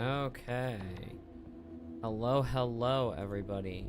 Okay. Hello, everybody.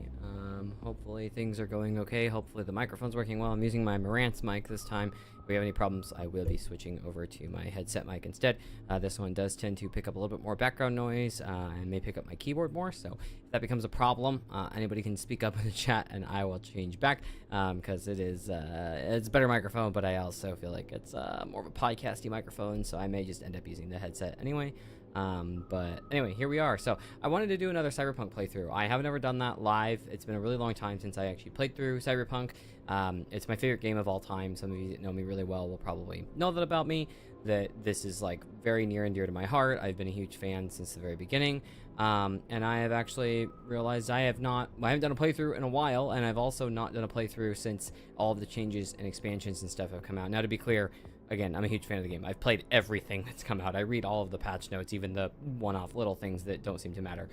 Hopefully things are going okay. Hopefully the microphone's working well. I'm using my Marantz mic this time. If we have any problems, I will be switching over to my headset mic instead. This one does tend to pick up a little bit more background noise and may pick up my keyboard more. So if that becomes a problem, anybody can speak up in the chat and I will change back because it's a better microphone, but I also feel like it's more of a podcasty microphone, so I may just end up using the headset anyway. But anyway, here we are. So I wanted to do another Cyberpunk playthrough. I haven't ever done that live. It's been a really long time since I actually played through Cyberpunk. It's my favorite game of all time. Some of you that know me really well will probably know that about me, that this is like very near and dear to my heart. I've been a huge fan since the very beginning. And I have actually realized I haven't done a playthrough in a while, and I've also not done a playthrough since all of the changes and expansions and stuff have come out. Now, to be clear, again, I'm a huge fan of the game. I've played everything that's come out. I read all of the patch notes, even the one-off little things that don't seem to matter.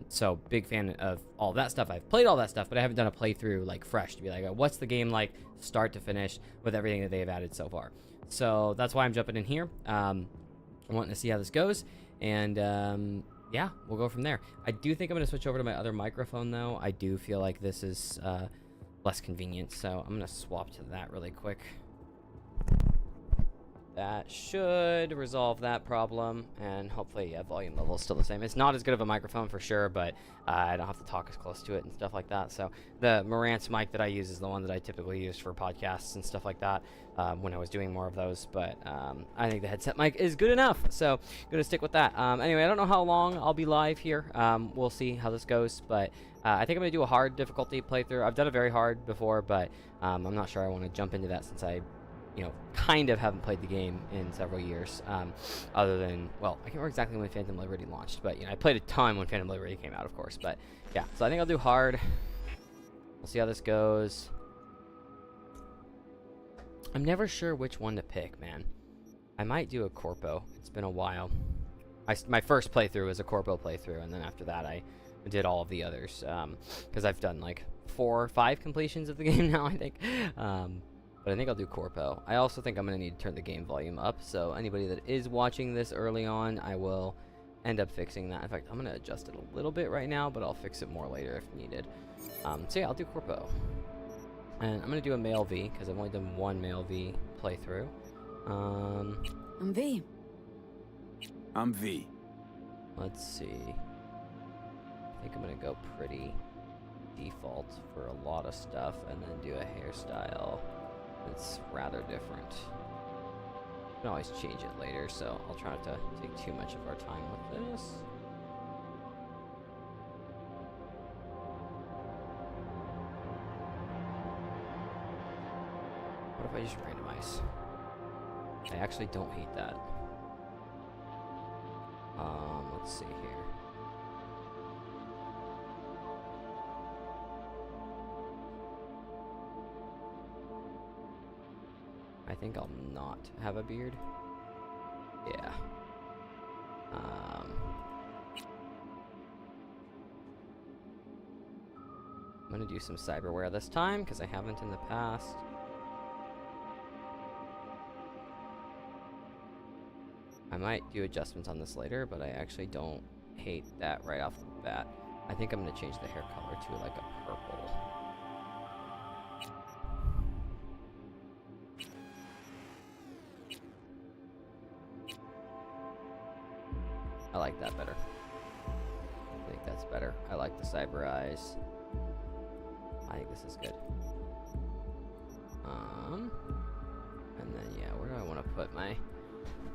So big fan of all that stuff. I've played all that stuff, but I haven't done a playthrough like fresh to be like, what's the game like start to finish with everything that they have added so far. So that's why I'm jumping in here. I'm wanting to see how this goes, and yeah, we'll go from there. I do think I'm going to switch over to my other microphone, though. I do feel like this is less convenient, so I'm going to swap to that really quick. That should resolve that problem, and hopefully, yeah, volume level is still the same. It's not as good of a microphone for sure, but I don't have to talk as close to it and stuff like that. So the Marantz mic that I use is the one that I typically use for podcasts and stuff like that when I was doing more of those. But I think the headset mic is good enough, so I'm going to stick with that. Anyway, I don't know how long I'll be live here. We'll see how this goes, but I think I'm going to do a hard difficulty playthrough. I've done a very hard before, but I'm not sure I want to jump into that since I kind of haven't played the game in several years, other than, well, I can't remember exactly when Phantom Liberty launched, but, I played a ton when Phantom Liberty came out, of course, but, yeah, so I think I'll do hard. We'll see how this goes. I'm never sure which one to pick, man. I might do a Corpo. It's been a while. My first playthrough was a Corpo playthrough, and then after that, I did all of the others, because I've done, like, 4 or 5 completions of the game now, I think, but I think I'll do Corpo. I also think I'm going to need to turn the game volume up, so anybody that is watching this early on, I will end up fixing that. In fact, I'm going to adjust it a little bit right now, but I'll fix it more later if needed. So yeah, I'll do Corpo. And I'm going to do a male V, because I've only done one male V playthrough. I'm V. I'm V. Let's see. I think I'm going to go pretty default for a lot of stuff, and then do a hairstyle it's rather different. You can always change it later, so I'll try not to take too much of our time with this. What if I just randomize? I actually don't hate that. Let's see here. I think I'll not have a beard. Yeah. I'm gonna do some cyberware this time because I haven't in the past. I might do adjustments on this later, but I actually don't hate that right off the bat. I think I'm gonna change the hair color to like a purple. I like that better. I think that's better. I like the cyber eyes. I think this is good. And then yeah, where do I want to put my...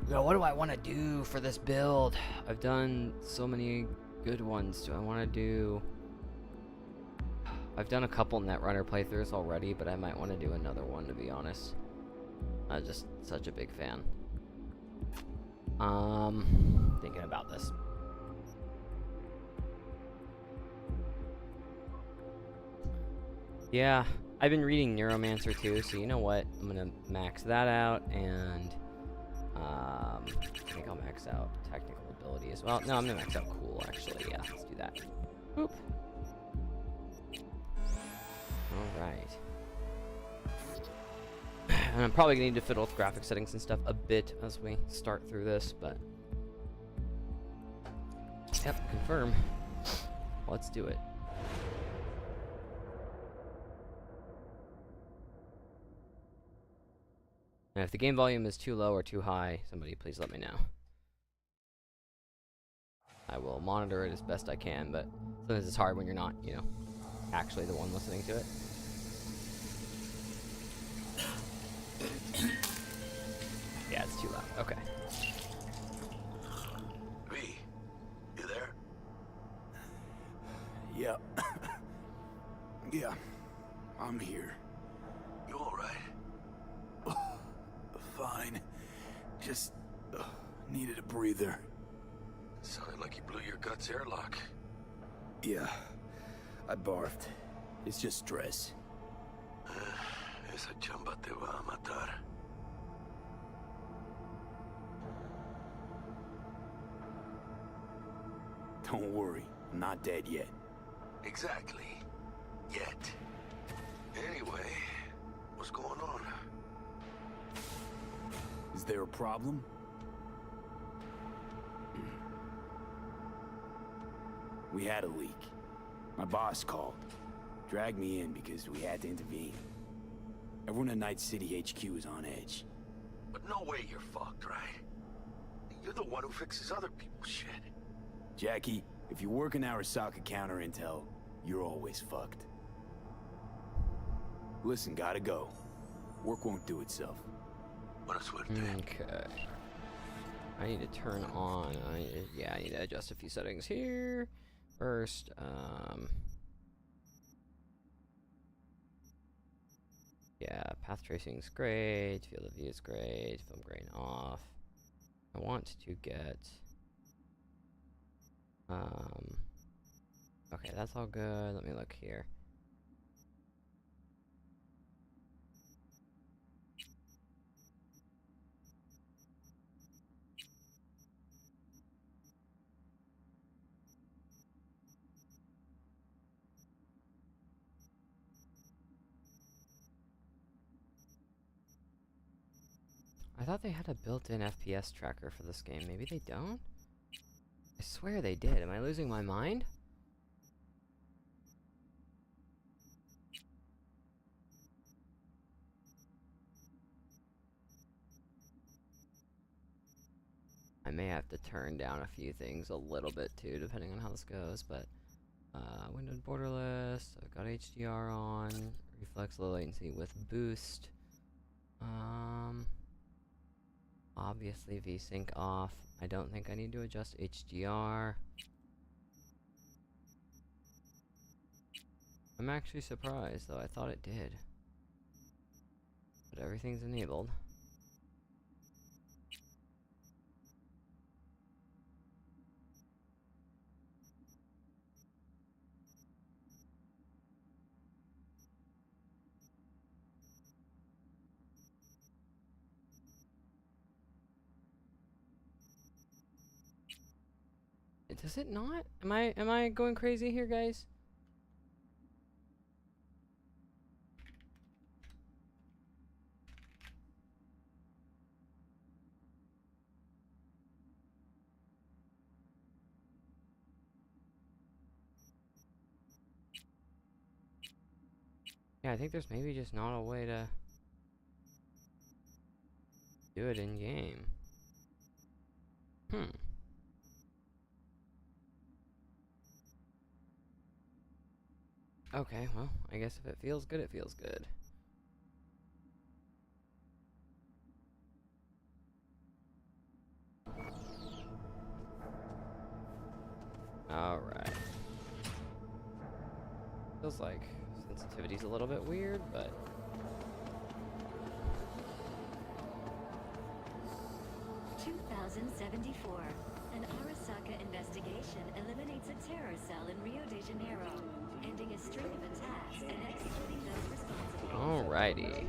what do I want to do for this build? I've done so many good ones. Do I want to do... I've done a couple Netrunner playthroughs already, but I might want to do another one, to be honest. I'm just such a big fan. Thinking about this. Yeah, I've been reading Neuromancer too, so you know what? I'm gonna max that out, and I think I'll max out technical ability as well. No, I'm gonna max out cool, actually. Yeah, let's do that. Boop. Alright. And I'm probably going to need to fiddle with graphic settings and stuff a bit as we start through this, but... Yep, confirm. Let's do it. And if the game volume is too low or too high, somebody please let me know. I will monitor it as best I can, but sometimes it's hard when you're not, you know, actually the one listening to it. Yeah, it's too loud. Okay. V, you there? Yeah. Yeah, I'm here. You all right? Fine. Just needed a breather. Sounded like you blew your guts airlock. Yeah, I barfed. It's just stress. Esa chamba te va a matar. Don't worry, I'm not dead yet. Exactly. Yet. Anyway, what's going on? Is there a problem? We had a leak. My boss called. Dragged me in because we had to intervene. Everyone at Night City HQ is on edge. But no way you're fucked, right? You're the one who fixes other people's shit. Jackie, if you work in Arasaka counter intel, you're always fucked. Listen, gotta go. Work won't do itself. Buena suerte. Okay. I need to turn on. I need to adjust a few settings here. First, yeah, path tracing is great. Field of view is great. Film grain off. I want to get. Okay, that's all good. Let me look here. I thought they had a built-in FPS tracker for this game. Maybe they don't? I swear they did. Am I losing my mind? I may have to turn down a few things a little bit too, depending on how this goes, but windowed borderless, I've got HDR on, reflex low latency with boost. Obviously VSync off. I don't think I need to adjust HDR. I'm actually surprised though, I thought it did. But everything's enabled. Does it not? Am I going crazy here, guys? Yeah, I think there's maybe just not a way to do it in game. Okay, well, I guess if it feels good, it feels good. Alright. Feels like sensitivity's a little bit weird, but... 2074. An Arasaka investigation eliminates a terror cell in Rio de Janeiro, ending a string of attacks and executing those responsible. Alrighty.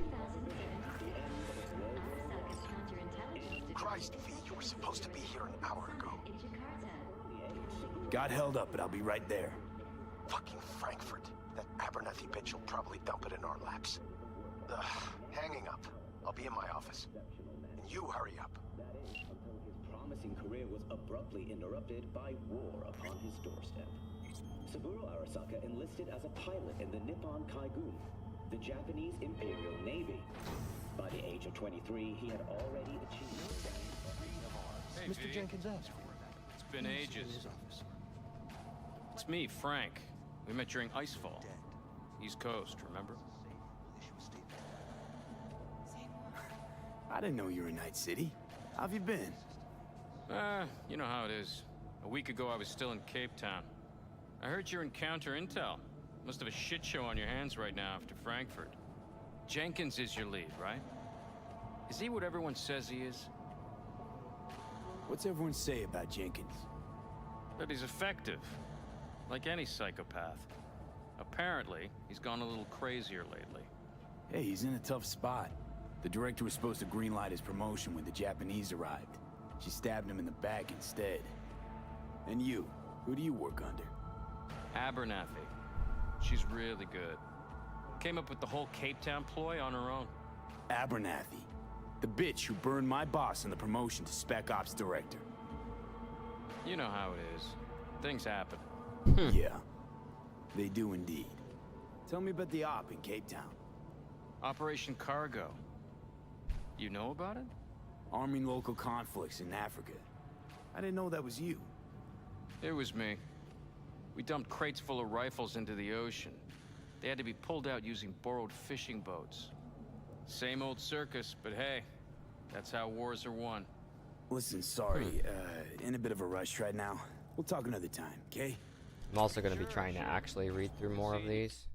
Arasaka's counterintelligence Christ, V, you were supposed to be here an hour ago. in Jakarta. Got held up, but I'll be right there. Fucking Frankfurt. That Abernathy bitch will probably dump it in our laps. Hanging up. I'll be in my office. And you hurry up. promising career was abruptly interrupted by war upon his doorstep. Saburo Arasaka enlisted as a pilot in the Nippon Kaigun, the Japanese Imperial Navy. By the age of 23, he had already achieved the rank of Hey, Mr. V. Jenkins asked for It's been it. ages. It's me, Frank. We met during Icefall. East Coast, remember? I didn't know you were in Night City. How have you been? You know how it is. A week ago, I was still in Cape Town. I heard you're in counter intel. Must have a shit show on your hands right now after Frankfurt. Jenkins is your lead, right? Is he what everyone says he is? What's everyone say about Jenkins? That he's effective. Like any psychopath. Apparently, he's gone a little crazier lately. Hey, he's in a tough spot. The director was supposed to greenlight his promotion when the Japanese arrived. She stabbed him in the back instead. And you, who do you work under? Abernathy. She's really good. Came up with the whole Cape Town ploy on her own. Abernathy. The bitch who burned my boss in the promotion to Spec Ops Director. You know how it is. Things happen. Yeah, they do indeed. Tell me about the op in Cape Town. Operation Cargo. You know about it? Arming local conflicts in Africa. I didn't know that was you. It was me. We dumped crates full of rifles into the ocean. They had to be pulled out using borrowed fishing boats. Same old circus, but hey, that's how wars are won. Listen, sorry, in a bit of a rush right now. We'll talk another time, okay? I'm also going to be trying to actually read through more of these.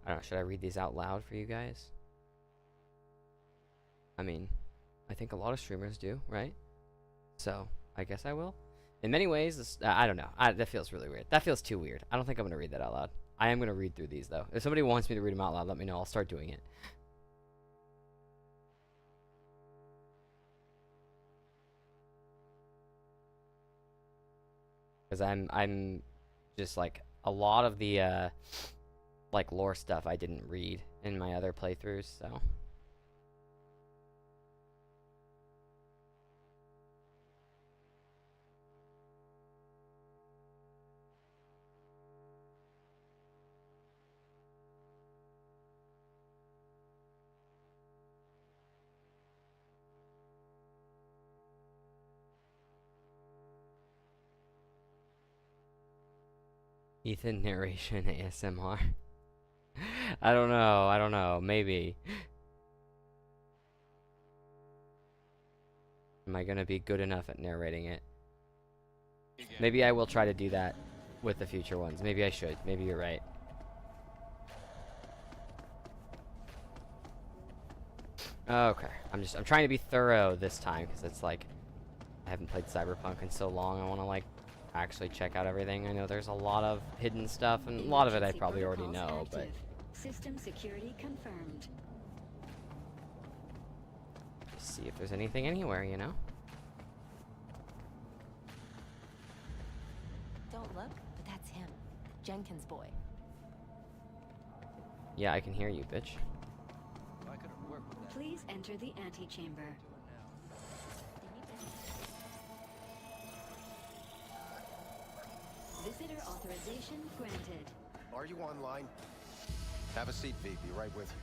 I don't know, should I read these out loud for you guys? I mean, I think a lot of streamers do, right? So, I guess I will. In many ways, this, I don't know. That feels really weird. That feels too weird. I don't think I'm going to read that out loud. I am going to read through these, though. If somebody wants me to read them out loud, let me know. I'll start doing it. Because I'm just, like, a lot of the, like, lore stuff I didn't read in my other playthroughs, so... Ethan narration ASMR. I don't know, maybe. Am I gonna be good enough at narrating it? Maybe I will try to do that with the future ones. Maybe I should. Maybe you're right. Okay, I'm trying to be thorough this time because it's like I haven't played Cyberpunk in so long. I want to like actually check out everything. I know there's a lot of hidden stuff, and a lot of it I probably already know, but system security confirmed. just see if there's anything anywhere, you know? Don't look, but that's him. Jenkins' boy. Yeah, I can hear you, bitch. Please enter the antechamber. Visitor authorization granted. Are you online? Have a seat, V. Be right with you.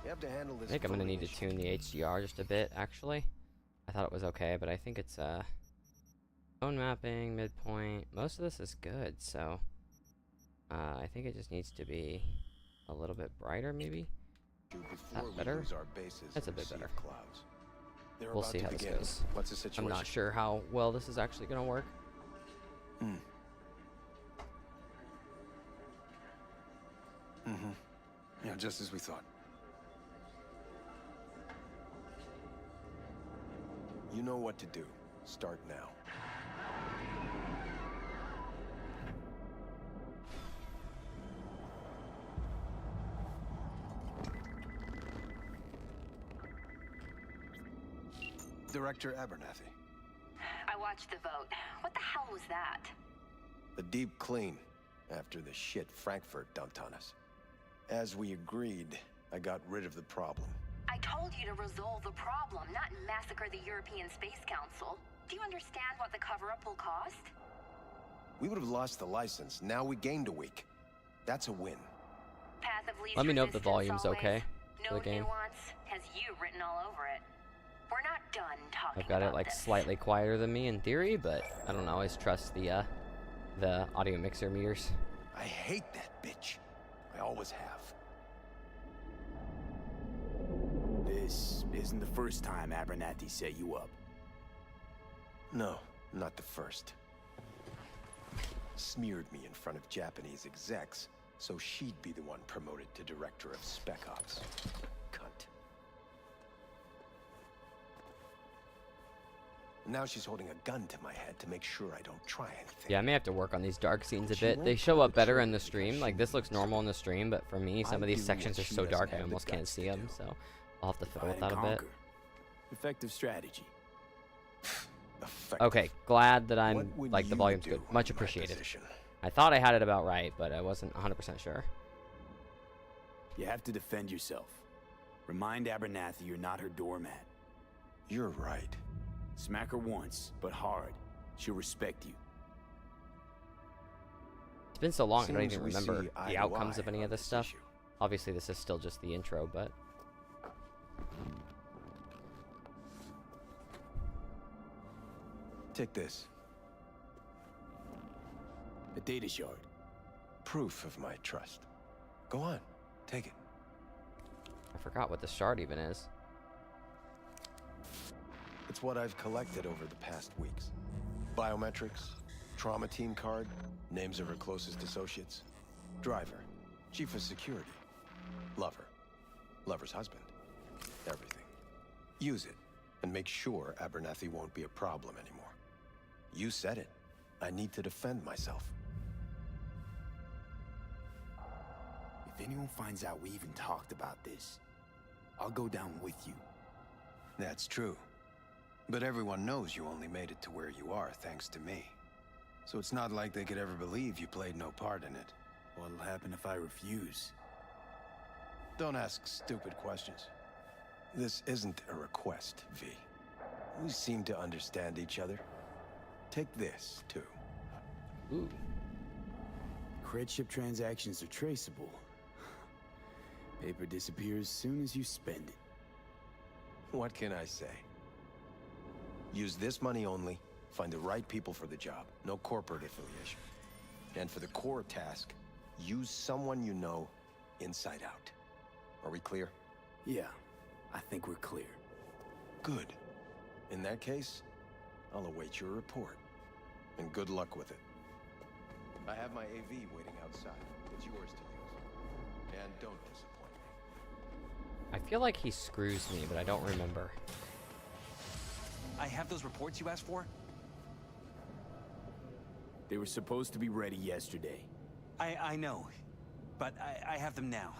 You have to handle this. I think I'm gonna need to issue. tune the HDR just a bit, actually. I thought it was okay, but I think it's, phone mapping, midpoint. Most of this is good, so... I think it just needs to be a little bit brighter, maybe? Before we better? lose our bases That's a in bit sea better. of Clouds. They're We'll about see to how this begin. goes. What's the situation? I'm not sure how well this is actually gonna work. Yeah, just as we thought. You know what to do. Start now. Director Abernathy. I watched the vote. What the hell was that? A deep clean after the shit Frankfurt dumped on us. As we agreed, I got rid of the problem. told you to resolve the problem, not massacre the European Space Council. Do you understand what the cover-up will cost? We would have lost the license. Now we gained a week. That's a win. Path of least Let me know if the resistance volume's always. okay for No the game. nuance has you written all over it. We're not done talking I've got it about like this. slightly quieter than me in theory, but I don't always trust the audio mixer meters. I hate that bitch. I always have. This isn't the first time Abernathy set you up. No, not the first. Smeared me in front of Japanese execs, so she'd be the one promoted to Director of Spec Ops. Cunt. Now she's holding a gun to my head to make sure I don't try anything. Yeah, I may have to work on these dark scenes a She bit. won't They show pull up the better trigger in the because stream. she Like, this looks knows normal in the stream, but for me, some of these I'm sections are doing what so she dark doesn't I have the almost can't guts see to them, do. so I'll have to fiddle with Divide that and a bit. conquer. Effective strategy. Effective. Okay, glad that What I'm, would like, the you volume's do good. in Much my appreciated. position? I thought I had it about right, but I wasn't 100% sure. You have to defend yourself. Remind Abernathy you're not her doormat. You're right. Smack her once, but hard. She'll respect you. It's been so long, I don't Seems even we remember see eye the to outcomes of eye any on of this this stuff. issue. Obviously, this is still just the intro, but... Take this. A data shard. Proof of my trust. Go on. Take it. I forgot what the shard even is. It's what I've collected over the past weeks. Biometrics, trauma team card, names of her closest associates, driver, chief of security, lover, lover's husband, everything. Use it, and make sure Abernathy won't be a problem anymore. You said it. I need to defend myself. If anyone finds out we even talked about this, I'll go down with you. That's true. But everyone knows you only made it to where you are thanks to me. So it's not like they could ever believe you played no part in it. What'll happen if I refuse? Don't ask stupid questions. This isn't a request, V. We seem to understand each other. Take this, too. Ooh. Cred ship transactions are traceable. Paper disappears soon as you spend it. What can I say? Use this money only, find the right people for the job, no corporate affiliation. And for the core task, use someone you know inside out. Are we clear? Yeah, I think we're clear. Good. In that case, I'll await your report. And good luck with it. I have my AV waiting outside. It's yours to use. And don't disappoint me. I feel like he screws me, but I don't remember. I have those reports you asked for? They were supposed to be ready yesterday. I know, but I have them now.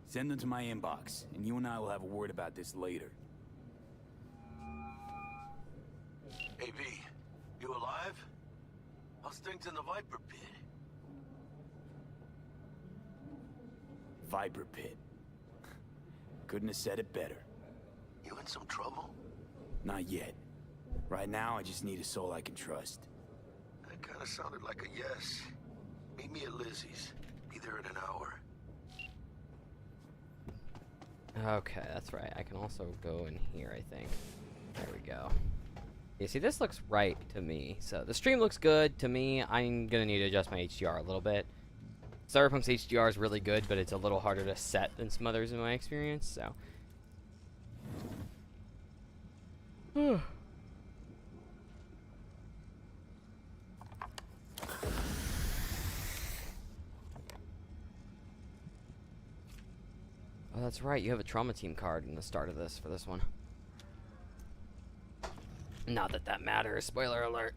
Send them to my inbox, and you and I will have a word about this later. Hey, V, you alive? How's things in the Viper Pit? Viper Pit. Couldn't have said it better. You in some trouble? Not yet. Right now, I just need a soul I can trust. That kind of sounded like a yes. Meet me at Lizzie's. Be there in an hour. Okay, that's right. I can also go in here, I think. There we go. Yeah, see, this looks right to me. So the stream looks good to me. I'm gonna need to adjust my HDR a little bit. Cyberpunk's HDR is really good, but it's a little harder to set than some others in my experience, so. Oh, that's right. You have a trauma team card in the start of this for this one. Not that that matters. Spoiler alert.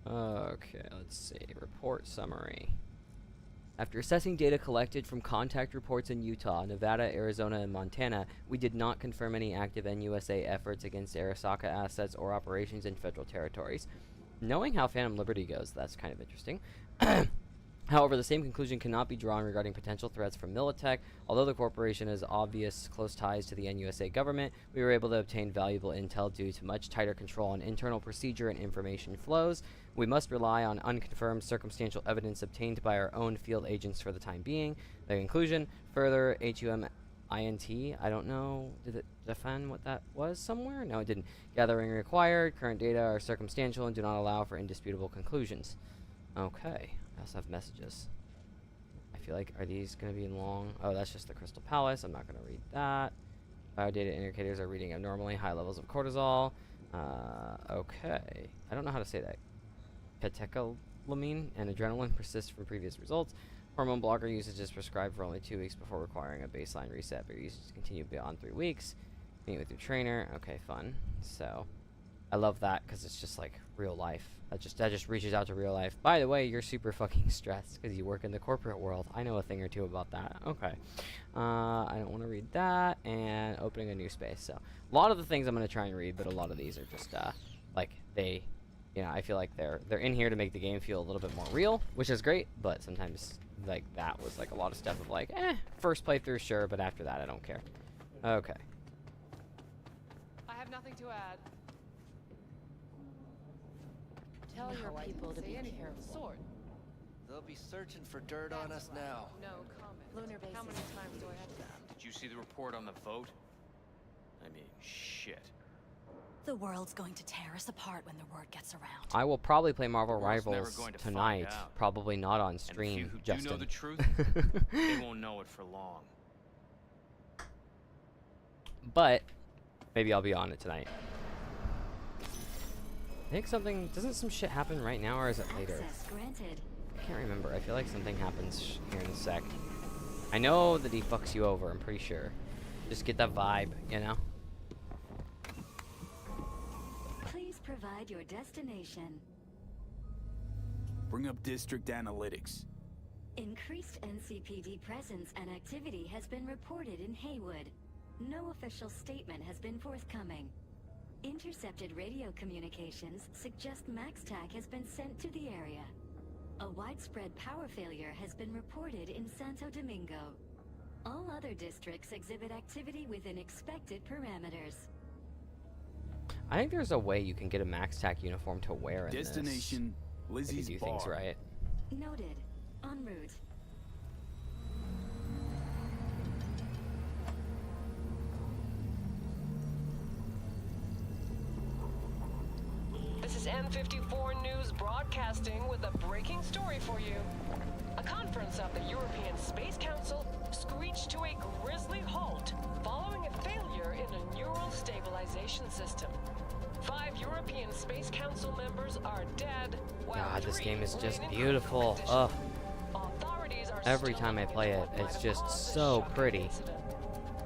Okay, let's see. Report summary. After assessing data collected from contact reports in Utah, Nevada, Arizona, and Montana, we did not confirm any active NUSA efforts against Arasaka assets or operations in federal territories. Knowing how Phantom Liberty goes, that's kind of interesting. However, the same conclusion cannot be drawn regarding potential threats from Militech. Although the corporation has obvious close ties to the NUSA government, we were able to obtain valuable intel due to much tighter control on internal procedure and information flows. We must rely on unconfirmed circumstantial evidence obtained by our own field agents for the time being. The conclusion, further HUMINT, I don't know, did it define what that was somewhere? No, it didn't. Gathering required, current data are circumstantial and do not allow for indisputable conclusions. Okay. I also have messages. I feel like, are these going to be long? Oh, that's just the Crystal Palace. I'm not going to read that. Biodata indicators are reading abnormally high levels of cortisol. Okay. I don't know how to say that. Catecholamine and adrenaline persist from previous results. Hormone blocker usage is prescribed for only 2 weeks before requiring a baseline reset, but your usage continue beyond 3 weeks. Meet with your trainer. Okay, fun. So, I love that because it's just like real life. That just reaches out to real life. By the way, you're super fucking stressed because you work in the corporate world. I know a thing or two about that. Okay. I don't want to read that. And opening a new space. So, a lot of the things I'm going to try and read, but a lot of these are just, like, they, you know, I feel like they're in here to make the game feel a little bit more real, which is great. But sometimes, like, that was, like, a lot of stuff of, like, first playthrough, sure, but after that, I don't care. Okay. I have nothing to add. Tell your people to be careful. Sword. They'll be searching for dirt on us now. No comment. Lunar How bases. many times do I have to ask? Did you see the report on the vote? I mean, shit. The world's going to tear us apart when the word gets around. I will probably play Marvel The world's never Rivals going to tonight. find out. Probably not on And the stream, few who Justin. do know the truth, they won't know it for long. But maybe I'll be on it tonight. I think doesn't some shit happen right now, or is it later? Access granted. I can't remember. I feel like something happens here in a sec. I know that he fucks you over, I'm pretty sure. Just get that vibe, you know? Please provide your destination. Bring up district analytics. Increased NCPD presence and activity has been reported in Haywood. No official statement has been forthcoming. Intercepted radio communications suggest MaxTac has been sent to the area. A widespread power failure has been reported in Santo Domingo. All other districts exhibit activity within expected parameters. I think there's a way you can get a MaxTac uniform to wear in Destination this. If Lizzie's you do bar. things right. Noted. En route. This is M54 News broadcasting with a breaking story for you. A conference of the European Space Council screeched to a grisly halt following a failure in a neural stabilization system. 5 European Space Council members are dead, while God, this 3 game is just remain in beautiful. critical Ugh. condition. Authorities are Every still time I play it, looking it's for just what caused the so shocking pretty. incident.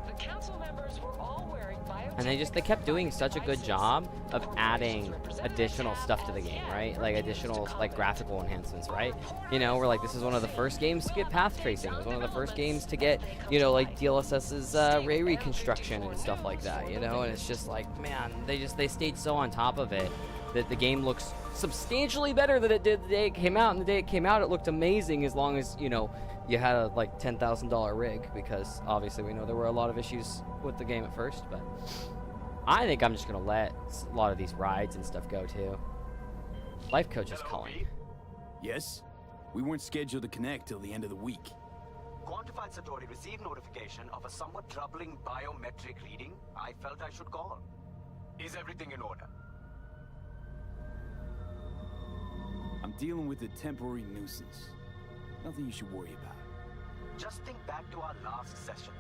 The council members were all wearing And they kept doing such a good job of adding additional stuff to the game, right? Like additional like graphical enhancements, right? You know, we're like, this is one of the first games to get path tracing. It was one of the first games to get, you know, like DLSS's ray reconstruction and stuff like that, you know? And it's just like, man, they stayed so on top of it that the game looks substantially better than it did the day it came out. And the day it came out, it looked amazing as long as, you know, you had a like $10,000 rig, because obviously we know there were a lot of issues with the game at first, but I think I'm just gonna let a lot of these rides and stuff go too. Life coach is calling. Yes? We weren't scheduled to connect till the end of the week. Quantified Satori received notification of a somewhat troubling biometric reading. I felt I should call. Is everything in order? I'm dealing with a temporary nuisance. Nothing you should worry about. Just think back to our last session.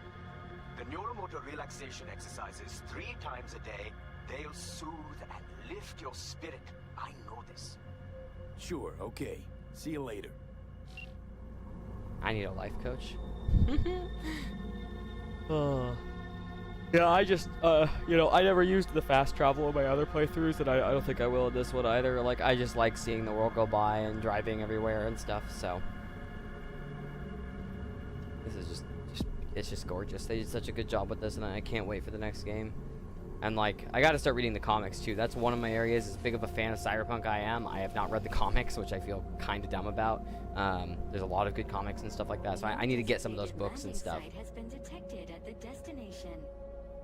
The neuromotor relaxation exercises 3 times a day. They'll soothe and lift your spirit. I know this. Sure, okay. See you later. I need a life coach. Yeah, I just, you know, I never used the fast travel in my other playthroughs, and I don't think I will in this one either. Like, I just like seeing the world go by and driving everywhere and stuff, so. This is it's just gorgeous. They did such a good job with this, and I can't wait for the next game. And like, I gotta start reading the comics too. That's one of my areas. As big of a fan of Cyberpunk I am, I have not read the comics, which I feel kind of dumb about. There's a lot of good comics and stuff like that, so I need to get some of those books and stuff. Has been detected at the destination.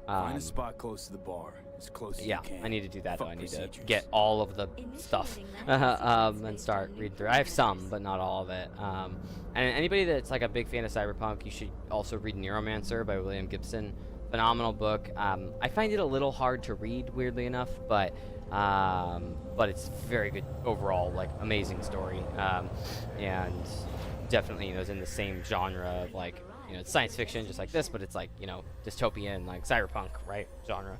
Find a spot close to the bar, as close as yeah, you can. I need to do that. Though. Fuck I need to procedures. get all of the stuff and start reading through. I have some, but not all of it. And anybody that's like a big fan of Cyberpunk, you should also read Neuromancer by William Gibson. Phenomenal book. I find it a little hard to read, weirdly enough, but it's very good overall. Like, amazing story, and definitely, you know, is in the same genre of, like, you know, it's science fiction just like this, but it's like, you know, dystopian, like Cyberpunk, right, genre.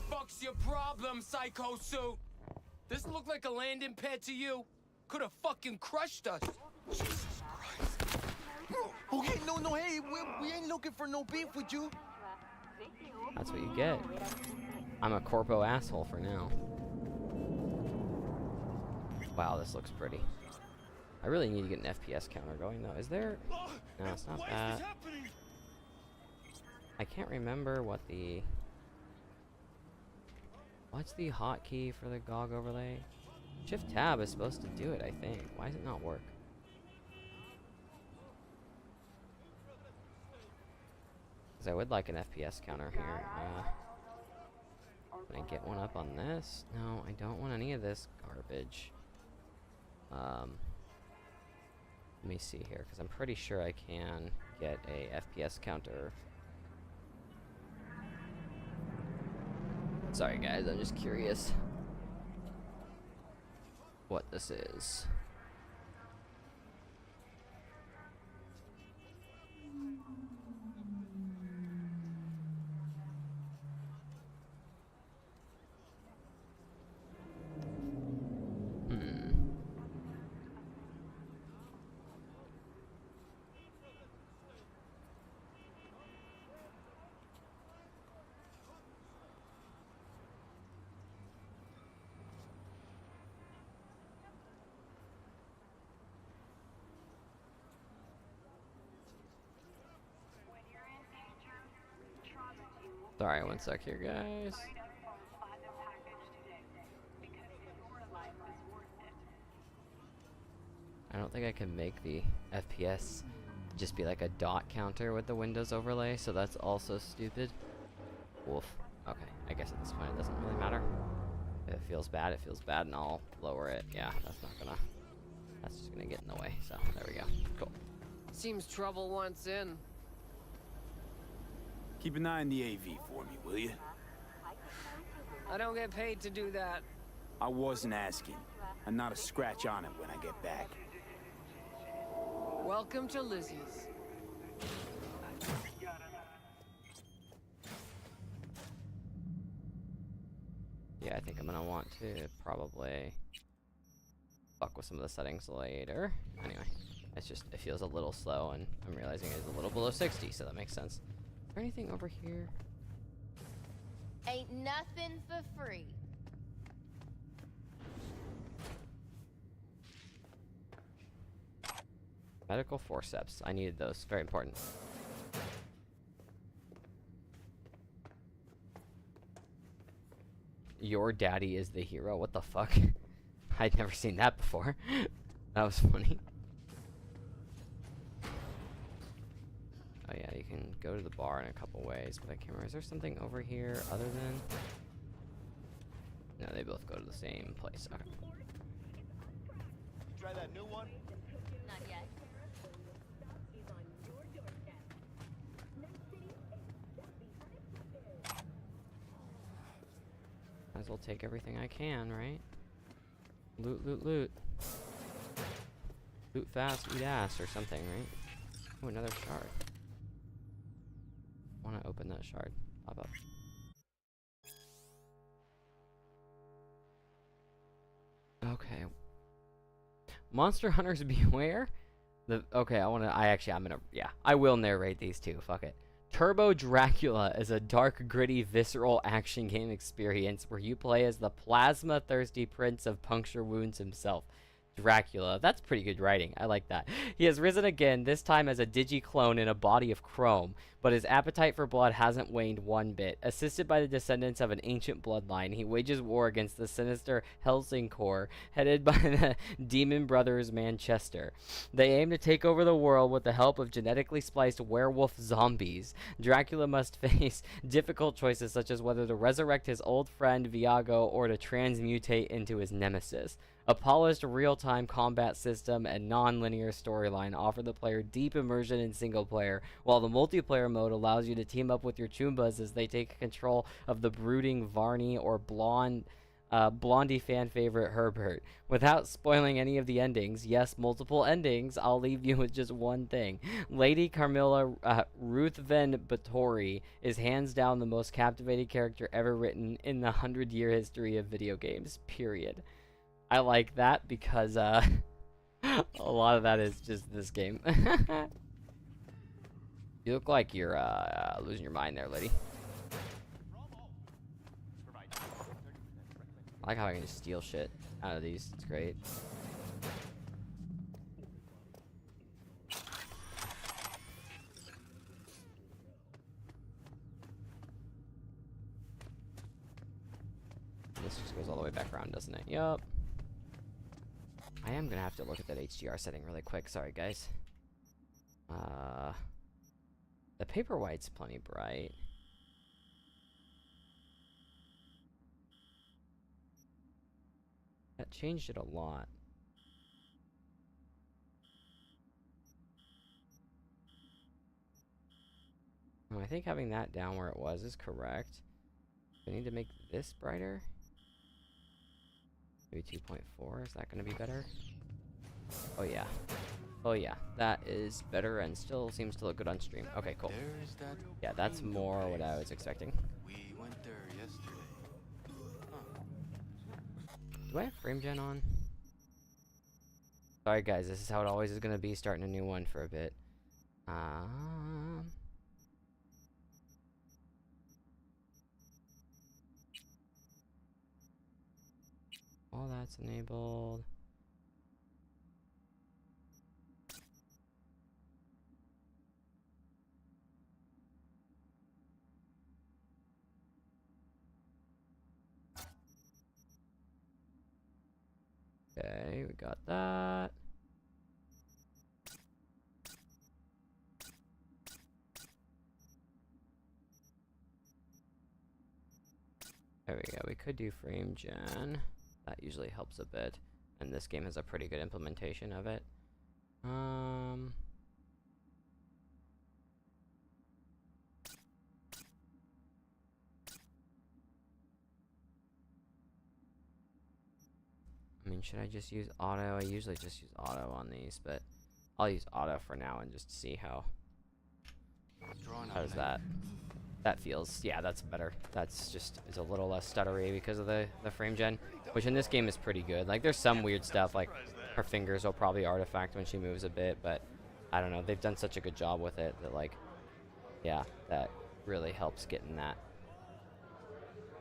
Fuck's your problem, Psycho Suit? This look like a landing pad to you? Could have fucking crushed us. Jesus Christ. Okay, no, hey, we ain't looking for no beef with you. That's what you get. I'm a corpo asshole for now. Wow, this looks pretty. I really need to get an FPS counter going, though. Is there? No, it's not that. I can't remember what the... What's the hotkey for the GOG overlay? Shift tab is supposed to do it, I think. Why does it not work? Because I would like an FPS counter here. Can I get one up on this? No, I don't want any of this garbage. Let me see here, because I'm pretty sure I can get a FPS counter. Sorry guys, I'm just curious what this is. Sorry, one sec here, guys. I don't think I can make the FPS just be like a dot counter with the Windows overlay, so that's also stupid. Wolf. Okay, I guess at this point it doesn't really matter. If it feels bad, and I'll lower it. Yeah, that's just gonna get in the way, so there we go. Cool. Seems trouble wants in. Keep an eye on the AV for me, will you? I don't get paid to do that. I wasn't asking. And not a scratch on it when I get back. Welcome to Lizzie's. Yeah, I think I'm gonna want to probably fuck with some of the settings later. Anyway, it's just, it feels a little slow, and I'm realizing it's a little below 60, so that makes sense. Is there anything over here? Ain't nothing for free. Medical forceps. I needed those. Very important. Your daddy is the hero. What the fuck? I'd never seen that before. That was funny. Oh yeah, you can go to the bar in a couple ways, but I can't remember. Is there something over here other than... No, they both go to the same place. Okay. Try that new one? Not yet. Might as well take everything I can, right? Loot, loot, loot. Loot fast, eat ass, or something, right? Oh, another shard. I want to open that shard. Pop up. Okay. Monster Hunters Beware? Okay, I'm gonna, yeah. I will narrate these two, fuck it. Turbo Dracula is a dark, gritty, visceral action game experience where you play as the plasma-thirsty prince of puncture wounds himself. Dracula. That's pretty good writing. I like that. He has risen again, this time as a digi-clone in a body of chrome, but his appetite for blood hasn't waned one bit. Assisted by the descendants of an ancient bloodline, he wages war against the sinister Helsing Corps, headed by the Demon Brothers Manchester. They aim to take over the world with the help of genetically spliced werewolf zombies. Dracula must face difficult choices such as whether to resurrect his old friend Viago or to transmutate into his nemesis. A polished real-time combat system and non-linear storyline offer the player deep immersion in single player, while the multiplayer mode allows you to team up with your Chumbas as they take control of the brooding Varney or Blondie fan favorite Herbert. Without spoiling any of the endings, yes, multiple endings, I'll leave you with just one thing. Lady Carmilla Ruthven Bathory is hands down the most captivating character ever written in the 100-year history of video games, period. I like that because a lot of that is just this game. You look like you're losing your mind there, lady. I like how I can just steal shit out of these. It's great. This just goes all the way back around, doesn't it? Yup. I am gonna have to look at that HDR setting really quick. Sorry, guys. The paper white's plenty bright. That changed it a lot. Oh, I think having that down where it was is correct. I need to make this brighter. Maybe 2.4. Is that going to be better? Oh, yeah. Oh, yeah. That is better and still seems to look good on stream. Okay, cool. Yeah, that's more what I was expecting. We went there yesterday. Do I have frame gen on? Sorry, guys. This is how it always is going to be, starting a new one for a bit. All that's enabled. Okay, we got that. There we go. We could do frame gen. That usually helps a bit, and this game has a pretty good implementation of it. I mean, should I just use auto? I usually just use auto on these, but I'll use auto for now and just see how does that. That feels, yeah, that's better. That's just, it's a little less stuttery because of the frame gen, which in this game is pretty good. Like, there's some weird stuff, like her fingers will probably artifact when she moves a bit, but I don't know. They've done such a good job with it that, like, yeah, that really helps getting that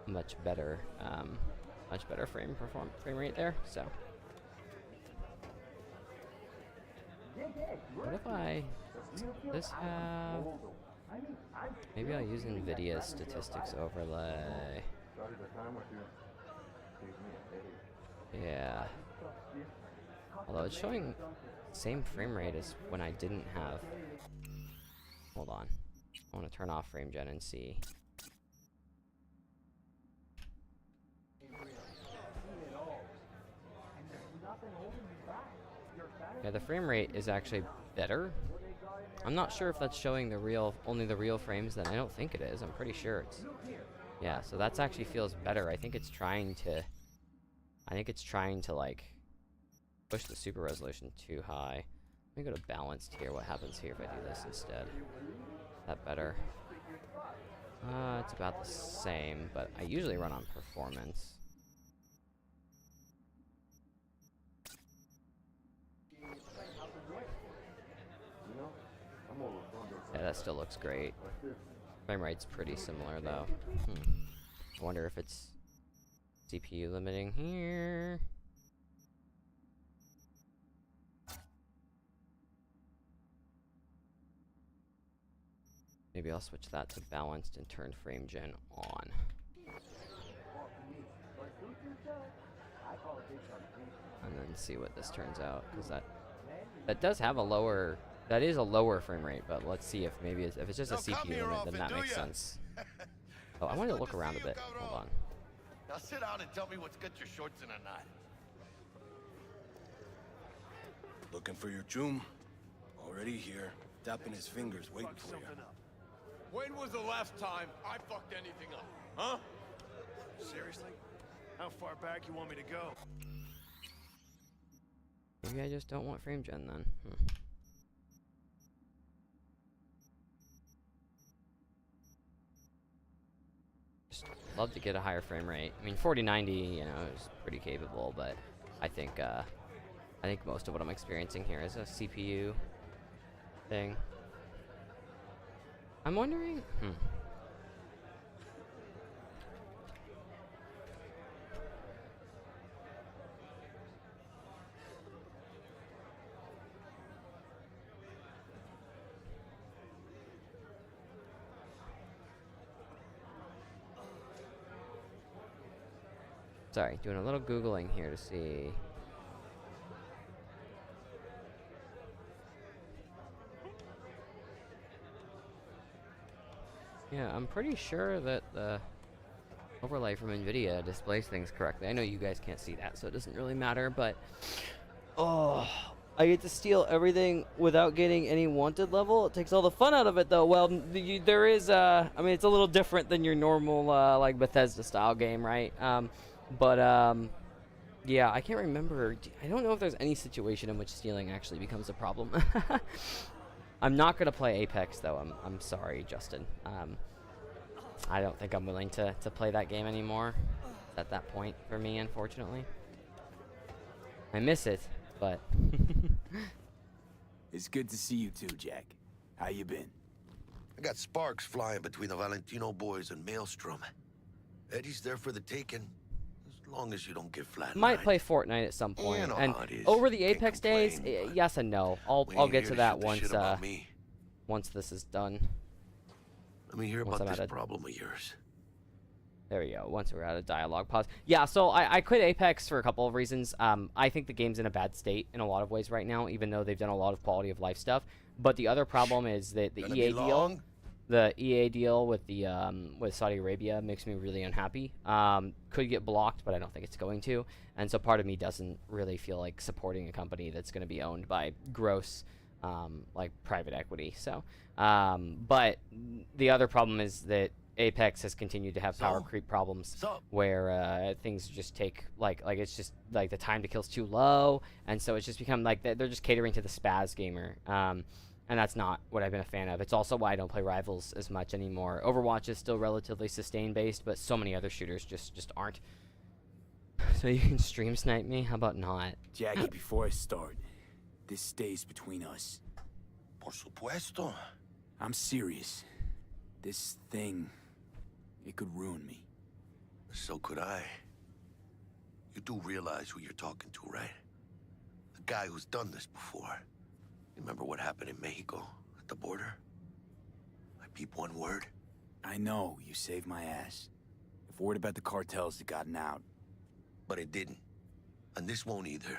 much better frame rate there. So, what if I does this have? Maybe I'll use NVIDIA statistics overlay. Yeah. Although it's showing same frame rate as when I didn't have. Hold on. I want to turn off frame gen and see. Yeah, the frame rate is actually better. I'm not sure if that's showing only the real frames. Then I don't think it is. I'm pretty sure it's. Yeah, so that's actually feels better. I think it's trying to like push the super resolution too high. Let me go to balanced here. What happens here if I do this instead? Is that better? It's about the same, but I usually run on performance. Yeah, that still looks great. Frame rate's pretty similar though. I wonder if it's CPU limiting here. maybe I'll switch that to balanced and turn frame gen on. And then see what this turns out, because that does have a lower, that is a lower frame rate, but let's see if maybe if it's just a CPU limit, then that makes sense. Oh, I wanted to look around a bit. Hold on. Now sit down and tell me what's got your shorts in a knot. Looking for your Joom? Already here. Tapping his fingers, waiting for you. When was the last time I fucked anything up? Huh? Seriously? How far back you want me to go? Maybe I just don't want frame gen then. Just love to get a higher frame rate. I mean, 4090, you know, is pretty capable, but I think most of what I'm experiencing here is a CPU thing. I'm wondering. Sorry, doing a little Googling here to see. Yeah, I'm pretty sure that the overlay from NVIDIA displays things correctly. I know you guys can't see that, so it doesn't really matter, but oh, I get to steal everything without getting any wanted level. It takes all the fun out of it, though. Well, there is, I mean, it's a little different than your normal, like, Bethesda-style game, right? Yeah, I can't remember. I don't know if there's any situation in which stealing actually becomes a problem. I'm not going to play Apex, though. I'm sorry, Justin. I don't think I'm willing to play that game anymore at that point for me, unfortunately. I miss it, but... It's good to see you too, Jack. How you been? I got sparks flying between the Valentino boys and Maelstrom. Eddie's there for the taking, as long as you don't get flat. Might play Fortnite at some point. You know And how it is. over the Apex days, yes and no. I'll get to that once once this is done. Let me hear Once about I'm this at a- problem of yours. There we go. Once we're at a dialogue pause. Yeah, so I quit Apex for a couple of reasons. I think the game's in a bad state in a lot of ways right now, even though they've done a lot of quality of life stuff. But the other problem is that the EA deal with the with Saudi Arabia makes me really unhappy. Could get blocked, but I don't think it's going to. And so part of me doesn't really feel like supporting a company that's going to be owned by gross like private equity. So, but the other problem is that Apex has continued to have power creep problems where things just take like it's just like the time to kill's too low, and so it's just become like they're just catering to the spaz gamer, and that's not what I've been a fan of. It's also why I don't play Rivals as much anymore. Overwatch is still relatively sustain based, but so many other shooters just aren't. So you can stream snipe me? How about not? Jackie, before I start, this stays between us. Por supuesto. I'm serious. This thing, it could ruin me. So could I. You do realize who you're talking to, right? The guy who's done this before. Remember what happened in Mexico at the border? I peep one word. I know, you saved my ass. If word about the cartels had gotten out. But it didn't. And this won't either.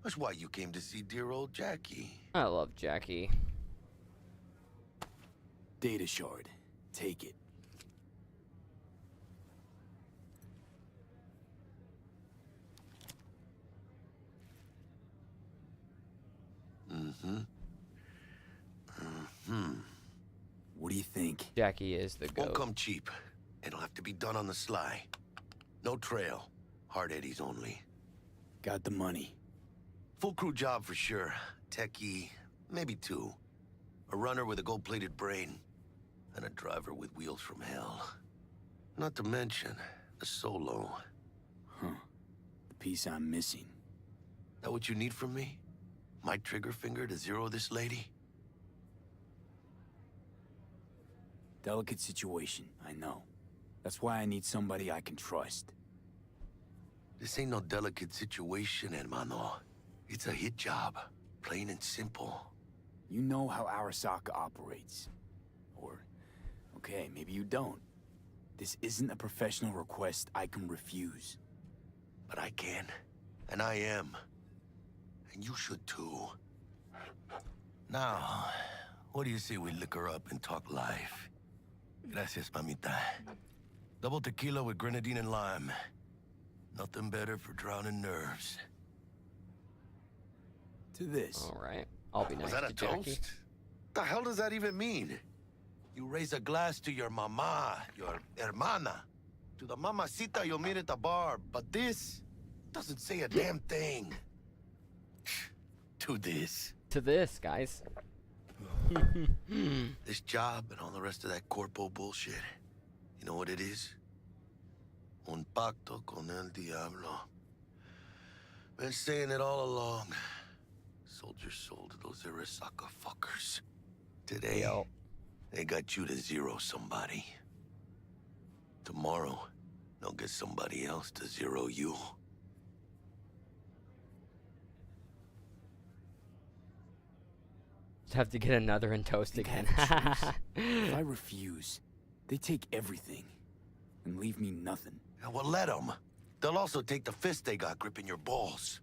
That's why you came to see dear old Jackie. I love Jackie. Data shard. Take it. What do you think? Jackie is the Won't goat. come cheap. It'll have to be done on the sly. No trail. Hard eddies only. Got the money. Full crew job for sure. Techie, maybe two. A runner with a gold-plated brain. And a driver with wheels from hell. Not to mention, a solo. Huh. The piece I'm missing. That what you need from me? My trigger finger to zero this lady? Delicate situation, I know. That's why I need somebody I can trust. This ain't no delicate situation, hermano. It's a hit job. Plain and simple. You know how Arasaka operates. Or, okay, maybe you don't. This isn't a professional request I can refuse. But I can. And I am. And you should too. Now, what do you say we liquor up and talk life? Gracias, mamita. Double tequila with grenadine and lime. Nothing better for drowning nerves. To this. All right. I'll be nice Was that to a Jackie. toast? The hell does that even mean? You raise a glass to your mama, your hermana, to the mamacita you'll meet at the bar, but this doesn't say a damn thing. To this. To this, guys. This job and all the rest of that corpo bullshit. You know what it is? Un pacto con el diablo. Been saying it all along. Sold your soul to those Arasaka fuckers. Today, they got you to zero somebody. Tomorrow, they'll get somebody else to zero you. Just have to get another and toast again. If I refuse, they take everything and leave me nothing. Yeah, well, let them. They'll also take the fist they got gripping your balls.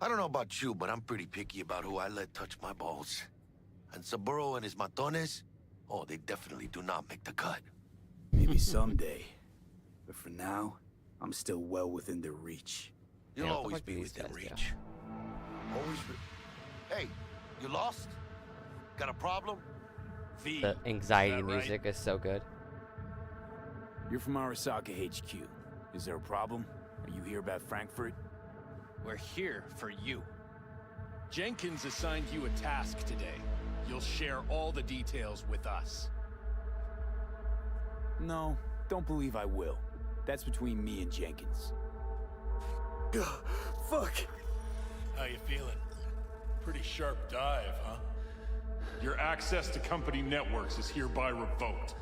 I don't know about you, but I'm pretty picky about who I let touch my balls. And Saburo and his matones, oh, they definitely do not make the cut. Maybe someday. But for now, I'm still well within their reach. You'll always be within reach. Always. Hey, you lost? Got a problem? V. The anxiety Is that right? music is so good. You're from Arasaka HQ. Is there a problem? Are you here about Frankfurt? We're here for you. Jenkins assigned you a task today. You'll share all the details with us. No, don't believe I will. That's between me and Jenkins. Fuck! How you feeling? Pretty sharp dive, huh? Your access to company networks is hereby revoked.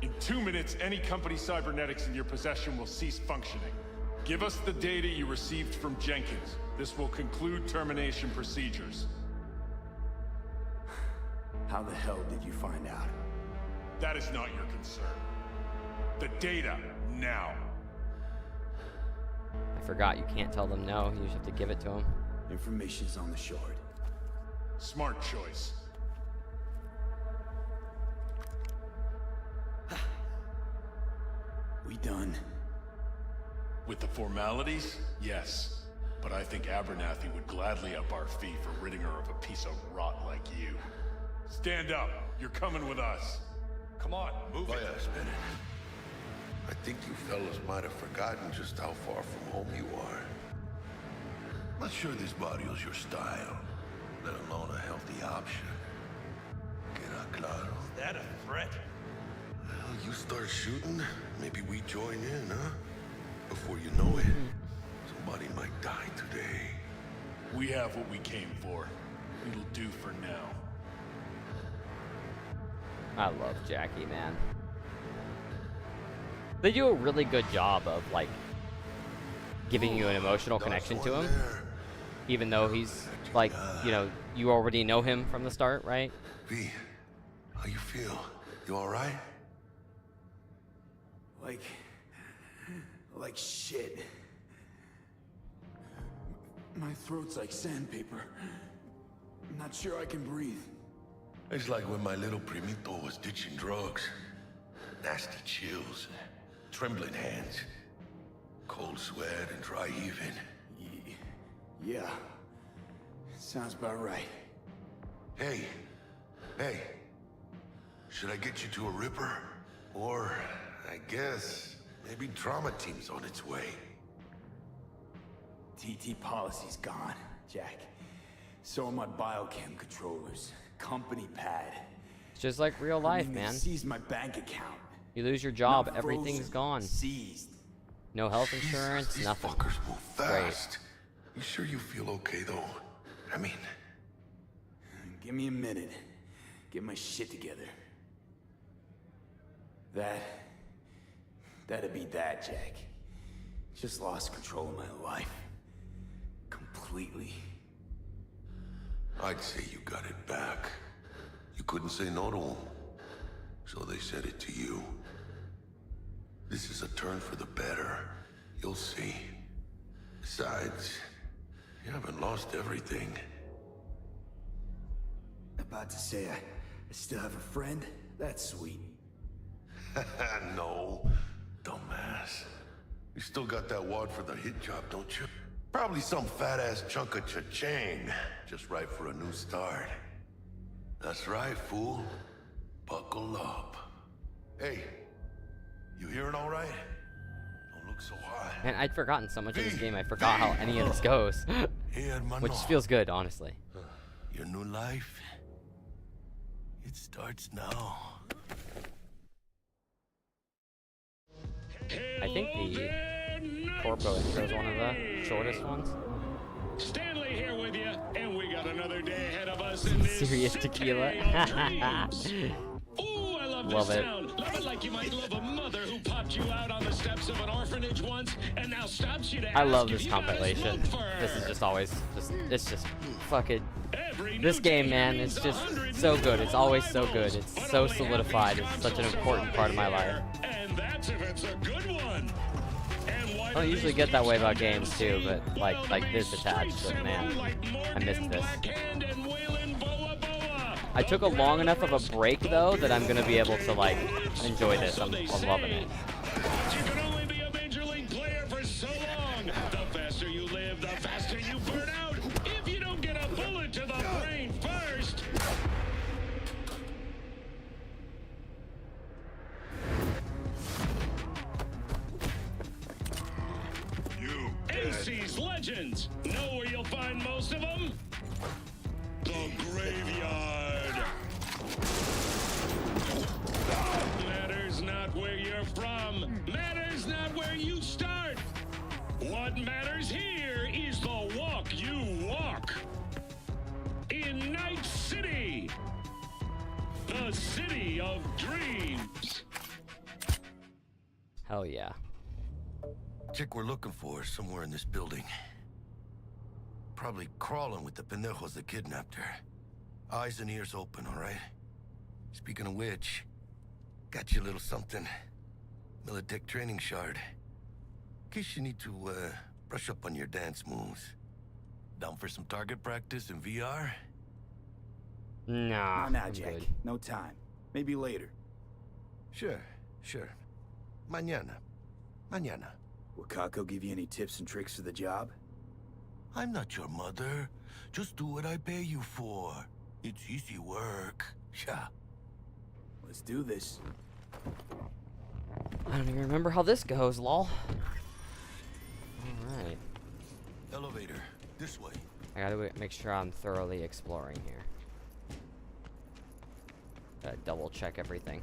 In 2 minutes, any company cybernetics in your possession will cease functioning. Give us the data you received from Jenkins. This will conclude termination procedures. How the hell did you find out? That is not your concern. The data, now. I forgot you can't tell them no. You just have to give it to them. Information's on the shard. Smart choice. We done? With the formalities, yes. But I think Abernathy would gladly up our fee for ridding her of a piece of rot like you. Stand up. You're coming with us. Come on, move it. Bennett. I think you fellas might have forgotten just how far from home you are. Not sure this barrio's your style, let alone a healthy option. Queda claro. Is that a threat? Well, you start shooting, maybe we join in, huh? Before you know it, somebody might die today. We have what we came for. It'll do for now. I love Jackie, man. They do a really good job of, like, giving you an emotional connection to him. Even though he's, like, you know, you already know him from the start, right? V, how you feel? You alright? Like shit. My throat's like sandpaper. I'm not sure I can breathe. It's like when my little primito was ditching drugs. Nasty chills, trembling hands, cold sweat and dry heaving. Yeah. Sounds about right. Hey. Should I get you to a Ripper? Or, I guess, maybe trauma team's on its way. TT policy's gone, Jack. So are my biochem controllers. Company pad. It's just like real life, They man. seized my bank account. You lose your job, Not everything's frozen, gone. Seized. No health insurance, These nothing. fuckers move Great. fast. You sure you feel okay, though? I mean... Give me a minute. Get my shit together. That'd be that, Jack. Just lost control of my life. Completely. I'd say you got it back. You couldn't say no to him. So they said it to you. This is a turn for the better. You'll see. Besides, you haven't lost everything. About to say I still have a friend? That's sweet. No, dumbass. You still got that wad for the hit job, don't you? Probably some fat-ass chunk of cha-ching. Just right for a new start. That's right, fool. Buckle up. Hey, you hearing all right? Don't look so hot. And I'd forgotten so much of this game, I forgot how any of this goes. Which feels good, honestly. Your new life, it starts now. I think the Corpo intro is one of the shortest ones. Stanley here with you, and we got another day ahead of us in this Serious tequila. Ooh, I love Love this it. town. Love it like you might love a mother who popped you out on the steps of an orphanage once and now stops you to I ask love if this you guys compilation. look for This is her. just always, it's just fucking, Every this new game, day man, means it's just 100 so new good. It's always so arrivals, good. It's but so only half solidified. each It's such an console important shall part of my be life. here, and that's if it's a good one. And why I don't do usually these get that way peeps about come down games too, sea? but Well, like they this be attached, street but man, civil like I missed Morgan this. Blackhand and Waylon Boa Boa. I took a long enough of a break though that I'm gonna be able to like enjoy this. I'm loving it. But you can only be a major league player for so long. The faster you live, the faster you burn out. If you don't get a bullet to the brain first. You AC's Legends. Know where you'll find most of them? The graveyard. Matters not where you're from. Matters not where you start. What matters here is the walk you walk. In Night City. The city of dreams. Hell yeah. chick we're looking for is somewhere in this building. Probably crawling with the pendejos that kidnapped her. Eyes and ears open, all right? Speaking of which, got you a little something. Militech training shard. In case you need to, brush up on your dance moves. Down for some target practice in VR? Nah, Nah, I'm Jack. good. No time. Maybe later. Sure. Mañana. Will Kako give you any tips and tricks for the job? I'm not your mother. Just do what I pay you for. It's easy work. Yeah. Let's do this. I don't even remember how this goes, lol. Alright. Elevator. This way. I gotta make sure I'm thoroughly exploring here. Gotta double check everything.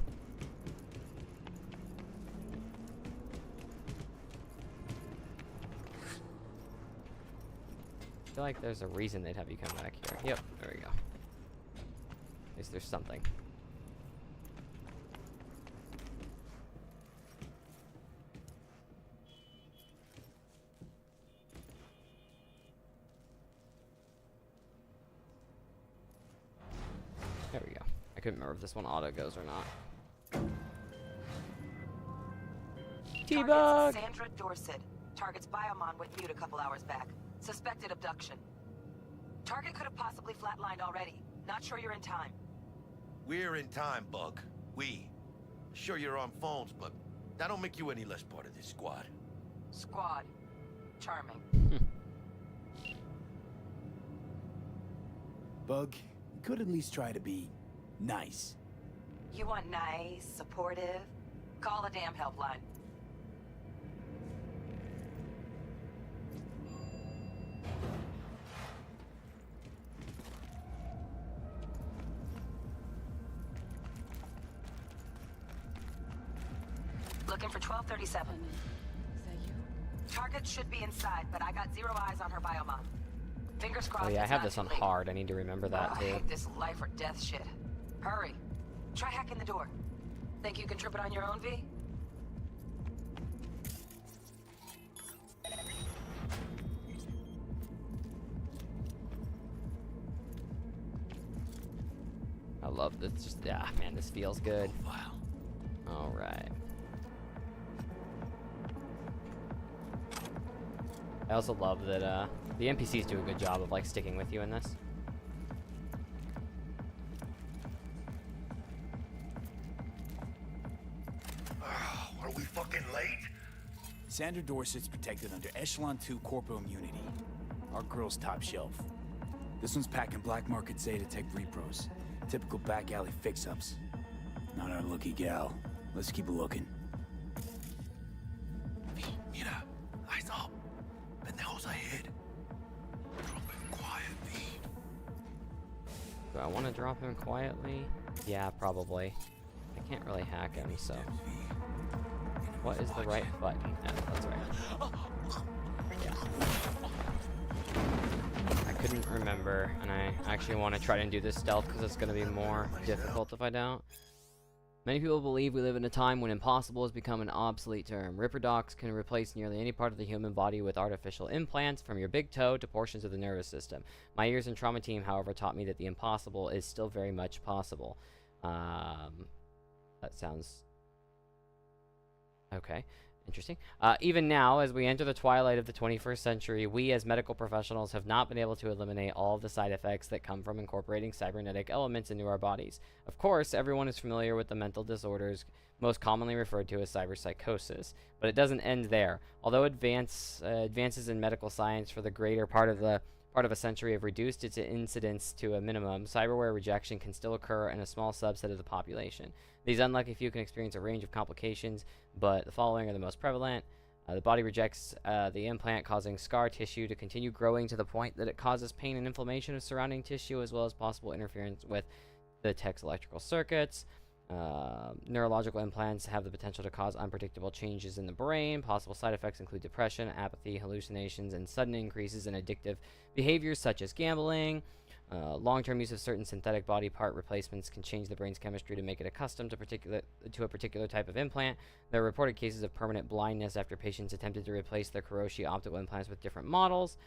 I feel like there's a reason they'd have you come back here. Yep, there we go. At least there's something. There we go. I couldn't remember if this one auto goes or not. T-Bug! Target's Sandra Dorset. Target's biomon went mute a couple hours back. Suspected abduction. Target could have possibly flatlined already. Not sure you're in time. We're in time, Bug. We. Sure you're on phones, but that don't make you any less part of this squad. Squad. Charming. Bug, you could at least try to be nice. You want nice, supportive? Call the damn helpline. Looking for 1237. Target should be inside, but I got zero eyes on her biomon. Fingers crossed. Oh yeah, I it's have not this too on late. hard. I need to remember that I too. hate this life or death shit. Hurry. Try hacking the door. Think you can trip it on your own, V? I love this. Just man, this feels good. Alright. I also love that the NPCs do a good job of like sticking with you in this. Are we fucking late? Sandra Dorset's protected under Echelon 2 Corpo Immunity. Our girl's top shelf. This one's packing black market Zetatech repros. Typical back alley fix-ups. Not our lucky gal. Let's keep looking. Mira, eyes up. Pendejos ahead. Drop him quietly. Do I want to drop him quietly? Yeah, probably. I can't really hack him, so... What is the right button? Oh, that's right. Yeah. I couldn't remember, and I actually want to try and do this stealth because it's going to be more difficult if I don't. Many people believe we live in a time when impossible has become an obsolete term. Ripper docs can replace nearly any part of the human body with artificial implants, from your big toe to portions of the nervous system. My years in trauma team, however, taught me that the impossible is still very much possible. That sounds... okay, interesting. Even now, as we enter the twilight of the 21st century, we as medical professionals have not been able to eliminate all of the side effects that come from incorporating cybernetic elements into our bodies. Of course, everyone is familiar with the mental disorders most commonly referred to as cyberpsychosis, but it doesn't end there. Although advances in medical science for the greater part of a century have reduced its incidence to a minimum, cyberware rejection can still occur in a small subset of the population. These unlucky few can experience a range of complications, but the following are the most prevalent. The body rejects the implant, causing scar tissue to continue growing to the point that it causes pain and inflammation of surrounding tissue, as well as possible interference with the tech's electrical circuits. Neurological implants have the potential to cause unpredictable changes in the brain. Possible side effects include depression, apathy, hallucinations, and sudden increases in addictive behaviors such as gambling. Long-term use of certain synthetic body part replacements can change the brain's chemistry to make it accustomed to a particular type of implant. There are reported cases of permanent blindness after patients attempted to replace their Kuroshi optical implants with different models.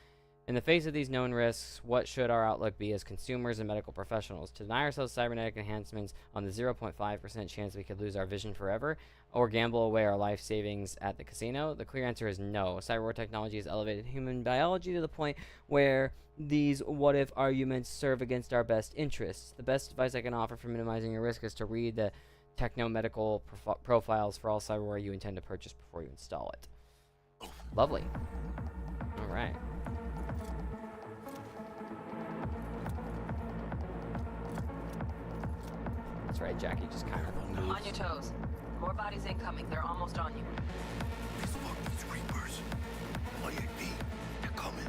In the face of these known risks, what should our outlook be as consumers and medical professionals? To deny ourselves cybernetic enhancements on the 0.5% chance we could lose our vision forever, or gamble away our life savings at the casino? The clear answer is no. Cyberwar technology has elevated human biology to the point where these what-if arguments serve against our best interests. The best advice I can offer for minimizing your risk is to read the techno-medical profiles for all cyberware you intend to purchase before you install it. Lovely. All right. That's right, Jackie just kind of moves. On your toes. More bodies incoming. They're almost on you. These Reapers. On your feet. They're coming.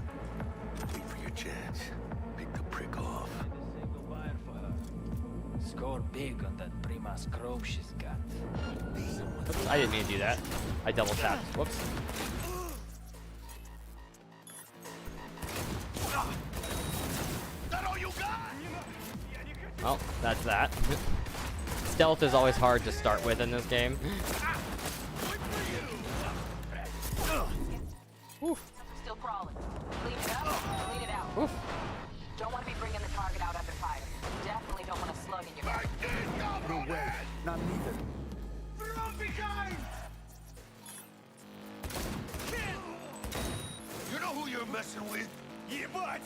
Wait for your chance. Pick the prick off. Score big on that Primas Grove she's got. Oops, I didn't mean to do that. I double tapped. Whoops. That all you got? Well, that's that. Stealth is always hard to start with in this game. Oof. Still crawling. Clean it up, clean it out. Oof. Don't want to be bringing the target out under fire. Definitely don't want a slug in your back. No way. Not neither. From behind! You know who you're messing with? Yeah, but...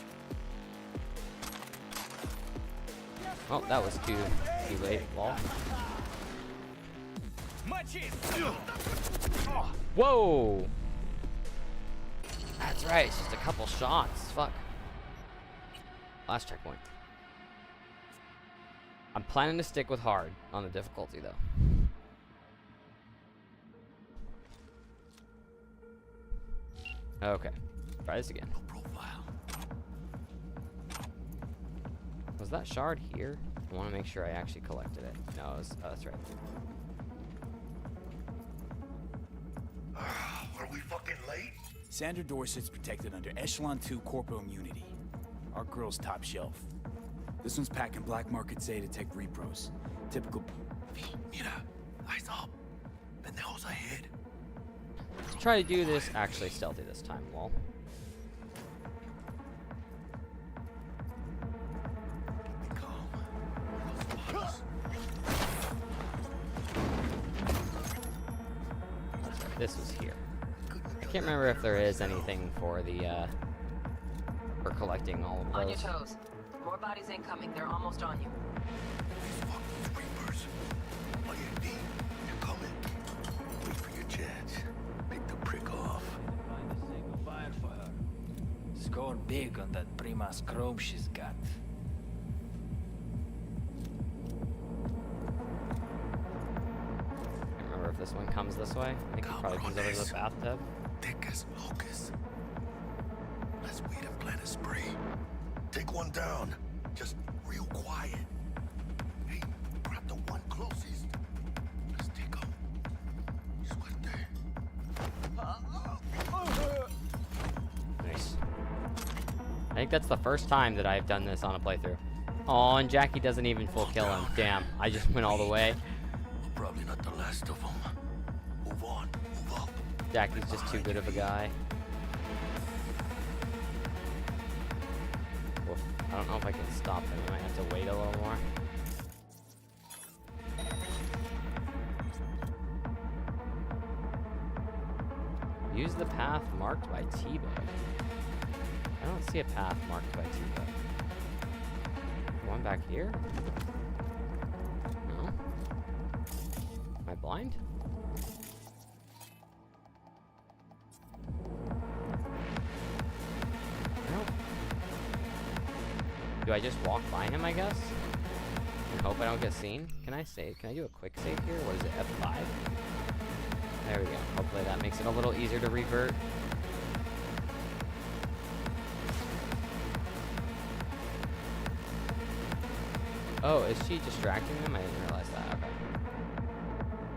Oh, that was too late. Lol. Whoa! That's right, it's just a couple shots. Fuck. Last checkpoint. I'm planning to stick with hard on the difficulty, though. Okay. Try this again. Was that shard here? I want to make sure I actually collected it. No, it was, oh, that's right. Are we fucking late? Sandra Dorset's protected under Echelon 2 Corpo Immunity. Our girl's top shelf. This one's packing black market Zetatech repros. Typical... Mira, eyes up. Pendejos ahead. Let's try to do this actually stealthy this time, lol. This was here. I can't remember if there is anything for the, for collecting all of those. On your toes. More bodies incoming. They're almost on you. These fucking creepers. Oh yeah, D, they're coming. Wait for your chance. Pick the prick off. Find a single fire for her. Score big on that prima scrobe she's got. I can't remember if this one comes this way. I think it probably comes over to the bathtub. Thick as locusts. Let's wait and plant a spray. Take one down. Just real quiet. Hey, grab the one closest. Let's take him. Suerte. Nice. I think that's the first time that I've done this on a playthrough. Oh, and Jackie doesn't even full kill him. Damn, I just went all the way. Probably not the last of them. Move on, move up. Jackie's just too good of a guy. Oof, I don't know if I can stop him. I might have to wait a little more. Use the path marked by T-Bug. I don't see a path marked by T-Bug. One back here? No. Am I blind? No. Do I just walk by him, I guess? And hope I don't get seen? Can I save? Can I do a quick save here? What is it, F5? There we go. Hopefully that makes it a little easier to revert. Oh, is she distracting them? I didn't realize that. Okay.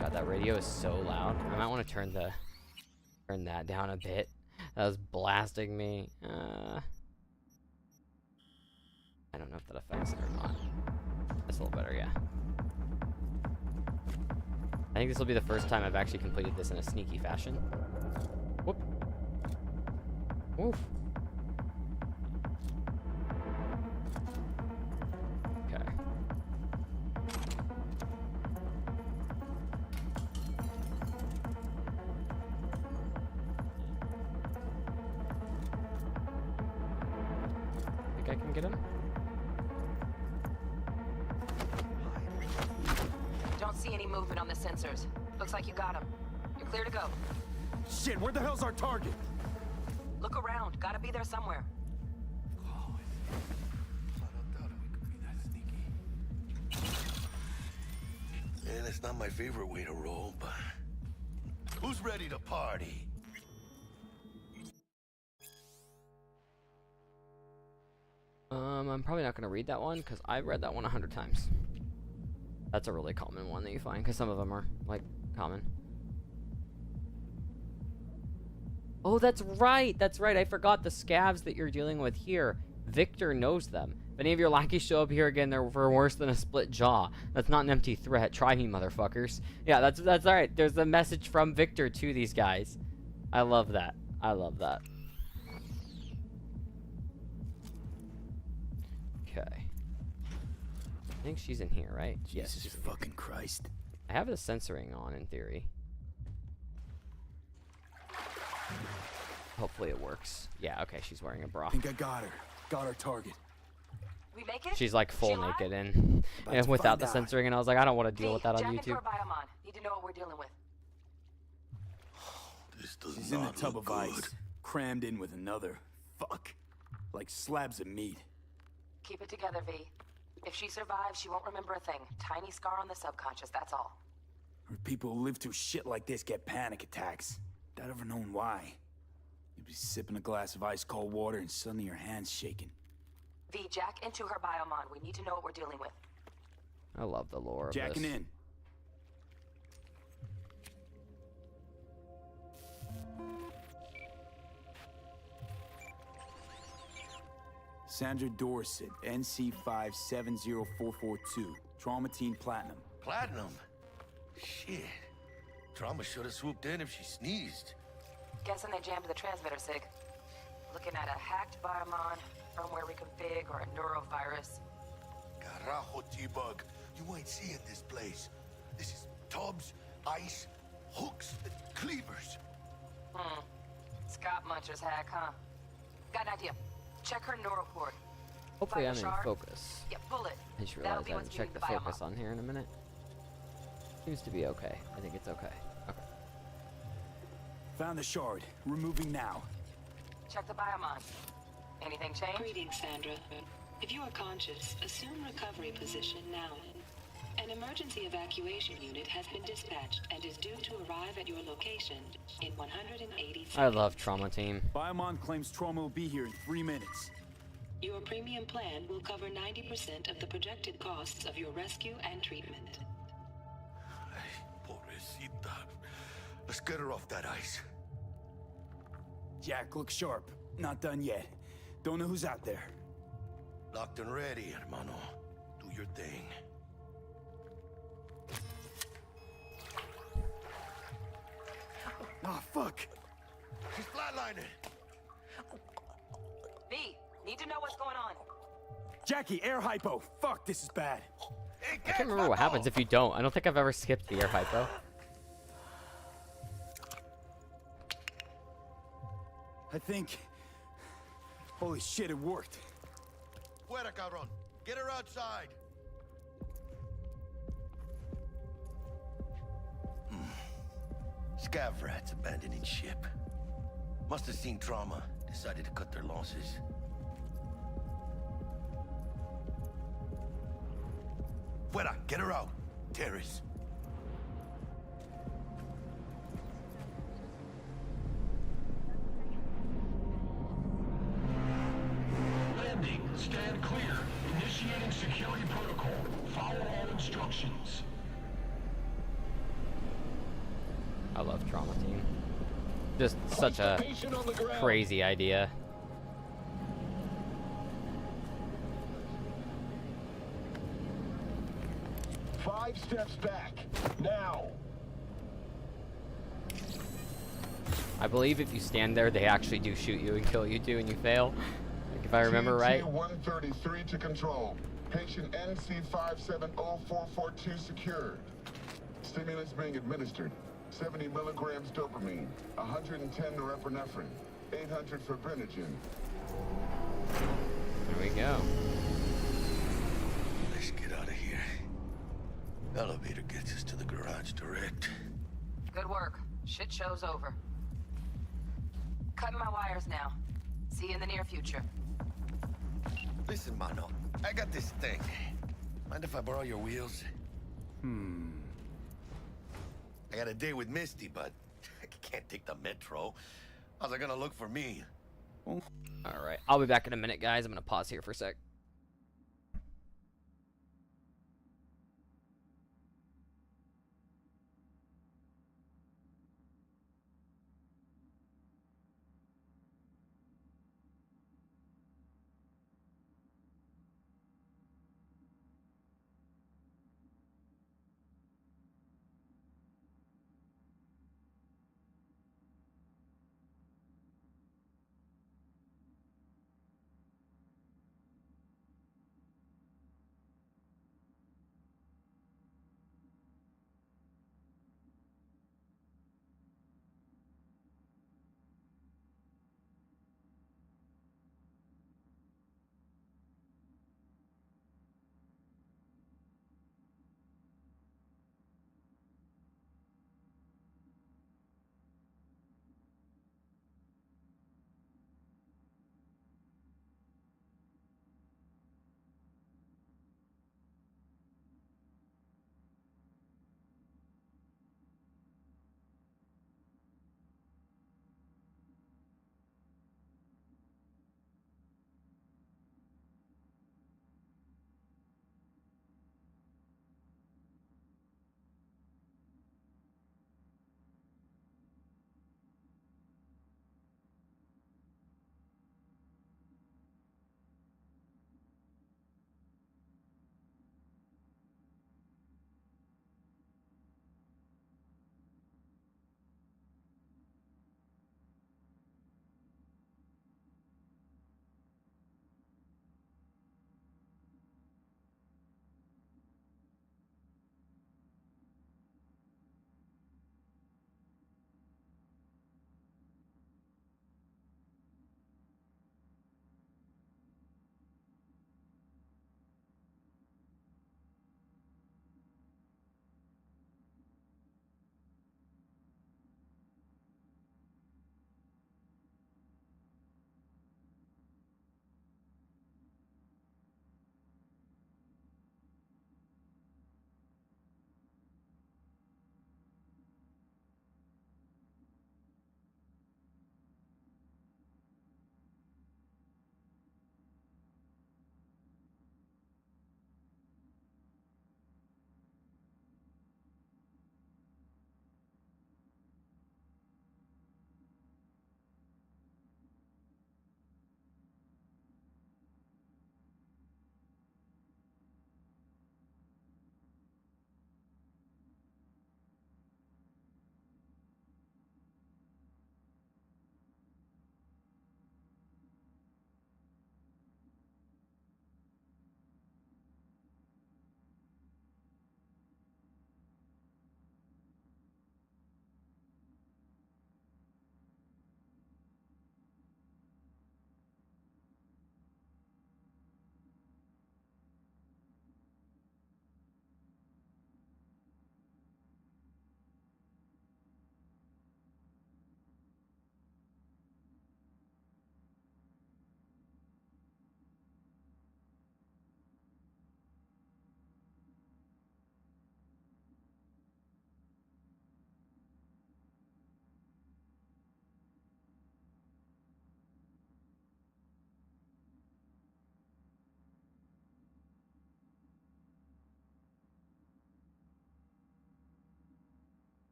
God, that radio is so loud. I might want to turn that down a bit. That was blasting me. I don't know if that affects it or not. That's a little better, yeah. I think this will be the first time I've actually completed this in a sneaky fashion. Whoop. Woof. Okay. Think I can get him? Don't see any movement on the sensors. Looks like you got him. You're clear to go. Shit, where the hell's our target? Look around. Gotta be there somewhere. And it's not my favorite way to roll, but who's ready to party? I'm probably not going to read that one because I've read that one 100 times. That's a really common one that you find because some of them are, like, common. Oh, that's right! That's right, I forgot the scavs that you're dealing with here. Victor knows them. If any of your lackeys show up here again, they're for worse than a split jaw. That's not an empty threat. Try me, motherfuckers. Yeah, that's alright. There's a message from Victor to these guys. I love that. I love that. Okay. I think she's in here, right? Yes, Jesus fucking Christ. I have the censoring on in theory. Hopefully it works. Yeah, okay, she's wearing a bra. I think I got her. Got our target. We make it? She's like full naked and without the censoring, and I was like, I don't want to deal with that on Jack YouTube. into her biomon. Need to know what we're dealing with. This does She's in the not tub look of good. ice, crammed in with another. Fuck. Like slabs of meat. Keep it together, V. If she survives, she won't remember a thing. Tiny scar on the subconscious, that's all. Or people who live through shit like this get panic attacks. Without ever knowing why. You'd be sipping a glass of ice cold water and suddenly your hand's shaking. V, Jack into her biomon. We need to know what we're dealing with. I love the lore of Jacking this. in. Sandra Dorset, NC570442. Trauma Team Platinum. Platinum? Shit. Trauma should have swooped in if she sneezed. Guessing they jammed the transmitter, Sig. Looking at a hacked biomon, firmware reconfig, or a neurovirus. Carajo, T-Bug. You ain't seeing this place. This is tubs, ice, hooks, cleavers. Scott Muncher's hack, huh? Got an idea. Check her neural port. Hopefully I'm in shard? focus. Yeah, bullet. I just That'll realized be I what's haven't checked the giving focus on here in a minute. Seems to be okay. I think it's okay. Okay. Found the shard. Removing now. Check the biomon. Anything change? Greetings, Sandra. If you are conscious, assume recovery position now. An emergency evacuation unit has been dispatched and is due to arrive at your location in 180 seconds. I love Trauma Team. Biomon claims trauma will be here in 3 minutes. Your premium plan will cover 90% of the projected costs of your rescue and treatment. Pobrecita. Let's get her off that ice. Jack, look sharp. Not done yet. Don't know who's out there. Locked and ready, hermano. Do your thing. Ah, fuck. She's flatlining. V, need to know what's going on. Jackie, air hypo. Fuck, this is bad. I can't remember what happens if you don't. I don't think I've ever skipped the air hypo. I think... Holy shit, it worked. Fuera, cabrón. Get her outside. Scav rats abandoning ship. Must have seen trauma. Decided to cut their losses. Fuera, get her out. Terrace. Landing. Stand clear. Initiating security protocol. Follow all instructions. I love Trauma Team. Just such a crazy idea. Five steps back. Now. I believe if you stand there, they actually do shoot you and kill you too, and you fail. Like if I remember right. 133 to control. Patient NC570442 secured. Stimulants being administered. 70 milligrams dopamine, 110 norepinephrine, 800 fibrinogen. There we go. Let's get out of here. Elevator gets us to the garage direct. Good work. Shit show's over. Cutting my wires now. See you in the near future. Listen, mano. I got this thing. Mind if I borrow your wheels? I got a date with Misty, but I can't take the metro. How's it gonna look for me? Alright, I'll be back in a minute, guys. I'm gonna pause here for a sec.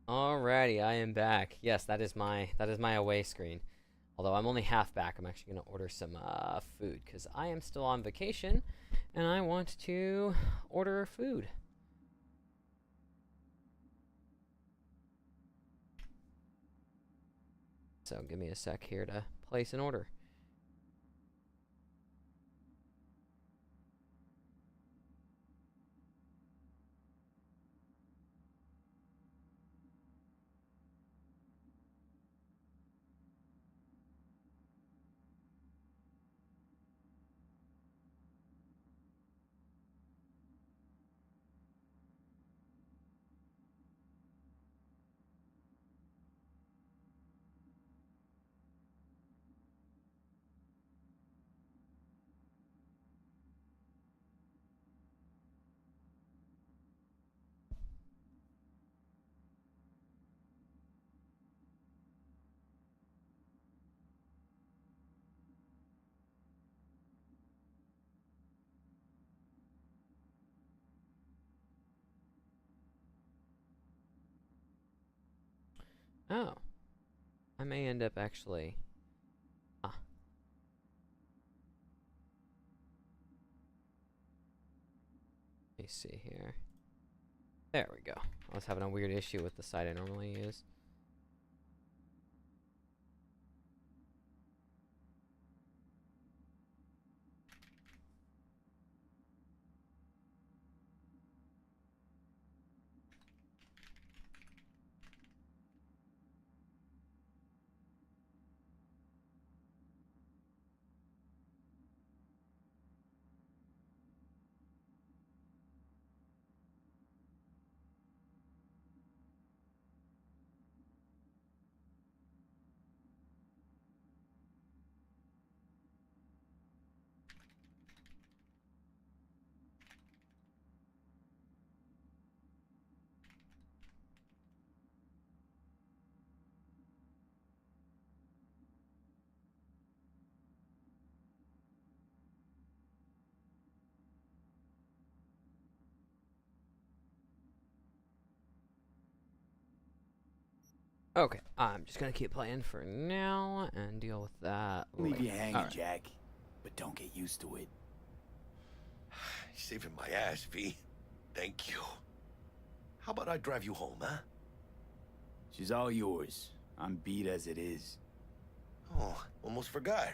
Alrighty, I am back. Yes, that is my away screen. Although I'm only half back, I'm actually gonna order some food because I am still on vacation, and I want to order food. So give me a sec here to place an order. Oh. I may end up actually... Ah. Let me see here. There we go. I was having a weird issue with the site I normally use. Okay, I'm just gonna keep playing for now and deal with that Leave later. you hanging, Alright. Jack. But don't get used to it. Saving my ass, V. Thank you. How about I drive you home, huh? She's all yours. I'm beat as it is. Oh, almost forgot.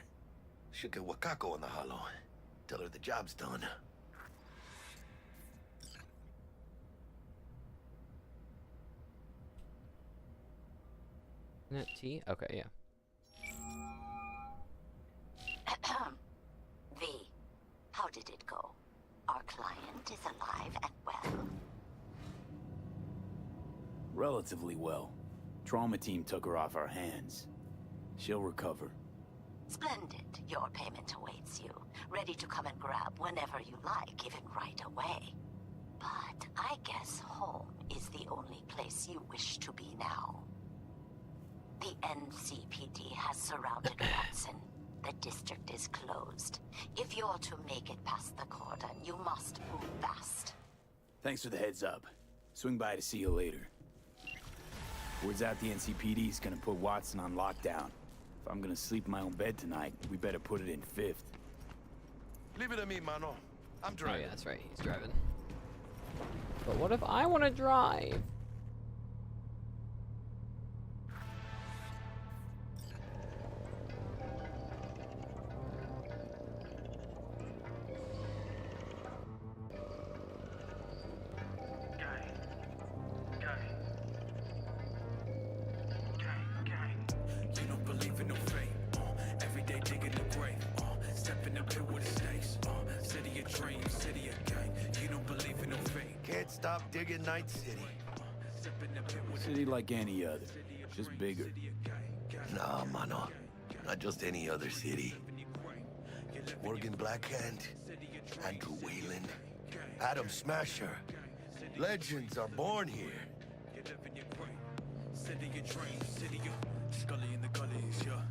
Should get Wakako on the holo. Tell her the job's done. Isn't it tea? Okay, yeah. V, how did it go? Our client is alive and well. Relatively well. Trauma team took her off our hands. She'll recover. Splendid. Your payment awaits you. Ready to come and grab whenever you like, even right away. But I guess home is the only place you wish to be now. The NCPD has surrounded Watson. The district is closed. If you're to make it past the cordon, you must move fast. Thanks for the heads up. Swing by to see you later. Word's out the NCPD's gonna put Watson on lockdown. If I'm gonna sleep in my own bed tonight, we better put it in 5th. Leave it to me, mano. I'm driving. Oh yeah, that's right, he's driving. But what if I want to drive? You don't believe in no fate. Every day digging the grave. Step in the pit with the snakes. City of dreams, city of gang. You don't believe in no fate. Can't stop digging Night City. City like any other, just bigger. Nah, mano. Not just any other city. Morgan Blackhand, Andrew Wayland, Adam Smasher. Legends are born here. City of dreams, city of Scully in the gullies, yeah.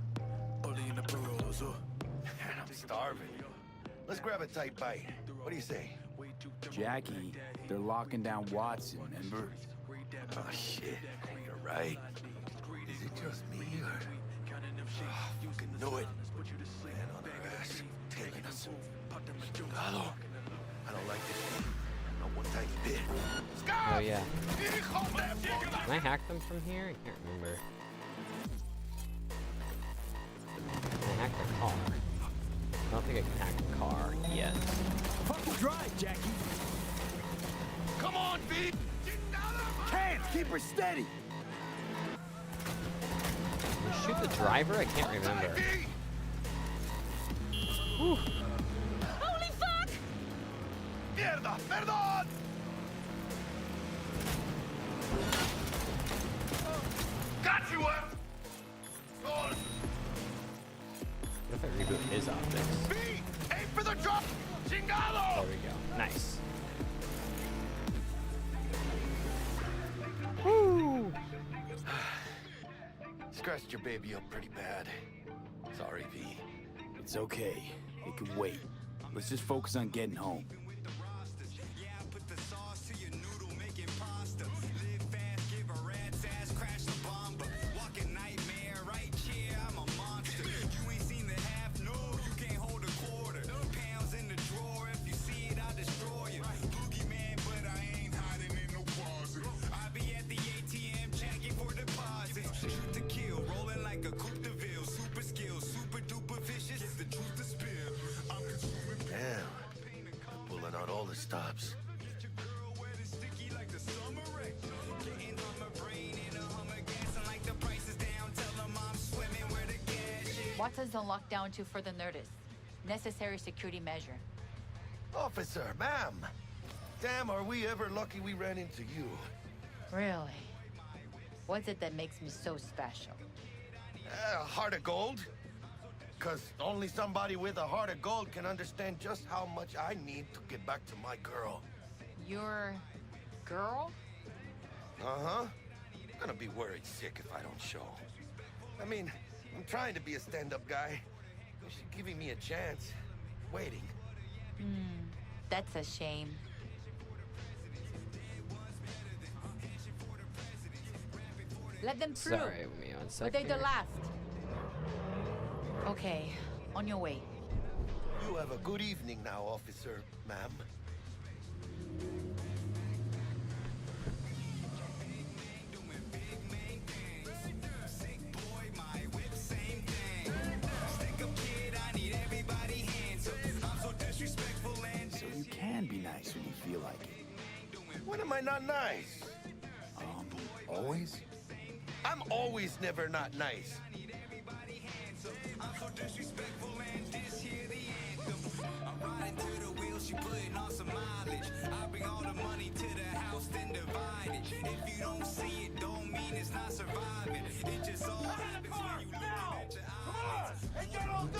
Bully in the burrows, Man, I'm starving. Let's grab a tight bite. What do you say? Jackie, they're locking down Watson, remember? Oh, shit. You're right? Is it just me, or... fucking knew it. Man on our ass, tailing us. Chingado. I don't like this. Not one tiny bit. Oh yeah. Can I hack them from here? I can't remember. Can I hack the car? I don't think I can hack the car yet. Fucking drive, Jackie. Come on, V! Can't keep her steady. Can I shoot the driver? I can't remember. Whew. Holy fuck! Mierda! Perdón! Got you, What if I reboot his optics? V! Aim for the drop! Chingado! There we go. Nice. Woo! Scratched your baby up pretty bad. Sorry, V. It's okay. It can wait. Let's just focus on getting home. Damn. Pulling out all the stops. What does the lockdown to further notice? Necessary security measure. Officer, ma'am. Damn, are we ever lucky we ran into you. Really? What's it that makes me so special? A heart of gold? Because only somebody with a heart of gold can understand just how much I need to get back to my girl. Your girl? Uh-huh. I'm gonna be worried sick if I don't show. I mean, I'm trying to be a stand-up guy. She's giving me a chance. Waiting. That's a shame. Let them through. Sorry, give me 1 But second. they're the here. last. Okay, on your way. You have a good evening now, officer, ma'am. So you can be nice when you feel like it. When am I not nice? Always? I'm always never not nice.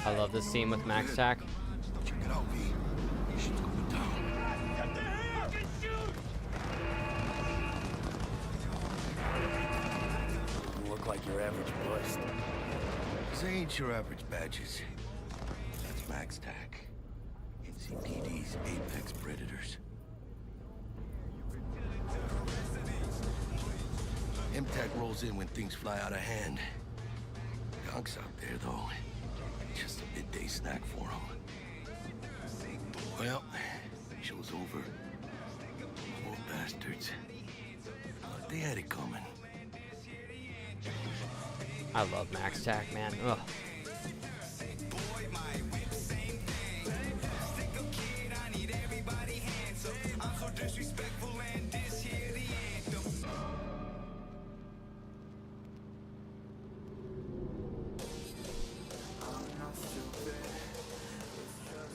I love this scene with Max Tack. Check it out, V. You should go down. You look like your average bust. These ain't your average badges. That's Max Tack. NCPD's apex predators. MTAC rolls in when things fly out of hand. Gonks out there, though. Just a midday snack for them. Well, show's over. Poor bastards. They had it coming. I love Max Tack, man. Ugh.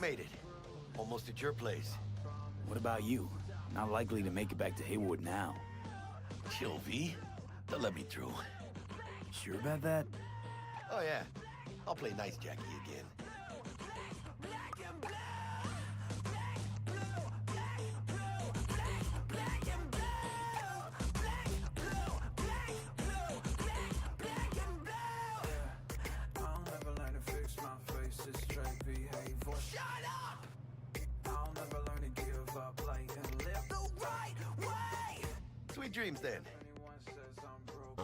Made it. Almost at your place. What about you? Not likely to make it back to Haywood now. Chill, V. They'll let me through. Sure about that? Oh, yeah. I'll play nice Jackie again. Sweet dreams, then.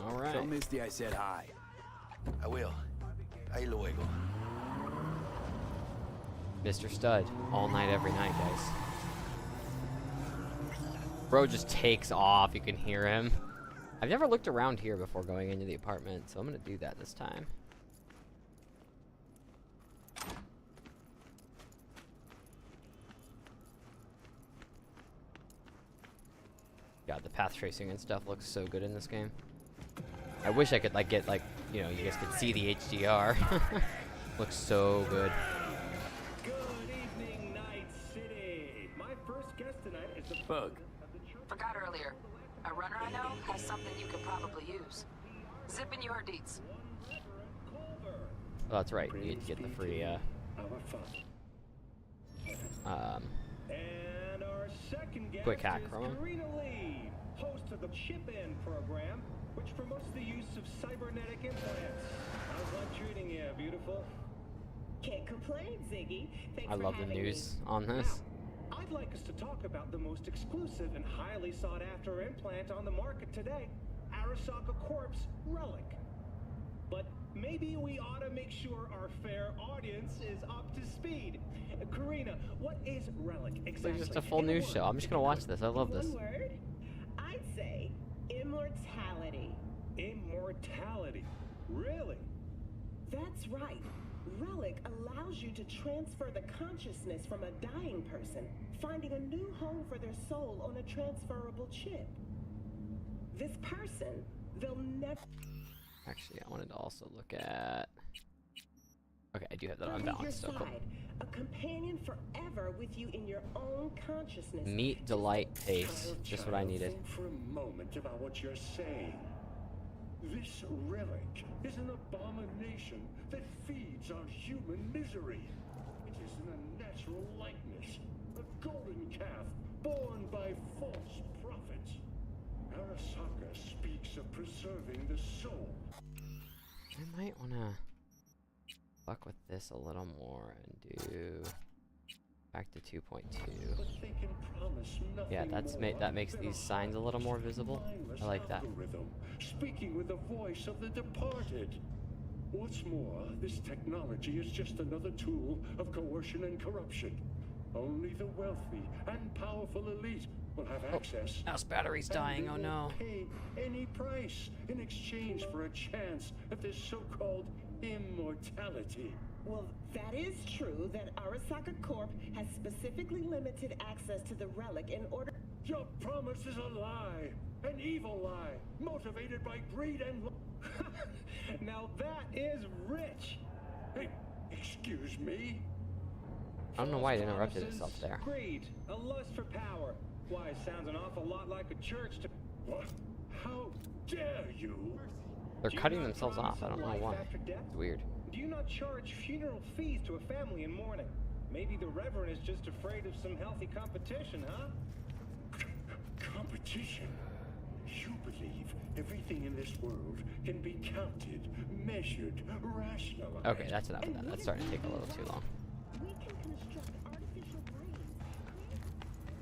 All right. Tell Misty I said hi. I will. Ahí luego. Mr. Stud, all night, every night, guys. Bro just takes off. You can hear him. I've never looked around here before going into the apartment, so I'm gonna do that this time. God, the path tracing and stuff looks so good in this game. I wish I could like get like, you know, you guys could see the HDR. Looks so good. Good evening, Night City. My first guest tonight is the Bug. Forgot earlier. A runner I know has something you could probably use. Zipping you her deets. Oh, that's right. You need to get the free, And our second guest quick hack is from him. Karina Lee, host of the Chip-In program, which promotes the use of cybernetic implants. How's life treating you, beautiful? Can't complain, Ziggy. Thanks I for love the having news on this. Now, I'd like us to talk about the most exclusive and highly sought-after implant on the market today, Arasaka Corp's Relic. But maybe we ought to make sure our fair audience is up to speed. Karina, what is Relic exactly? It's just a full news show. I'm just gonna watch this. I love this. One word? I'd say immortality. Immortality? Really? That's right. Relic allows you to transfer the consciousness from a dying person, finding a new home for their soul on a transferable chip. This person, they'll never... Actually, I wanted to also look at... Okay, I do have that on your balance, so cool. side, a companion forever with you in your own consciousness. Meat, delight, taste. Just what I needed. Think for a moment about what you're saying. This relic is an abomination that feeds on human misery. It is an unnatural likeness, a golden calf born by false prophets. Arasaka speaks of preserving the soul. I might want to fuck with this a little more and do back to 2.2. Yeah, that makes these signs a little more visible. I like that. Speaking with the voice of the departed. What's more, this technology is just another tool of coercion and corruption. Only the wealthy and powerful elite will have access. Mouse battery's dying, oh no. Pay any price in exchange for a chance at this so-called immortality. Well, that is true that Arasaka Corp has specifically limited access to the relic in order... Your promise is a lie, an evil lie, motivated by greed and... Now that is rich. Hey, excuse me? I don't know why it interrupted itself there. Greed, a lust for power. Why, it sounds an awful lot like a church to... What? How dare you? They're cutting themselves off. I don't know why. It's weird. Do you not charge funeral fees to a family in mourning? Maybe the Reverend is just afraid of some healthy competition, huh? Competition? You believe everything in this world can be counted, measured, rationalized. Okay, that's enough of that. That's starting to take a little too long. We can construct artificial brains.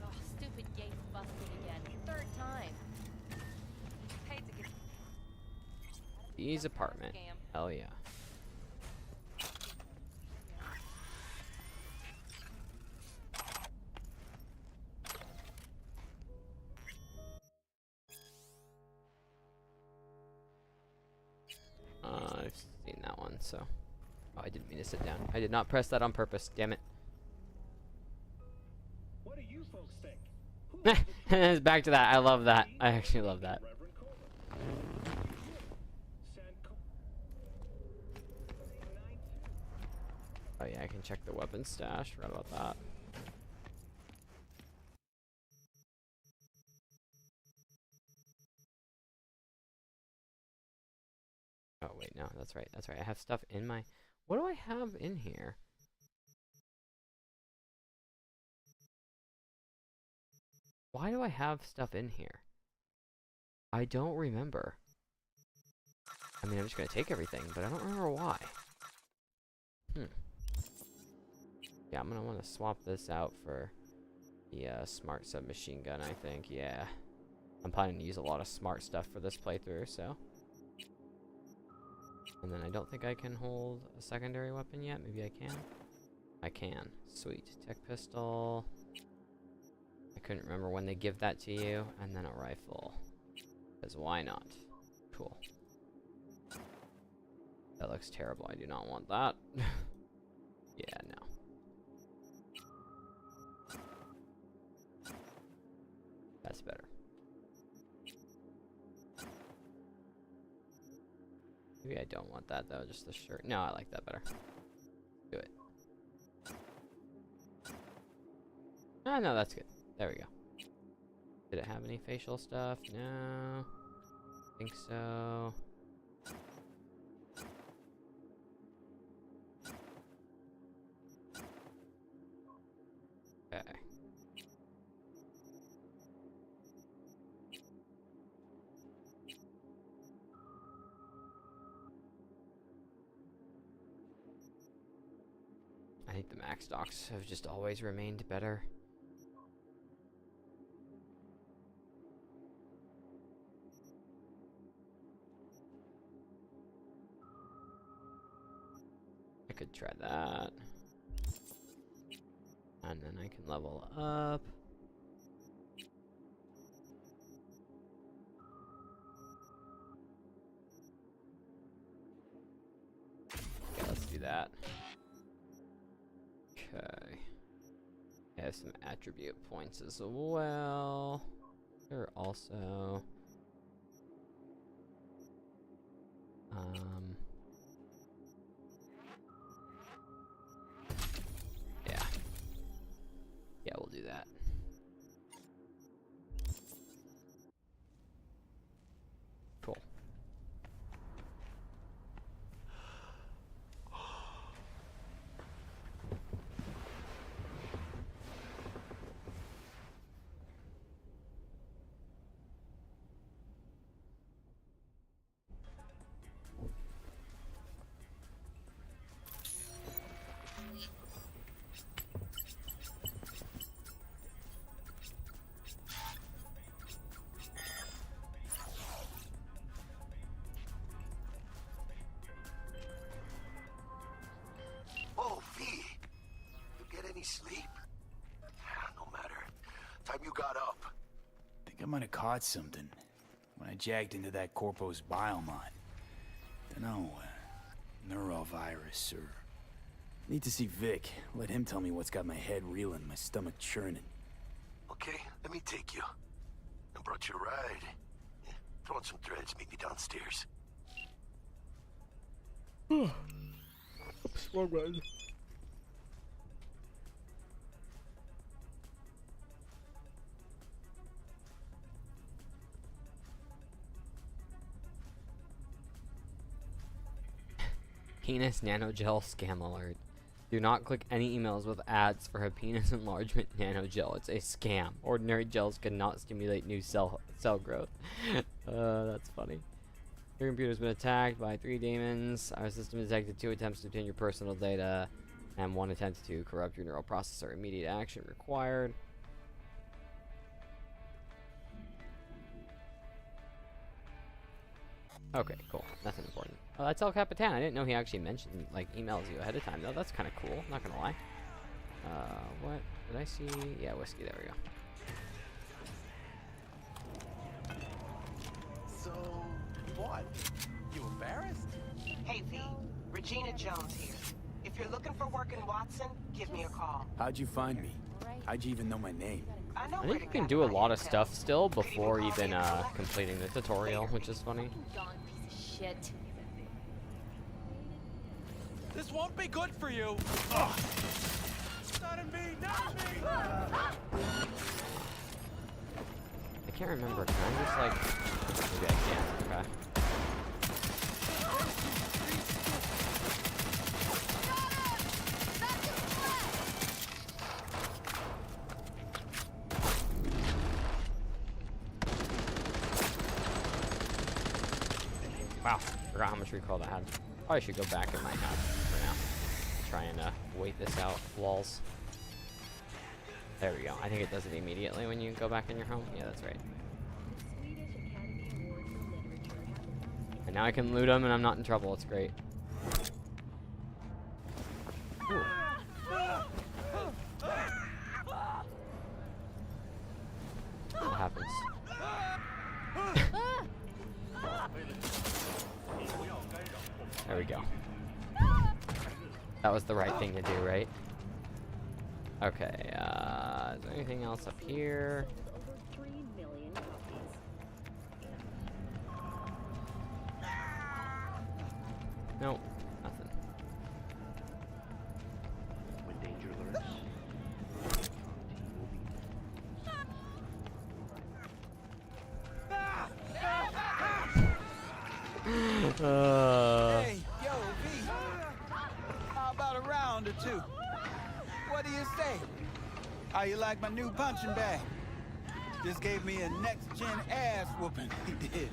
Oh, stupid gate's busted again. Third time. Hate to get... Ease apartment. Hell yeah. I've seen that one, so... Oh, I didn't mean to sit down. I did not press that on purpose, damn it. What do you folks think? It's back to that. I love that. I actually love that. Oh yeah, I can check the weapon stash. Forgot about that. Oh wait, no, that's right. That's right. I have stuff in my... What do I have in here? Why do I have stuff in here? I don't remember. I mean, I'm just gonna take everything, but I don't remember why. Yeah, I'm gonna want to swap this out for the smart submachine gun, I think. Yeah. I'm planning to use a lot of smart stuff for this playthrough, so... And then I don't think I can hold a secondary weapon yet. Maybe I can. I can. Sweet. Tech pistol. I couldn't remember when they give that to you. And then a rifle. Because why not? Cool. That looks terrible. I do not want that. Yeah, no. That's better. Maybe I don't want that though, just the shirt. No, I like that better. Do it. Oh, no, that's good. There we go. Did it have any facial stuff? No. Think so. Okay. I think the max docs have just always remained better. I could try that. And then I can level up. Okay, let's do that. Okay. I have some attribute points as well. There are also yeah. Yeah, we'll do that. Cool. Oh, V. You get any sleep? No matter. Time you got up. Think I might have caught something when I jagged into that Corpo's biomon. Dunno, neurovirus or... Need to see Vic. Let him tell me what's got my head reeling, my stomach churning. Okay, let me take you. I brought you a ride. Yeah, throw on some threads, meet me downstairs. Oops, wrong one. Penis nanogel scam alert. Do not click any emails with ads for a penis enlargement nanogel. It's a scam. Ordinary gels cannot stimulate new cell growth. That's funny. Your computer's been attacked by 3 demons. Our system detected 2 attempts to obtain your personal data and 1 attempt to corrupt your neural processor. Immediate action required. Okay, cool. Nothing important. Oh, that's El Capitan. I didn't know he actually mentioned, like, emails you ahead of time, though. That's kind of cool. Not gonna lie. What? Did I see? Yeah, whiskey. There we go. So, what? You embarrassed? Hey, V. Regina Jones here. If you're looking for work in Watson, give me a call. How'd you find me? How'd you even know my name? I know I think you can do a lot of stuff still before even completing the tutorial, which is funny. Shit. This won't be good for you. Ugh. Not in me, not in me. I can't remember. Can I just like? Maybe I can't. Okay. Wow, forgot how much recoil that had. Probably should go back in my house for now. Try and wait this out. Walls. There we go. I think it does it immediately when you go back in your home. Yeah, that's right. I now I can loot them and I'm not in trouble. It's great. Ooh. What happens? There we go. That was the right thing to do, right? Okay, is there anything else up here? Nope, nothing. When danger lurks, Hey, yo, V. How about a round or two? What do you say? How you like my new punching bag? Just gave me a next-gen ass whooping, he did.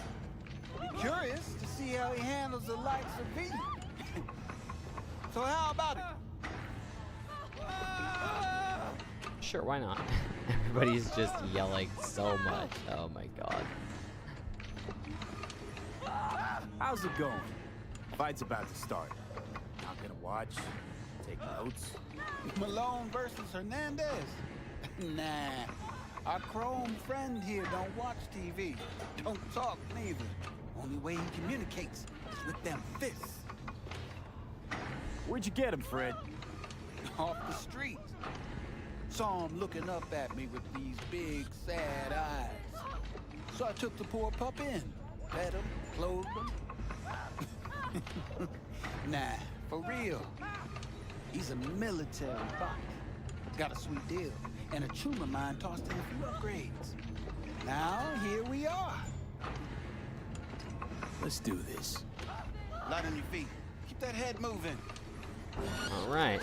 Curious to see how he handles the likes of V. So how about it? Sure, why not? Everybody's just yelling so much. Oh my god. How's it going? Fight's about to start. Not gonna watch, take notes. Malone versus Hernandez? Nah. Our chrome friend here don't watch TV. Don't talk neither. Only way he communicates is with them fists. Where'd you get him, Fred? Off the street. Saw him looking up at me with these big, sad eyes. So I took the poor pup in. Fed him, clothed him. Nah, for real. He's a military bot. Got a sweet deal. And a tumor mine tossed in a few upgrades. Now, here we are. Let's do this. Light on your feet. Keep that head moving. All right.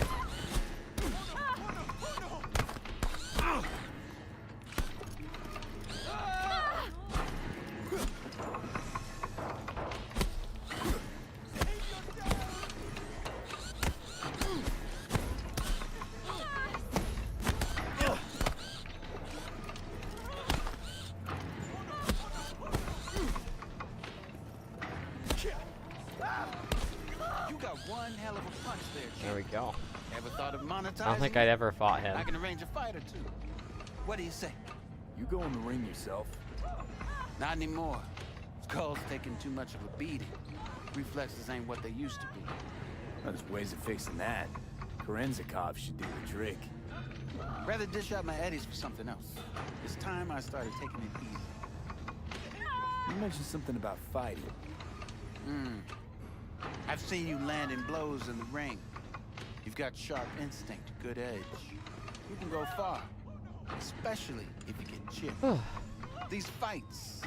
One hell of a punch there, kid. There we go. Ever thought of monetizing? I don't think I'd ever fought him. I can arrange a fight or two. What do you say? You go in the ring yourself? Not anymore. Skull's taking too much of a beating. Reflexes ain't what they used to be. Well, there's ways of fixing that. Korenzikov should do the trick. Rather dish out my eddies for something else. It's time I started taking it easy. You mentioned something about fighting. I've seen you landing blows in the ring. You've got sharp instinct, good edge. You can go far, especially if you get chipped. These fights,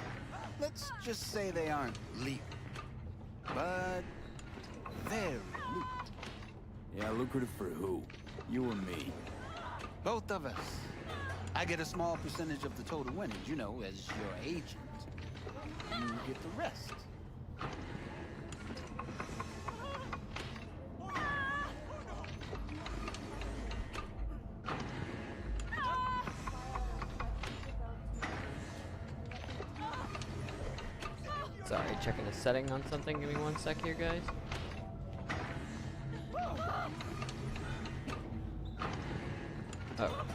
let's just say they aren't legal, but very lucrative. Yeah, lucrative for who? You or me? Both of us. I get a small percentage of the total winnings, you know, as your agent. You get the rest. Sorry, checking the setting on something. Give me one sec here, guys. Oh.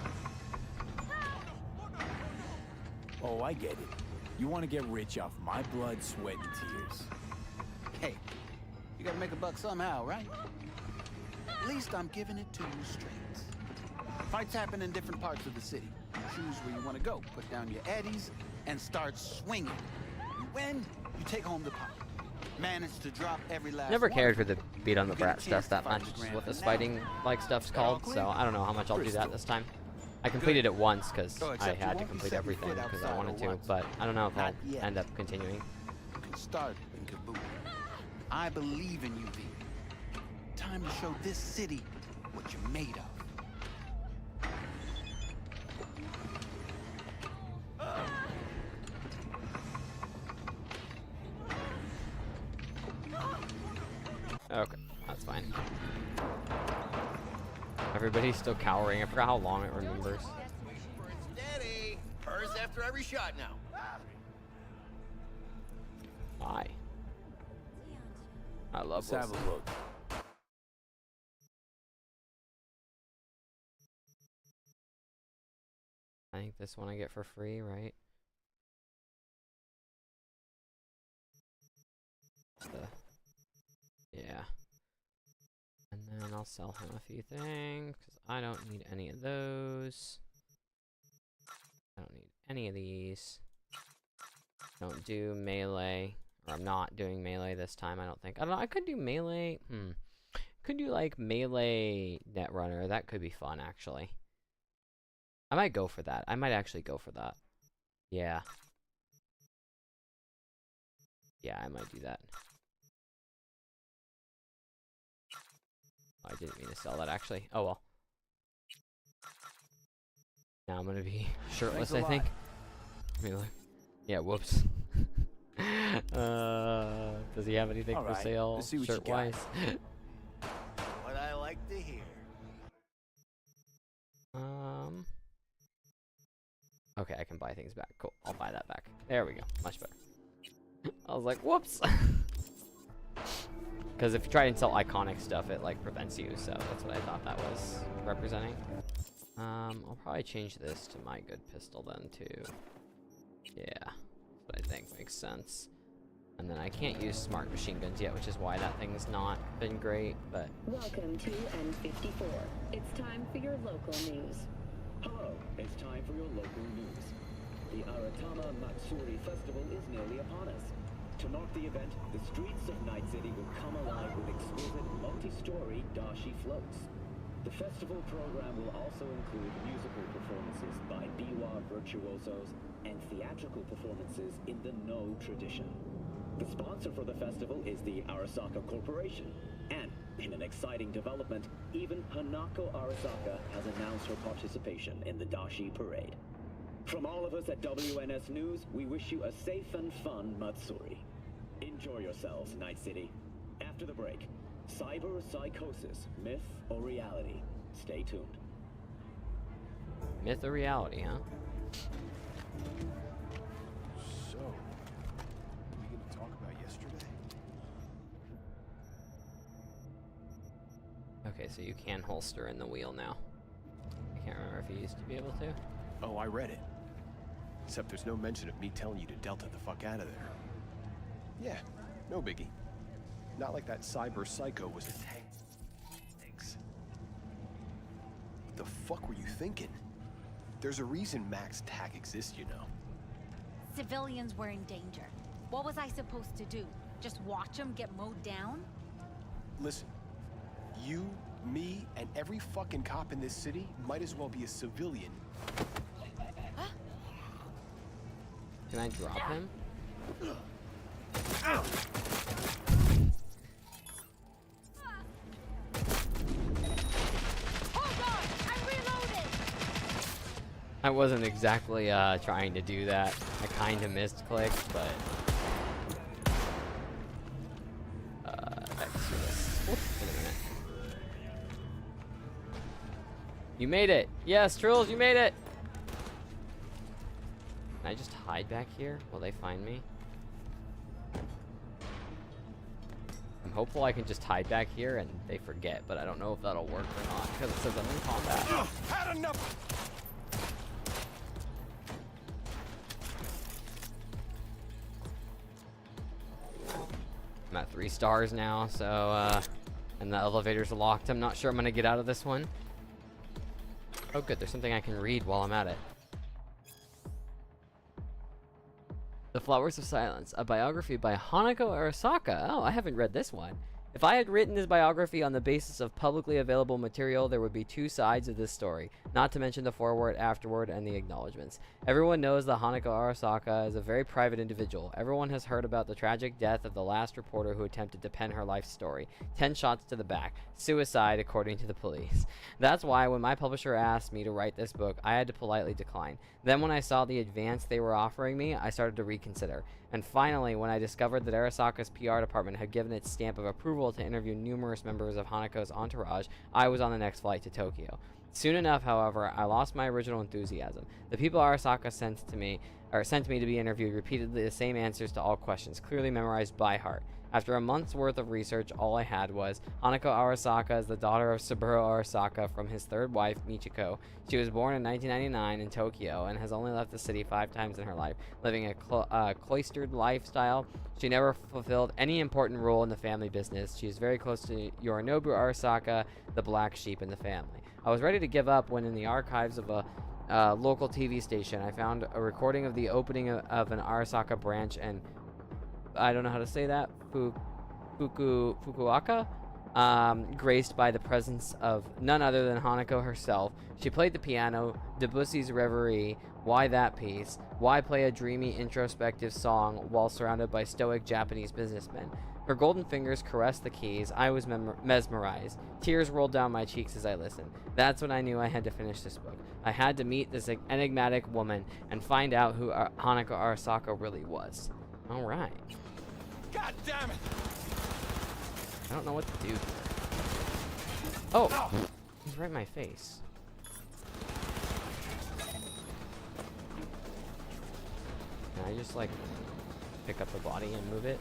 Oh, I get it. You want to get rich off my blood, sweat, and tears. Hey, you gotta make a buck somehow, right? At least I'm giving it to you straight. Fights happen in different parts of the city. You choose where you want to go, put down your eddies, and start swinging. And when you take home the pot, manage to drop every last Never one. cared for the beat on the brat stuff that much. Is what this fighting like stuff's called. So I don't know how much I'll do that this time. I completed it once because I had to complete everything because I wanted to, but I don't know if I'll end up continuing. You can start in Kaboom. I believe in you, V. Time to show this city what you're made of. Okay, that's fine. Everybody's still cowering. I forgot how long it remembers. Steady. Purrs after every shot now. Bye. I love Let's have a look. I think this one I get for free, right? Yeah. And then I'll sell him a few things, because I don't need any of those. I don't need any of these. Don't do melee. Or I'm not doing melee this time, I don't think. I don't know, I could do melee. Could do, like, melee Netrunner. That could be fun, actually. I might go for that. I might actually go for that. Yeah. Yeah, I might do that. I didn't mean to sell that, actually. Oh, well. Now I'm gonna be shirtless, I think. Really? Yeah, whoops. Does he have anything for sale, shirt-wise? What I like to hear. Okay, I can buy things back. Cool, I'll buy that back. There we go, much better. I was like, whoops! Because if you try and sell iconic stuff, it, like, prevents you, so that's what I thought that was representing. I'll probably change this to my good pistol then, too. Yeah, that's what I think makes sense. And then I can't use smart machine guns yet, which is why that thing's not been great, but... Welcome to N54. It's time for your local news. Hello, it's time for your local news. The Aratama Matsuri Festival is nearly upon us. To mark the event, the streets of Night City will come alive with exquisite multi-story dashi floats. The festival program will also include musical performances by biwa virtuosos and theatrical performances in the No tradition. The sponsor for the festival is the Arasaka Corporation, and in an exciting development, even Hanako Arasaka has announced her participation in the Dashi Parade. From all of us at WNS News, we wish you a safe and fun Matsuri. Enjoy yourselves, Night City. After the break, cyber psychosis, myth or reality? Stay tuned. Myth or reality, huh? So, what are we going to talk about yesterday? Okay, so you can holster in the wheel now. I can't remember if you used to be able to. Oh, I read it. Except there's no mention of me telling you to Delta the fuck out of there. Yeah, no biggie. Not like that cyber psycho was a tank. Thanks. What the fuck were you thinking? There's a reason Max TAC exists, you know. Civilians were in danger. What was I supposed to do? Just watch them get mowed down? Listen, you, me, and every fucking cop in this city might as well be a civilian. Can I drop him? Hold on! I'm reloading! I wasn't exactly trying to do that. I kind of missed click, but Exodus. Wait a minute. You made it! Yes, Trills, you made it! Can I just hide back here? Will they find me? I'm hopeful I can just hide back here and they forget, but I don't know if that'll work or not because it says I'm in combat. Had enough! I'm at 3 stars now, so and the elevator's locked. I'm not sure I'm gonna get out of this one. Oh good, there's something I can read while I'm at it. The Flowers of Silence, a biography by Hanako Arasaka. Oh, I haven't read this one. If I had written this biography on the basis of publicly available material, there would be 2 sides of this story, not to mention the foreword, afterword, and the acknowledgments. Everyone knows that Hanako Arasaka is a very private individual. Everyone has heard about the tragic death of the last reporter who attempted to pen her life story. 10 shots to the back. Suicide, according to the police. That's why when my publisher asked me to write this book, I had to politely decline. Then when I saw the advance they were offering me, I started to reconsider. And finally, when I discovered that Arasaka's PR department had given its stamp of approval to interview numerous members of Hanako's entourage, I was on the next flight to Tokyo. Soon enough, however, I lost my original enthusiasm. The people Arasaka sent to me to be interviewed repeatedly the same answers to all questions, clearly memorized by heart. After a month's worth of research, all I had was Hanako Arasaka is the daughter of Saburo Arasaka from his third wife, Michiko. She was born in 1999 in Tokyo and has only left the city 5 times in her life, living a cloistered lifestyle. She never fulfilled any important role in the family business. She is very close to Yorinobu Arasaka, the black sheep in the family. I was ready to give up when in the archives of a local TV station, I found a recording of the opening of an Arasaka branch, and I don't know how to say that, Fukuoka, graced by the presence of none other than Hanako herself. She played the piano, Debussy's Reverie. Why that piece? Why play a dreamy, introspective song while surrounded by stoic Japanese businessmen? Her golden fingers caressed the keys. I was mesmerized. Tears rolled down my cheeks as I listened. That's when I knew I had to finish this book. I had to meet this enigmatic woman and find out who Hanako Arasaka really was. All right. God damn it! I don't know what to do here. Oh! He's right in my face. Can I just, like, pick up the body and move it?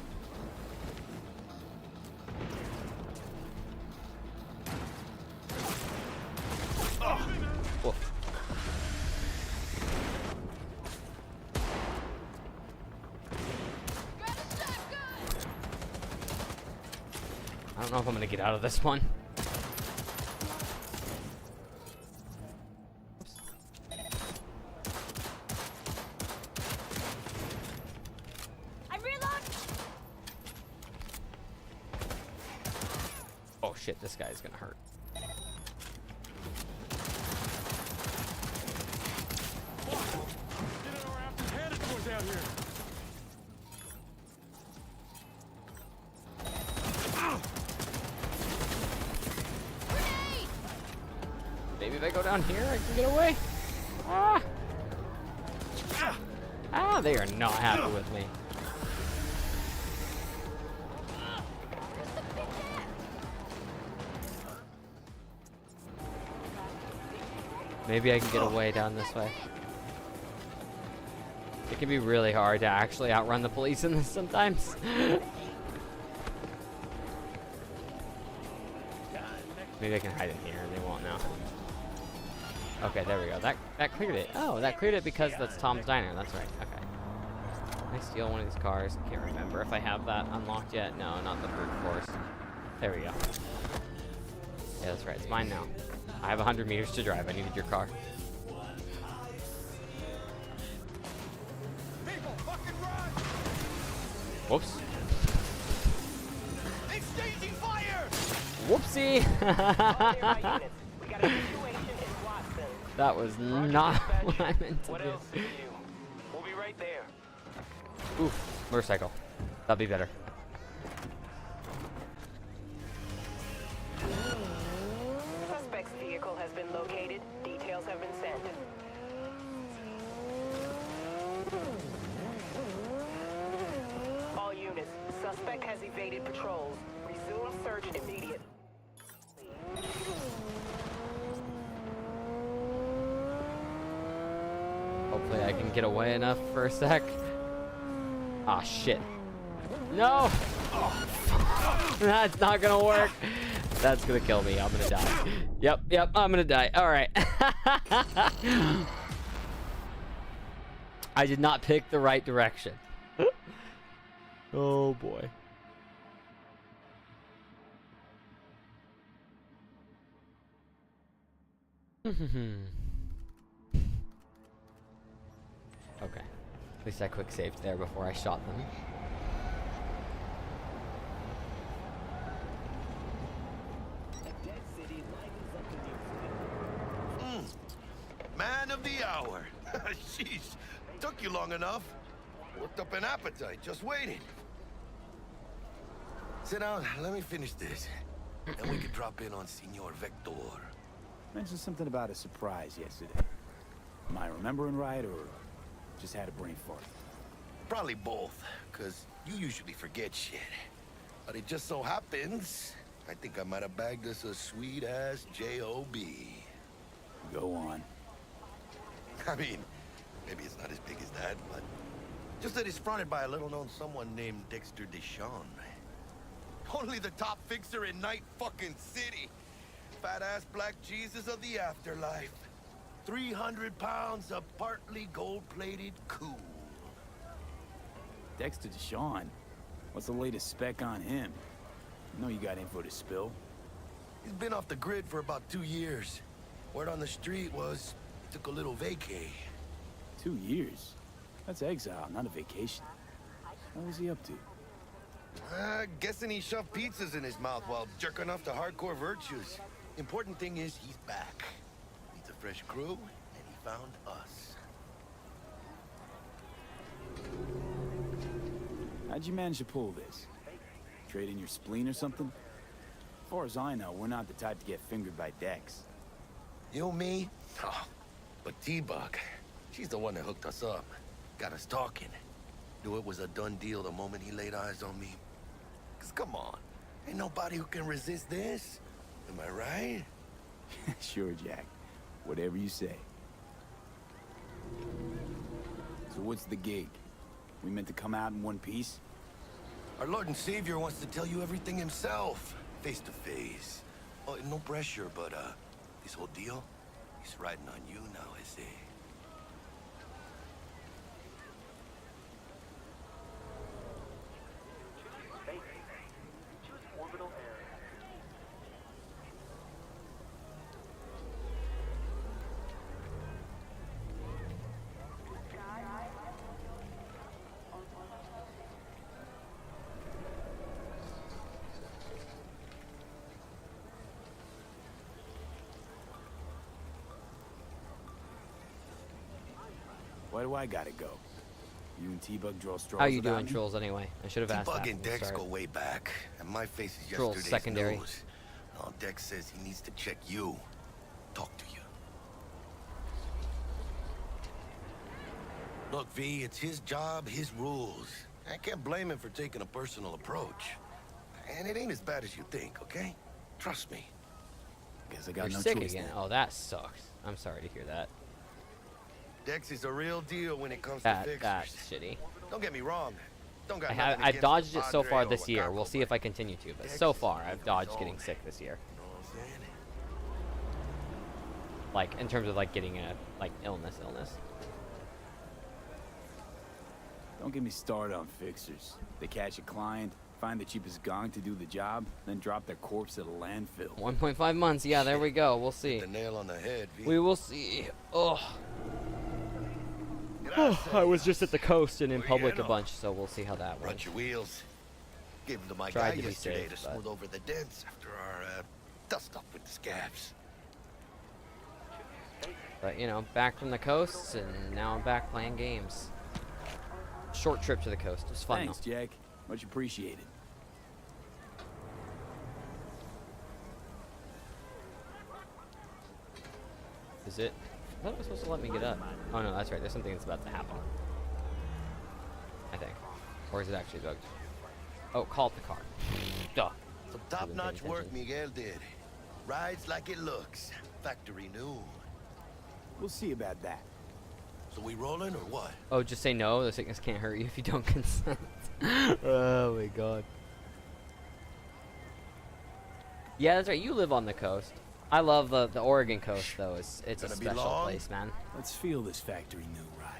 Whoa. I don't know if I'm gonna get out of this one. I'm reloading. Oh shit, this guy's gonna hurt. Down here. Maybe if I go down here, I can get away. Ah! Ah, they are not happy with me. Maybe I can get away down this way. It can be really hard to actually outrun the police in this sometimes. Maybe I can hide in here and they won't know. Okay, there we go. That cleared it. Oh, that cleared it because that's Tom's Diner. That's right. Okay. Can I steal one of these cars? I can't remember if I have that unlocked yet. No, not the brute force. There we go. Yeah, that's right. It's mine now. I have 100 meters to drive. I needed your car. Whoops. Exchanging fire! Whoopsie! That was not what I meant to do. We'll be right there. Oof, motorcycle. That'd be better. Suspect's vehicle has been located. Details have been sent. All units, suspect has evaded patrols. Resume search immediately. Hopefully I can get away enough for a sec. Ah, shit. No! That's not gonna work. That's gonna kill me. I'm gonna die. Yep, I'm gonna die. Alright. I did not pick the right direction. Oh boy. Okay. At least I quick saved there before I shot them. Man of the hour. Jeez, took you long enough. Worked up an appetite, just waiting. Sit down, let me finish this. Then we can drop in on Senor Vector. Mentioned something about a surprise yesterday. Am I remembering right, or just had a brain fart? Probably both, because you usually forget shit. But it just so happens, I think I might have bagged us a sweet-ass J.O.B. Go on. I mean, maybe it's not as big as that, but just that it's fronted by a little-known someone named Dexter Deshawn. Only the top fixer in Night fucking City. Fat-ass black Jesus of the afterlife. 300 pounds of partly gold-plated cool. Dexter Deshawn. What's the latest spec on him? I know you got info to spill. He's been off the grid for about 2 years. Word on the street was took a little vacay. 2 years? That's exile, not a vacation. What was he up to? Guessing he shoved pizzas in his mouth while jerking off to hardcore virtues. Important thing is he's back. Needs a fresh crew, and he found us. How'd you manage to pull this? Trade in your spleen or something? As far as I know, we're not the type to get fingered by Dex. You, me? Oh, but T-Bug, she's the one that hooked us up. Got us talking. Knew it was a done deal the moment he laid eyes on me. 'Cause come on, ain't nobody who can resist this. Am I right? Sure, Jack. Whatever you say. So what's the gig? We meant to come out in one piece? Our Lord and Savior wants to tell you everything himself, face to face. Oh, no pressure, but this whole deal, he's riding on you now, I say. Why do I gotta go? You and T-Bug draw straws. How you about doing, me? Trolls? Anyway, I should have asked that. T-Bug and from the Dex start. go way back, and my face is Trolls yesterday's secondary. news. Now Dex says he needs to check you, talk to you. Look, V, it's his job, his rules. I can't blame him for taking a personal approach. And it ain't as bad as you think, okay? Trust me. Guess I got You're no sick choice again. then. Oh, that sucks. I'm sorry to hear that. Dex is a real deal when it comes to fixers. That's shitty. Don't get me wrong. Don't got I've nothing dodged against it so Padre far or this year. Wakako, We'll see if I continue to, but so far I've dodged getting sick this year. You know what I'm saying? Like in terms of like getting a like illness. Don't get me started on fixers. They catch a client, find the cheapest gong to do the job, then drop their corpse at a landfill. 1.5 months. Yeah, there we go. We'll see. The nail on the head, V. We will see. Oh. I was just at the coast and in public a bunch, so we'll see how that went. Run your wheels. Gave them to my Tried guy to be yesterday safe, to smooth over the dents after our dust up with the scabs. But you know, back from the coast, and now I'm back playing games. Short trip to the coast. It was fun. Thanks, though. Jack. Much appreciated. Is it? I thought it was supposed to let me get up. Oh no, that's right. There's something that's about to happen. I think. Or is it actually bugged? Oh, call up the car. Duh. Some top-notch work Miguel did. Rides like it looks. Factory new. We'll see about that. So we rolling or what? Oh, just say no. The sickness can't hurt you if you don't consent. Oh my god. Yeah, that's right. You live on the coast. I love the Oregon coast though. It's a Gonna be special long? place, man. Let's feel this factory new ride.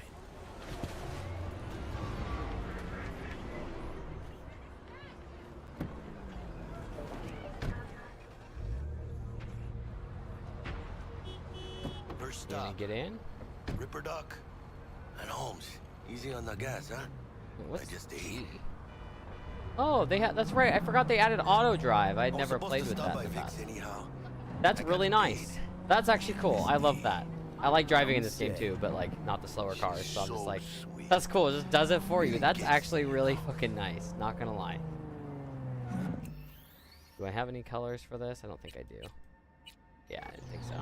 First You gonna stop. get in? Ripper Duck. And Holmes. Easy on the gas, huh? What's I just ate. G? Oh, they had. That's right. I forgot they added auto drive. I'd I was never supposed played to with stop that in by the Vic's past. anyhow. That's I got really paid. nice. That's actually cool. I love that. I like driving in this game too, but like not the slower cars. So I'm just So like, sweet. that's cool. It just does it for you. Really That's gets actually really fucking nice. Not gonna lie. Do I have any colors for this? I don't think I do. Yeah, I didn't think so.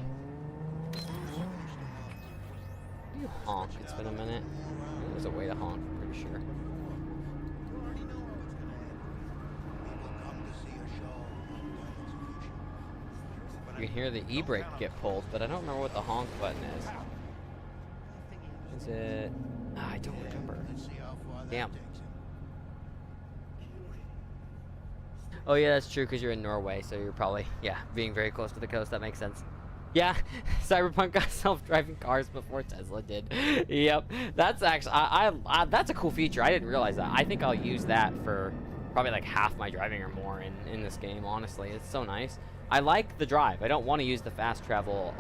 You honk. It's been a minute. There's a way to honk. I'm pretty sure. You can hear the e-brake get pulled, but I don't remember what the honk button is. Is it? I don't remember. Damn. Oh yeah, that's true because you're in Norway, so you're probably being very close to the coast. That makes sense. Yeah, Cyberpunk got self-driving cars before Tesla did. Yep, that's actually that's a cool feature. I didn't realize that. I think I'll use that for probably like half my driving or more in this game. Honestly, it's so nice. I like the drive. I don't want to use the fast travel.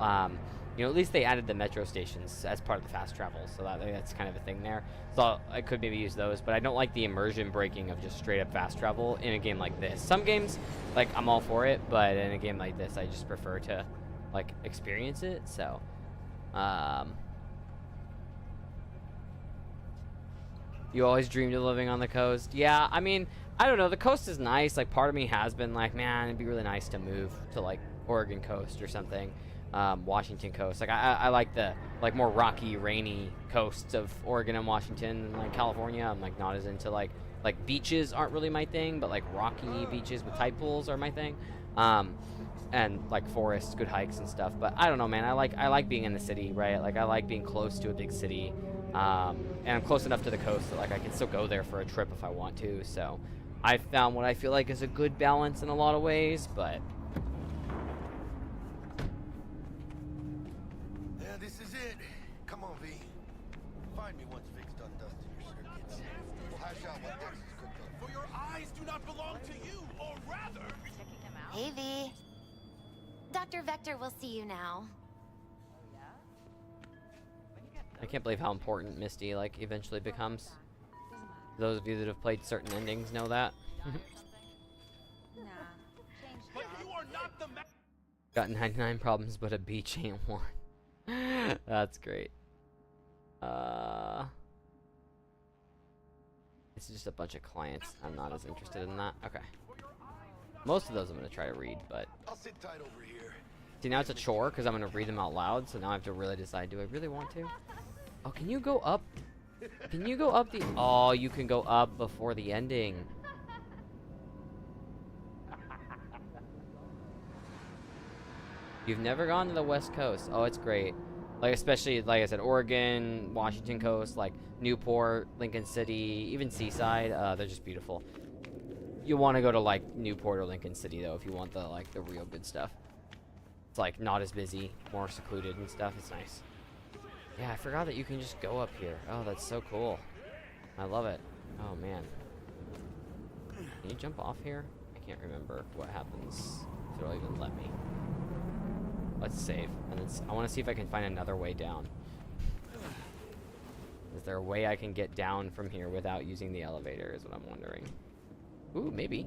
You know, at least they added the metro stations as part of the fast travel, so that's kind of a thing there. So I could maybe use those, but I don't like the immersion breaking of just straight up fast travel in a game like this. Some games, like, I'm all for it, but in a game like this, I just prefer to, like, experience it. So, you always dreamed of living on the coast? Yeah, I mean, I don't know. The coast is nice. Like, part of me has been like, man, it'd be really nice to move to, like, Oregon coast or something. Washington coast. Like, I like the, like, more rocky, rainy coasts of Oregon and Washington and, like, California. I'm, like, not as into, like beaches aren't really my thing, but, like, rocky beaches with tide pools are my thing. And, like, forests, good hikes and stuff. But I don't know, man. I like being in the city, right? Like, I like being close to a big city. And I'm close enough to the coast that, like, I can still go there for a trip if I want to. So I found what I feel like is a good balance in a lot of ways, but... Yeah, this is it. Come on, V. Find me once Vic's done dusting your circuits. We'll hash out what Dex is cooked up. For your eyes do not belong to you, or rather... Hey, V. Dr. Vector will see you now. I can't believe how important Misty, like, eventually becomes. Those of you that have played certain endings know that. But you are not the Got 99 problems, but a beach ain't one. That's great. It's just a bunch of clients. I'm not as interested in that. Okay. Most of those I'm going to try to read, but... I'll sit tight over here. See, now it's a chore because I'm going to read them out loud, so now I have to really decide, do I really want to? Oh, can you go up? Can you go up the... Oh, you can go up before the ending. You've never gone to the West Coast. Oh, it's great. Like, especially, like I said, Oregon, Washington Coast, like Newport, Lincoln City, even Seaside. They're just beautiful. You want to go to, like, Newport or Lincoln City, though, if you want the, like, the real good stuff. It's, like, not as busy, more secluded and stuff. It's nice. Yeah, I forgot that you can just go up here. Oh, that's so cool. I love it. Oh, man. Can you jump off here? I can't remember what happens. If it'll even let me. Let's save. And I want to see if I can find another way down. Is there a way I can get down from here without using the elevator is what I'm wondering. Ooh, maybe.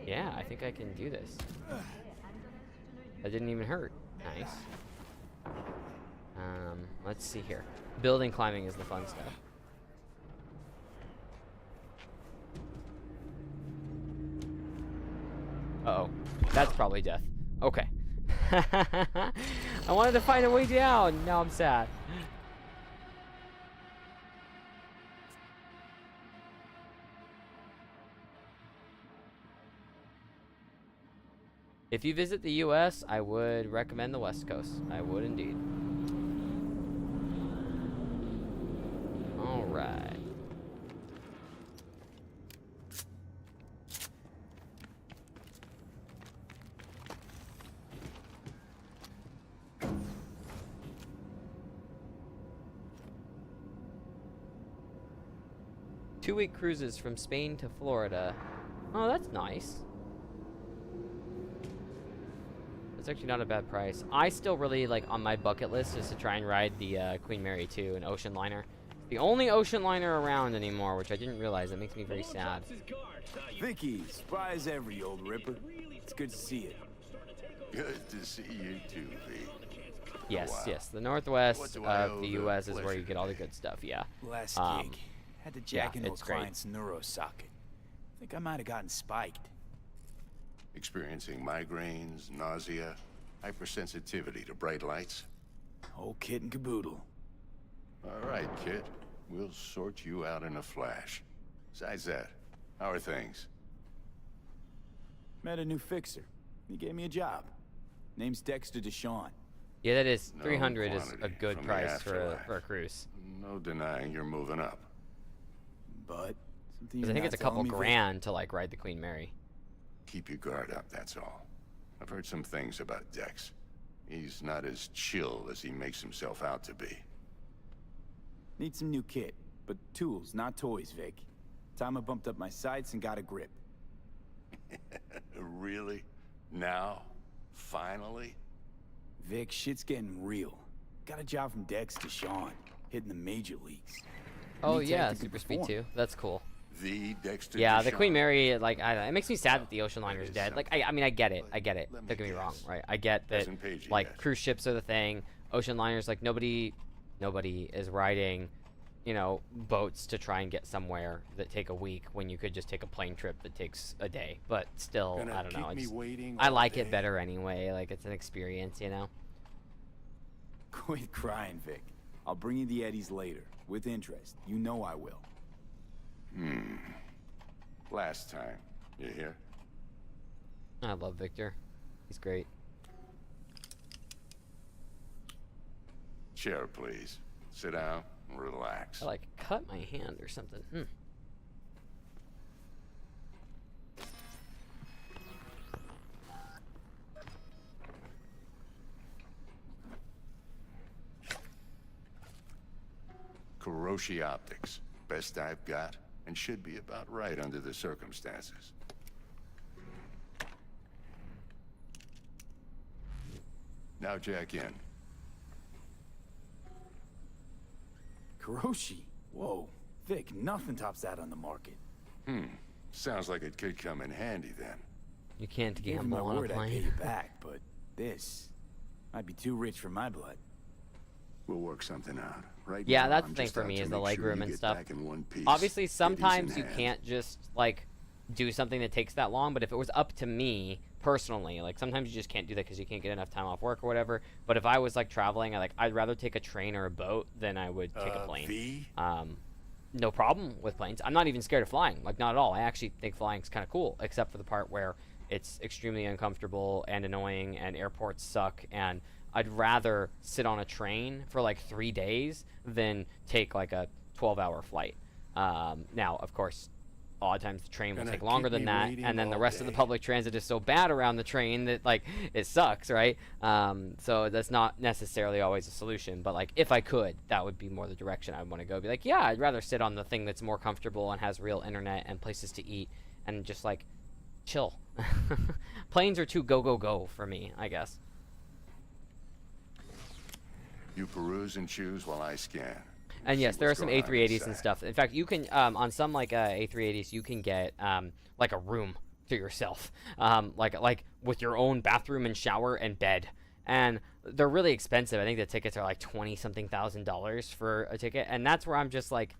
Yeah, I think I can do this. That didn't even hurt. Nice. Let's see here. Building climbing is the fun stuff. Uh-oh. That's probably death. Okay. I wanted to find a way down. Now I'm sad. If you visit the US, I would recommend the West Coast. I would indeed. All right. Two-week cruises from Spain to Florida. Oh, that's nice. It's actually not a bad price. I still really, like, on my bucket list is to try and ride the Queen Mary 2, an ocean liner. The only ocean liner around anymore, which I didn't realize. That makes me very sad. Vicky, spry as ever, you old ripper. It's good to see you. Good to see you too, V. Yes, wow. yes. The northwest of the U.S. is where you get all the good stuff, yeah. Last gig. Had to jack into a client's neurosocket. Think I might have gotten spiked. Experiencing migraines, nausea, hypersensitivity to bright lights? Whole kit and caboodle. All right, kid. We'll sort you out in a flash. Besides that, how are things? Met a new fixer. He gave me a job. Name's Dexter Deshawn. Yeah, that is. No 300 is a quantity good from the price for afterlife. a cruise. No denying you're moving up. But Something 'Cause you're I think not it's a couple telling me, Vic? grand to like ride the Queen Mary. Keep your guard up, that's all. I've heard some things about Dex. He's not as chill as he makes himself out to be. Need some new kit, but tools, not toys, Vic. Time I bumped up my sights and got a grip. Really? Now? Finally? Vic, shit's getting real. Got a job from Dex to Sean, hitting the major leagues. Oh Need yeah, tech to Super Speed perform. 2. That's cool. The Dexter. Yeah, the Deshawn. Queen Mary, like, it makes me sad that the ocean liner's dead. Like, I mean, I get it. Don't get me wrong, right? I get that, Hasn't paid you like, yet. cruise ships are the thing. Ocean liners, like, nobody is riding, you know, boats to try and get somewhere that take a week when you could just take a plane trip that takes a day. But still, Gonna I don't know. keep me It's, waiting I all like day. it better anyway. Like, it's an experience, you know? Quit crying, Vic. I'll bring you the eddies later, with interest. You know I will. Last time. You hear? I love Victor. He's great. Chair, please. Sit down and relax. I, like, cut my hand or something. Kuroshi Optics. Best I've got, and should be about right under the circumstances. Now jack in. Kuroshi? Whoa. Vic, nothing tops that on the market. Sounds like it could come in handy then. You can't Gave you gamble my on a word I'd pay plane. you back, but this might be too rich for my blood. We'll work something out. Right Yeah, now, that's I'm the thing just for out me to is the make sure legroom you and get stuff. back in one piece. Obviously, Goodies in sometimes you hand. can't just like do something that takes that long. But if it was up to me personally, like sometimes you just can't do that because you can't get enough time off work or whatever. But if I was like traveling, I'd rather take a train or a boat than I would take a plane. V? No problem with planes. I'm not even scared of flying. Like, not at all. I actually think flying's kind of cool, except for the part where it's extremely uncomfortable and annoying and airports suck, and I'd rather sit on a train for like 3 days than take like a 12-hour flight. Now, of course, a lot of times the train will Gonna take longer keep than me that, waiting and then the all rest of the day. public transit is so bad around the train that like it sucks, right? So that's not necessarily always a solution, but like if I could, that would be more the direction I'd want to go. Be like, yeah, I'd rather sit on the thing that's more comfortable and has real internet and places to eat and just like chill. Planes are too go for me, I guess. You peruse and choose while I scan. And yes, there are some what's going on A380s and inside. stuff. In fact, you can on some like A380s, you can get like a room to yourself, like with your own bathroom and shower and bed. And they're really expensive. I think the tickets are like $20-something thousand for a ticket, and that's where I'm just like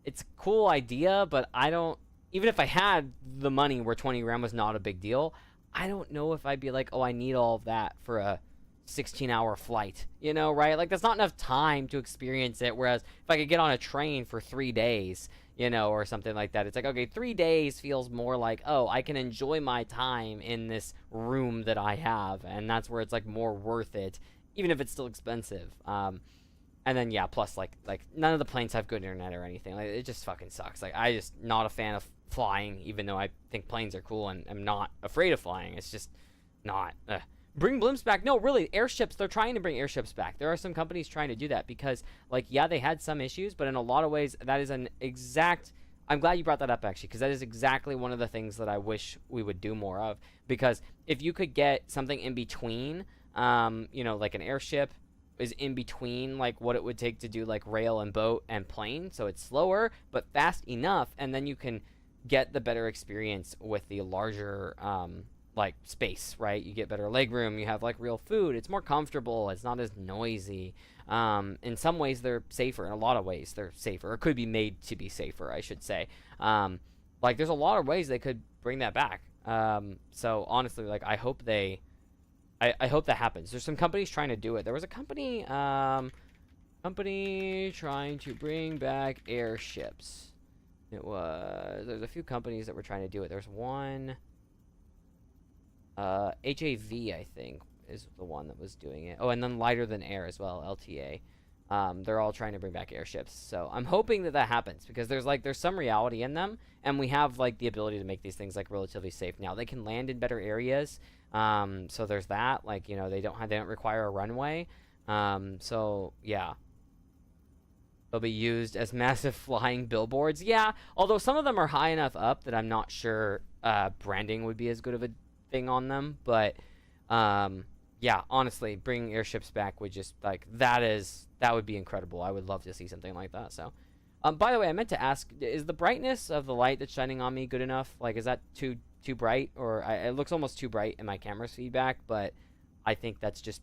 it's a cool idea, but I don't. Even if I had the money where 20 grand was not a big deal, I don't know if I'd be like, oh, I need all of that for a 16-hour flight, you know, right? Like, that's not enough time to experience it, whereas if I could get on a train for 3 days, you know, or something like that, it's like, okay, 3 days feels more like, oh, I can enjoy my time in this room that I have, and that's where it's, like, more worth it, even if it's still expensive. And then, yeah, plus, like none of the planes have good internet or anything. Like, it just fucking sucks. Like, I just not a fan of flying, even though I think planes are cool and I'm not afraid of flying. It's just not... Bring blimps back. No, really, airships, they're trying to bring airships back. There are some companies trying to do that because, like, yeah, they had some issues, but in a lot of ways, that is an exact... I'm glad you brought that up, actually, because that is exactly one of the things that I wish we would do more of. Because if you could get something in between, you know, like an airship is in between, like, what it would take to do, like, rail and boat and plane, so it's slower, but fast enough, and then you can get the better experience with the larger... like space, right? You get better leg room, you have like real food, it's more comfortable, it's not as noisy. In some ways they're safer, in a lot of ways they're safer, or could be made to be safer, I should say. Like there's a lot of ways they could bring that back. So honestly, like I hope I hope that happens. There's some companies trying to do it. There was a company trying to bring back airships. There's a few companies that were trying to do it. There's one HAV, I think, is the one that was doing it. Oh, and then Lighter Than Air as well, LTA. They're all trying to bring back airships, so I'm hoping that that happens, because there's some reality in them, and we have like the ability to make these things like relatively safe now. They can land in better areas, so there's that. Like, you know, they don't require a runway, so yeah, they'll be used as massive flying billboards. Yeah, although some of them are high enough up that I'm not sure branding would be as good of a thing on them, but yeah, honestly, bringing airships back would just, like, that would be incredible. I would love to see something like that. So, by the way, I meant to ask, is the brightness of the light that's shining on me good enough? Like, is that too bright? Or it looks almost too bright in my camera's feedback, but I think that's just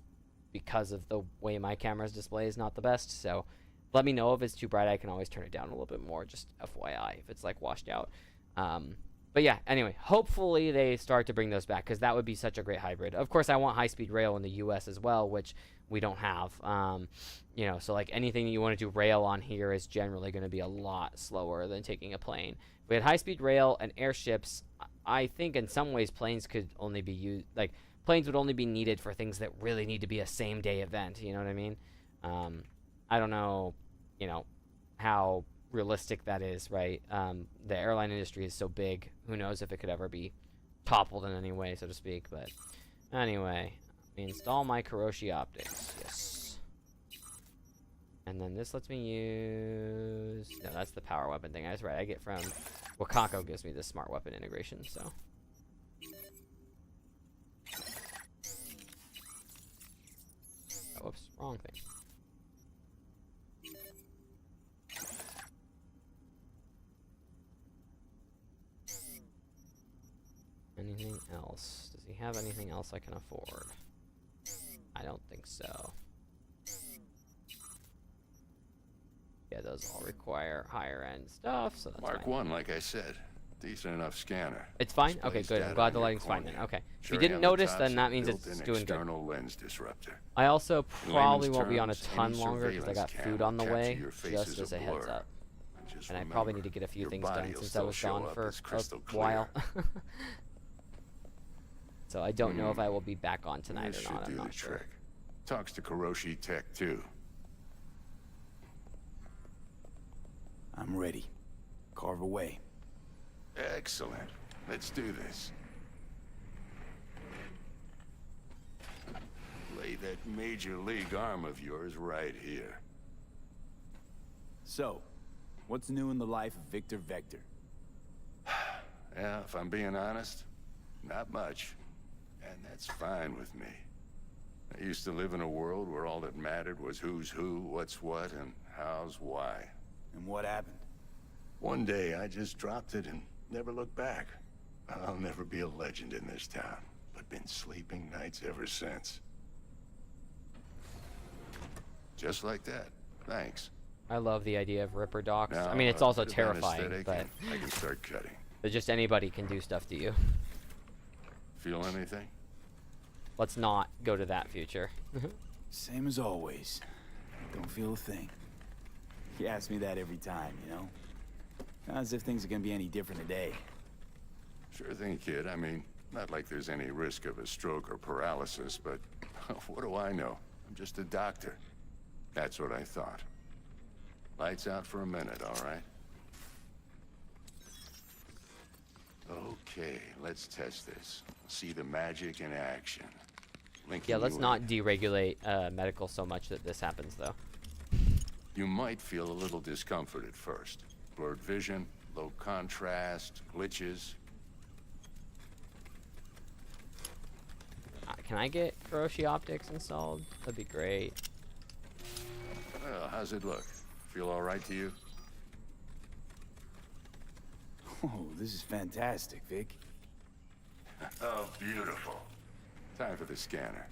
because of the way my camera's display is not the best. So, let me know if it's too bright. I can always turn it down a little bit more, just FYI, if it's, like, washed out. But yeah, anyway, hopefully they start to bring those back, because that would be such a great hybrid. Of course, I want high-speed rail in the U.S. as well, which we don't have. You know, so like anything that you want to do rail on here is generally going to be a lot slower than taking a plane. If we had high-speed rail and airships, I think in some ways planes could only be used, like, planes would only be needed for things that really need to be a same-day event, you know what I mean? I don't know, you know, how realistic that is, right? The airline industry is so big, who knows if it could ever be toppled in any way, so to speak. But anyway, let me install my Kuroshi optics. Yes. And then this lets me use, no, that's the power weapon thing. I was right, I get from Wakako gives me this smart weapon integration. So oh, whoops, wrong thing. Anything else? Does he have anything else I can afford? I don't think so. Yeah, those all require higher end stuff, so that's Mark fine. 1, like I said. Decent enough scanner. It's fine? Okay, good. I'm glad the lighting's fine then. Okay. If you didn't notice, then that means it's doing good. Lens disruptor. I also probably won't be on a ton longer because I got food on the way, just as a heads up. And I probably need to get a few things done since I was gone for a while. So I don't know if I will be back on tonight or not. I'm not sure. Talks to Kuroshi Tech too. I'm ready. Carve away. Excellent. Let's do this. Lay that major league arm of yours right here. So, what's new in the life of Victor Vector? Yeah, if I'm being honest, not much. And that's fine with me. I used to live in a world where all that mattered was who's who, what's what, and how's why. And what happened? One day, I just dropped it and never looked back. I'll never be a legend in this town, but been sleeping nights ever since. Just like that. Thanks. I love the idea of Ripper docs. Now, I mean, it's also terrifying, but I can start cutting. But just anybody can do stuff to you. Feel anything? Let's not go to that future. Same as always. Don't feel a thing. You ask me that every time, you know? Not as if things are gonna be any different today. Sure thing, kid. I mean, not like there's any risk of a stroke or paralysis, but what do I know? I'm just a doctor. That's what I thought. Lights out for a minute, all right? Okay, let's test this. See the magic in action. Yeah, let's not deregulate medical so much that this happens, though. You might feel a little discomfort at first. Blurred vision, low contrast, glitches. Can I get Kuroshi optics installed? That'd be great. Well, how's it look? Feel all right to you? Oh, this is fantastic, Vic. Oh, beautiful. Time for the scanner.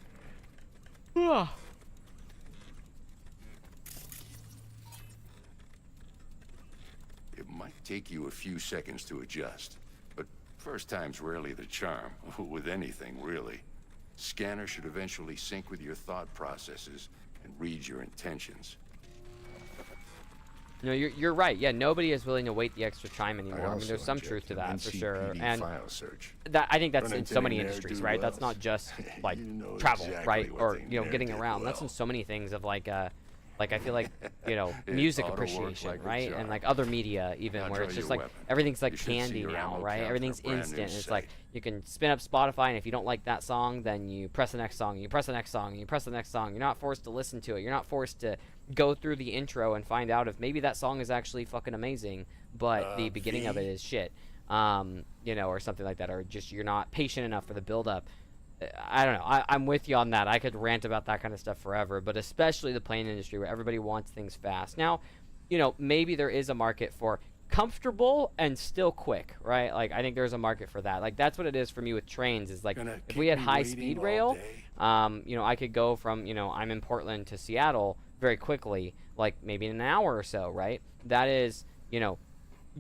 It might take you a few seconds to adjust, but first time's rarely the charm, with anything, really. Scanner should eventually sync with your thought processes and read your intentions. No, you're right. Yeah, nobody is willing to wait the extra time anymore. I mean, there's some truth to that for sure. And that I think that's in so many industries, right? That's not just like travel, right? Or getting around. That's in so many things of like Like, I feel like, you know, It music oughta work appreciation, like a right? charm. And like other media even, Now where draw it's just your like weapon. everything's like You should see candy your now, ammo right? count for Everything's a brand new instant. It's like sight. you can spin up Spotify, and if you don't like that song, then you press the next song, you press the next song, you press the next song. You're not forced to listen to it. You're not forced to go through the intro and find out if maybe that song is actually fucking amazing, but the beginning of it is shit. You know, or something like that, or just you're not patient enough for the build up. I don't know. I'm with you on that. I could rant about that kind of stuff forever, but especially the plane industry where everybody wants things fast. Now, you know, maybe there is a market for comfortable and still quick, right? Like, I think there's a market for that. Like, that's what it is for me with trains is like, if we had high speed rail, you know, I could go from, you know, I'm in Portland to Seattle very quickly, like maybe in an hour or so, right? That is, you know,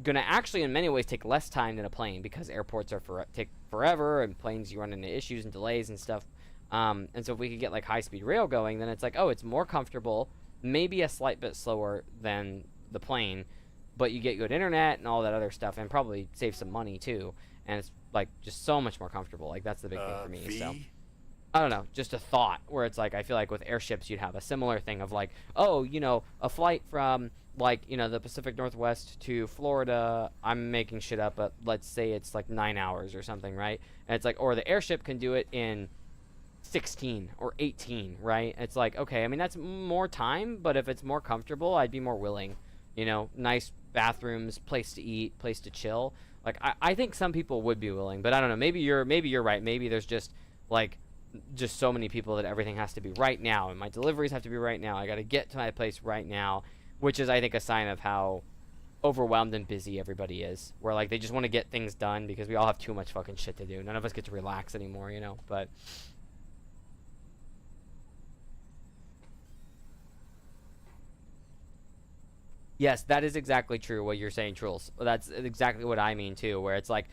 gonna actually in many ways take less time than a plane because airports are take forever and planes you run into issues and delays and stuff. And so if we could get like high speed rail going, then it's like, oh, it's more comfortable, maybe a slight bit slower than the plane, but you get good internet and all that other stuff, and probably save some money too. And it's like just so much more comfortable. Like, that's the big thing for me. So I don't know, just a thought where it's like, I feel like with airships you'd have a similar thing of like, oh, you know, a flight from like, you know, the Pacific Northwest to Florida, I'm making shit up, but let's say it's like 9 hours or something, right? And it's like, or the airship can do it in 16 or 18, right? It's like, okay, I mean, that's more time, but if it's more comfortable, I'd be more willing. You know, nice bathrooms, place to eat, place to chill. Like, I think some people would be willing, but I don't know. Maybe you're right. Maybe there's just like so many people that everything has to be right now, and my deliveries have to be right now. I got to get to my place right now, which is, I think, a sign of how overwhelmed and busy everybody is. Where like they just want to get things done because we all have too much fucking shit to do. None of us get to relax anymore, you know. But yes, that is exactly true what you're saying, Truls. That's exactly what I mean too, where it's like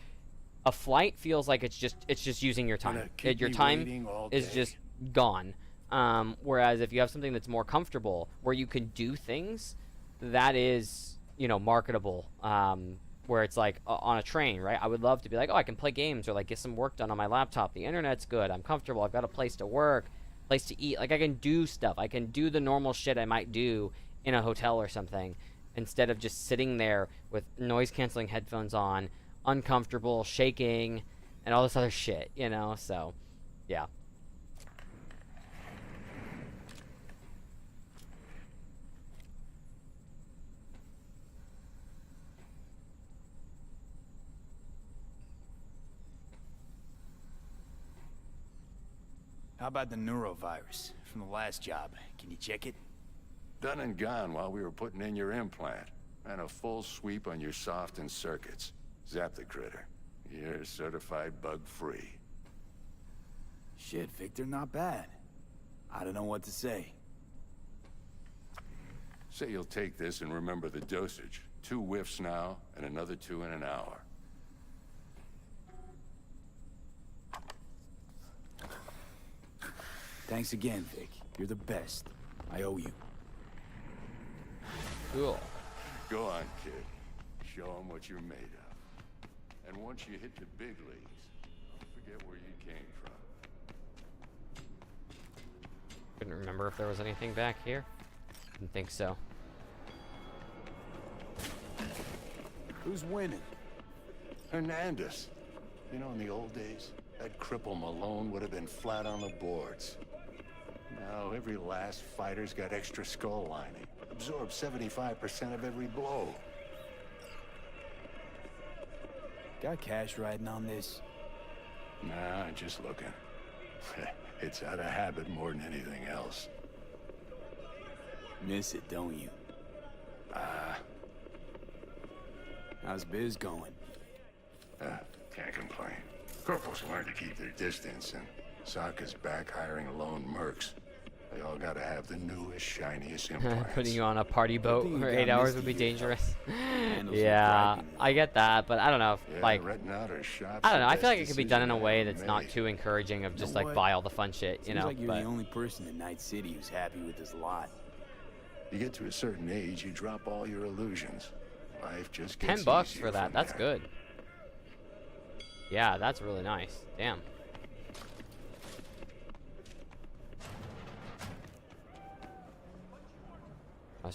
a flight feels like it's just using your time. Your time is just gone. Whereas if you have something that's more comfortable, where you can do things, that is, you know, marketable. Where it's like on a train, right? I would love to be like, oh, I can play games or like get some work done on my laptop. The internet's good. I'm comfortable. I've got a place to work, place to eat. Like, I can do stuff. I can do the normal shit I might do in a hotel or something, instead of just sitting there with noise-canceling headphones on, uncomfortable, shaking, and all this other shit, you know? So, yeah. How about the neurovirus from the last job? Can you check it? Done and gone while we were putting in your implant. And a full sweep on your soft and circuits. Zap the critter. You're certified bug-free. Shit, Victor, not bad. I don't know what to say. Say you'll take this and remember the dosage. 2 whiffs now, and another 2 in an hour. Thanks again, Vic. You're the best. I owe you. Cool. Go on, kid. Show them what you're made of. And once you hit the big leagues, don't forget where you came from. Couldn't remember if there was anything back here. Didn't think so. Who's winning? Hernandez. You know, in the old days, that cripple Malone would have been flat on the boards. Now, every last fighter's got extra skull lining. Absorbs 75% of every blow. Got cash riding on this? Nah, just looking. It's out of habit more than anything else. Miss it, don't you? How's biz going? Can't complain. Corporals learn to keep their distance, and Sokka's back hiring lone mercs. They all gotta have the newest, shiniest implants. Putting you on a party boat for 8 hours would be dangerous. Yeah, I get that, but I don't know if, like, I don't know. I feel like it could be done in a way that's not too encouraging of just like buy all the fun shit, you Seems know. like you're but the only person in Night City who's happy with his lot. You get to a certain age, you drop all your illusions. Life just gets $10 easier for that. from That's there. good. Yeah, that's really nice. Damn.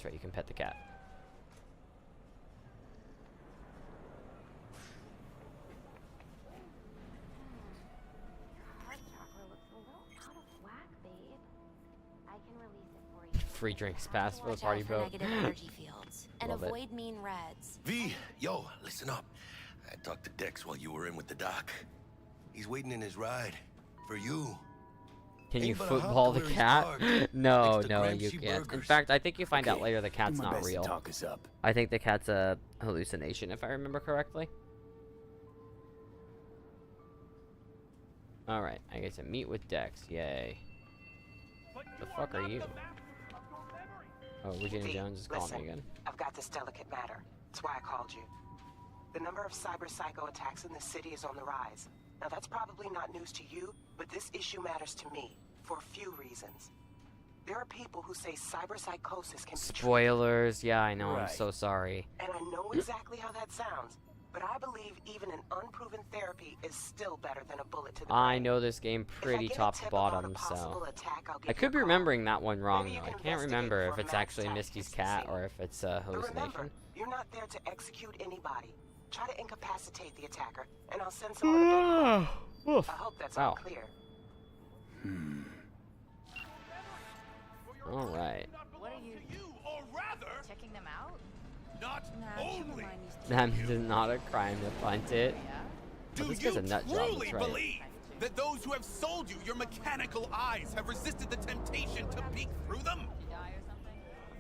that's right. You can pet the cat. Hot chocolate looks a little out of whack, babe. I can release it for you. Free drinks pass for the party boat. Negative energy fields and Love it. avoid mean reds. V, yo, listen up. I talked to Dex while you were in with the doc. He's waiting in his ride for you. Can you Ain't but a football hop the to where he's cat? parked, No, next to no, you Gramsci can't. In Burgers. fact, I think you find out Okay, later the cat's do my not best to real. talk us up. I think the cat's a hallucination, if I remember correctly. Alright, I get to meet with Dex. Yay. The fuck are you? Oh, Regina V, Jones is calling listen, me again. I've got this delicate matter. That's why I called you. The number of cyber psycho attacks in the city is on the rise. Now that's probably not news to you, but this issue matters to me for a few reasons. There are people who say cyber psychosis can be treated. Spoilers. Yeah, I know. I'm Right. so sorry. And I know exactly how that sounds, but I believe even an unproven therapy is still better than a bullet to the I know this game pretty top to bottom, so I could be remembering that one wrong though. I can't remember if it's actually Misty's cat or if it's a But remember, hallucination. you're not there to execute anybody. Try to incapacitate the attacker, and I'll send someone to get you. Oof. I hope that's Wow. all clear. All right. What are you? Or rather, Checking them out? not only That is not a crime to punt it. do Oh, this you guy's a nut job. truly That's right. believe that those who have sold you your mechanical eyes have resisted the temptation to peek through them?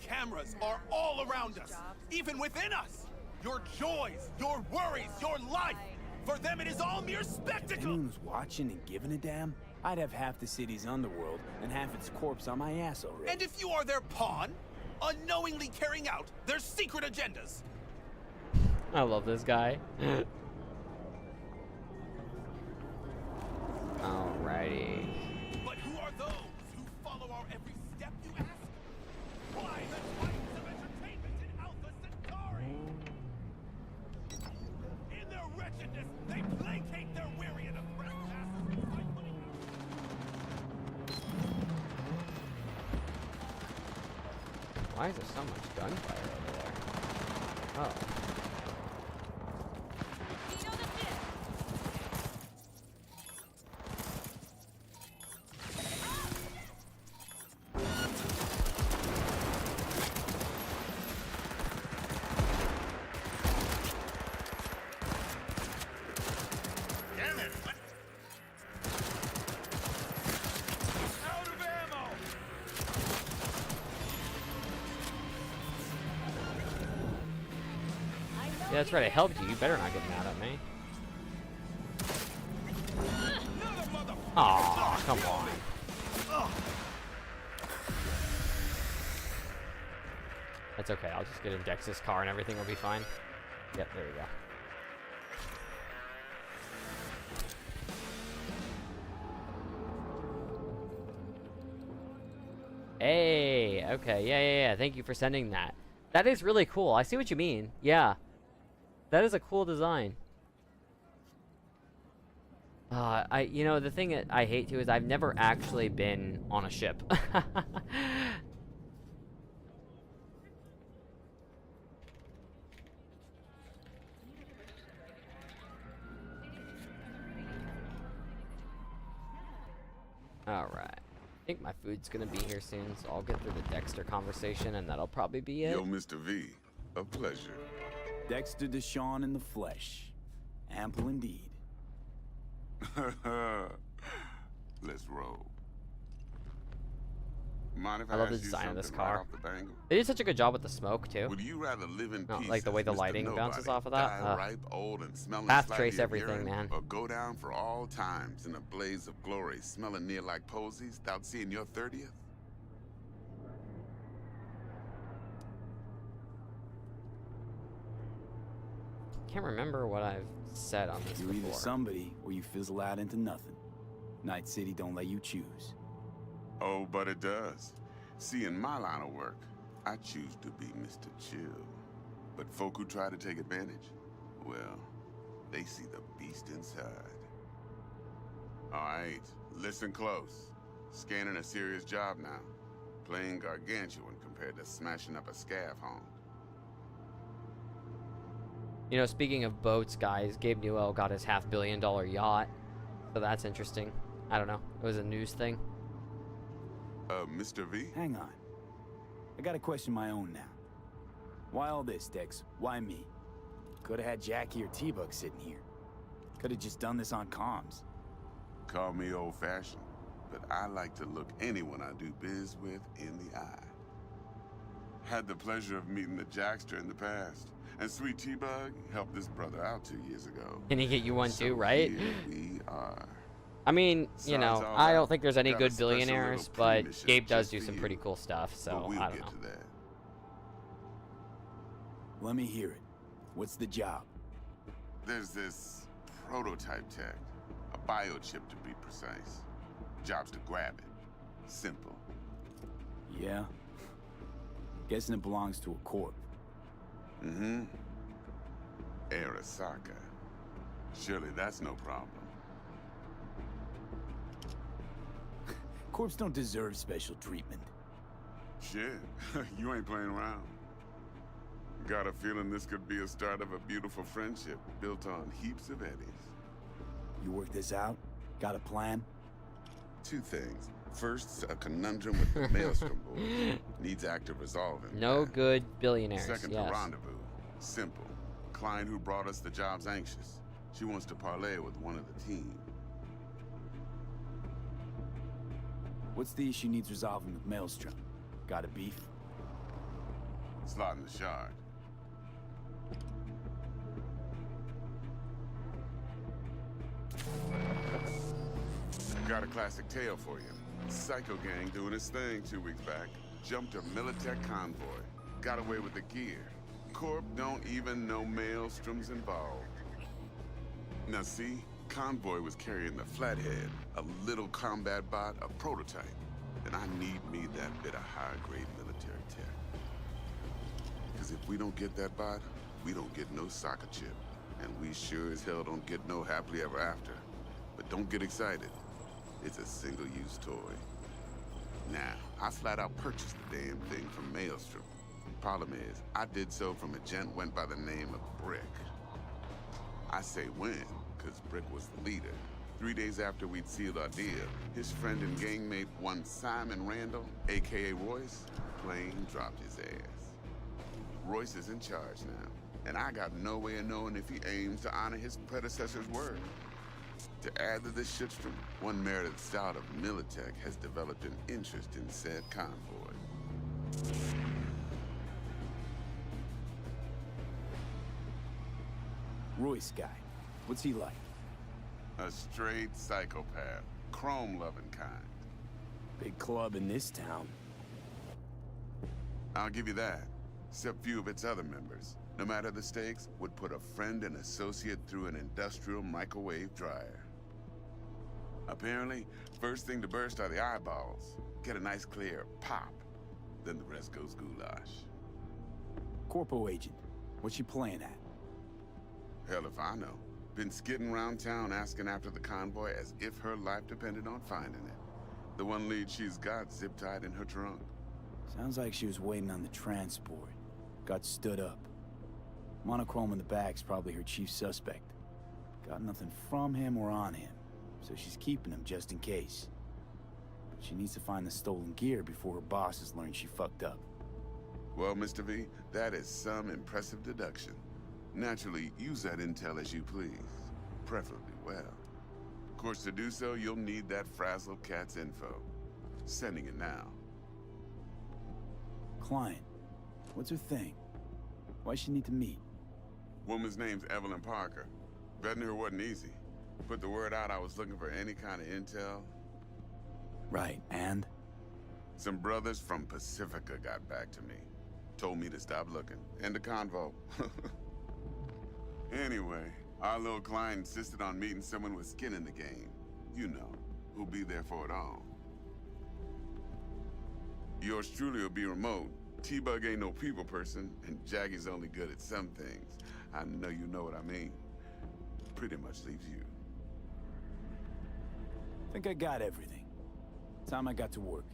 Cameras are all around us, even within us. Your joys, your worries, your life. For them, it is all mere If spectacle. anyone was watching and giving a damn, I'd have half the city's underworld and half its corpse on my ass already. And if you are their pawn, unknowingly carrying out their secret agendas. I love this guy. Alrighty. But who are those who follow our every step, you ask? Why the titans of entertainment in Alpha Centauri? In their wretchedness, they placate their weary and oppressed masses by putting Why is there so much gunfire over there? Oh. Damn it! Out of ammo! Yeah, that's right. I helped you. You better not get mad at me. Aw, come on. That's okay. I'll just get in Dex's car and everything will be fine. Yep, there we go. Hey, okay, yeah. Thank you for sending that. That is really cool. I see what you mean. Yeah. That is a cool design. You know, the thing that I hate too is I've never actually been on a ship. Alright. I think my food's gonna be here soon, so I'll get through the Dexter conversation and that'll probably be it. Yo, Mr. V, a pleasure. Dexter Deshawn in the flesh. Ample indeed. Let's roll. Mind if I love the ask you design of this something right car. off the bangle? They did such a good job with the smoke too. Would you rather live in peace like the way as the Mr. lighting Nobody, bounces off of that. die ripe, old, and smelling Path slightly trace of everything, urine, man. or go down for all times in a blaze of glory, smelling near like posies, without seeing your 30th? Can't remember what I've said on this You're either before. somebody or you fizzle out into nothing. Night City don't let you choose. Oh, but it does. See, in my line of work, I choose to be Mr. Chill. But folk who try to take advantage, well, they see the beast inside. All right, listen close. Scanning a serious job now. Plain gargantuan compared to smashing up a scav home. You know, speaking of boats, guys, Gabe Newell got his $500 million yacht. So that's interesting. I don't know. It was a news thing. Mr. V? Hang on. I gotta question my own now. Why all this, Dex? Why me? Could've had Jackie or T-Bug sitting here. Could've just done this on comms. Call me old-fashioned, but I like to look anyone I do biz with in the eye. Had the pleasure of meeting the Jackster in the past, and sweet T-Bug helped this brother out 2 years ago. Can he get you one too, right? Here we are. I mean, you know, Besides all I that, don't think there's any got a good special billionaires, little but pre-mission Gabe does just do for some you. pretty cool stuff, so But we'll I don't get know. to that. Let me hear it. What's the job? There's this prototype tech, a biochip to be precise. Job's to grab it. Simple. Yeah? Guessing it belongs to a corp. Mm-hmm. Arasaka. Surely that's no problem. Corps don't deserve special treatment. Shit, you ain't playing around. Got a feeling this could be a start of a beautiful friendship built on heaps of eddies. You work this out? Got a plan? 2 things. First, a conundrum with the Maelstrom boys. Needs active resolving. No good billionaires, Second, yes. the rendezvous. Simple. Client who brought us the job's anxious. She wants to parlay with one of the team. What's the issue needs resolving with Maelstrom? Got a beef? Slot in the shard. Got a classic tale for you. Psycho gang doing his thing 2 weeks back. Jumped a Militech convoy. Got away with the gear. Corp don't even know Maelstrom's involved. Now see, convoy was carrying the Flathead, a little combat bot, a prototype. And I need me that bit of high-grade military tech. Because if we don't get that bot, we don't get no soccer chip. And we sure as hell don't get no happily ever after. But don't get excited. It's a single-use toy. Now, I flat out purchased the damn thing from Maelstrom. Problem is, I did so from a gent went by the name of Brick. I say when, because Brick was the leader. 3 days after we'd sealed our deal, his friend and gangmate, one Simon Randall, aka Royce, plain dropped his ass. Royce is in charge now, and I got no way of knowing if he aims to honor his predecessor's word. To add to this shitstorm, one merited stout of Militech has developed an interest in said convoy. Royce guy. What's he like? A straight psychopath, chrome-loving kind. Big club in this town. I'll give you that, except few of its other members, no matter the stakes, would put a friend and associate through an industrial microwave dryer. Apparently, first thing to burst are the eyeballs. Get a nice clear pop, then the rest goes goulash. Corpo agent. What's she playing at? Hell if I know. Been skidding around town asking after the convoy as if her life depended on finding it. The one lead she's got zip-tied in her trunk. Sounds like she was waiting on the transport. Got stood up. Monochrome in the back's probably her chief suspect. Got nothing from him or on him, so she's keeping him just in case. But she needs to find the stolen gear before her bosses learn she fucked up. Well, Mr. V, that is some impressive deduction. Naturally, use that intel as you please. Preferably well. Of course, to do so, you'll need that Frazzle Cat's info. Sending it now. Client. What's her thing? Why she need to meet? Woman's name's Evelyn Parker. Betting her wasn't easy. Put the word out I was looking for any kind of intel. Right, and? Some brothers from Pacifica got back to me. Told me to stop looking. End of convo. Anyway, our little client insisted on meeting someone with skin in the game. You know, who'll be there for it all. Yours truly will be remote. T-Bug ain't no people person, and Jaggy's only good at some things. I know you know what I mean. Pretty much leaves you. Think I got everything. Time I got to work.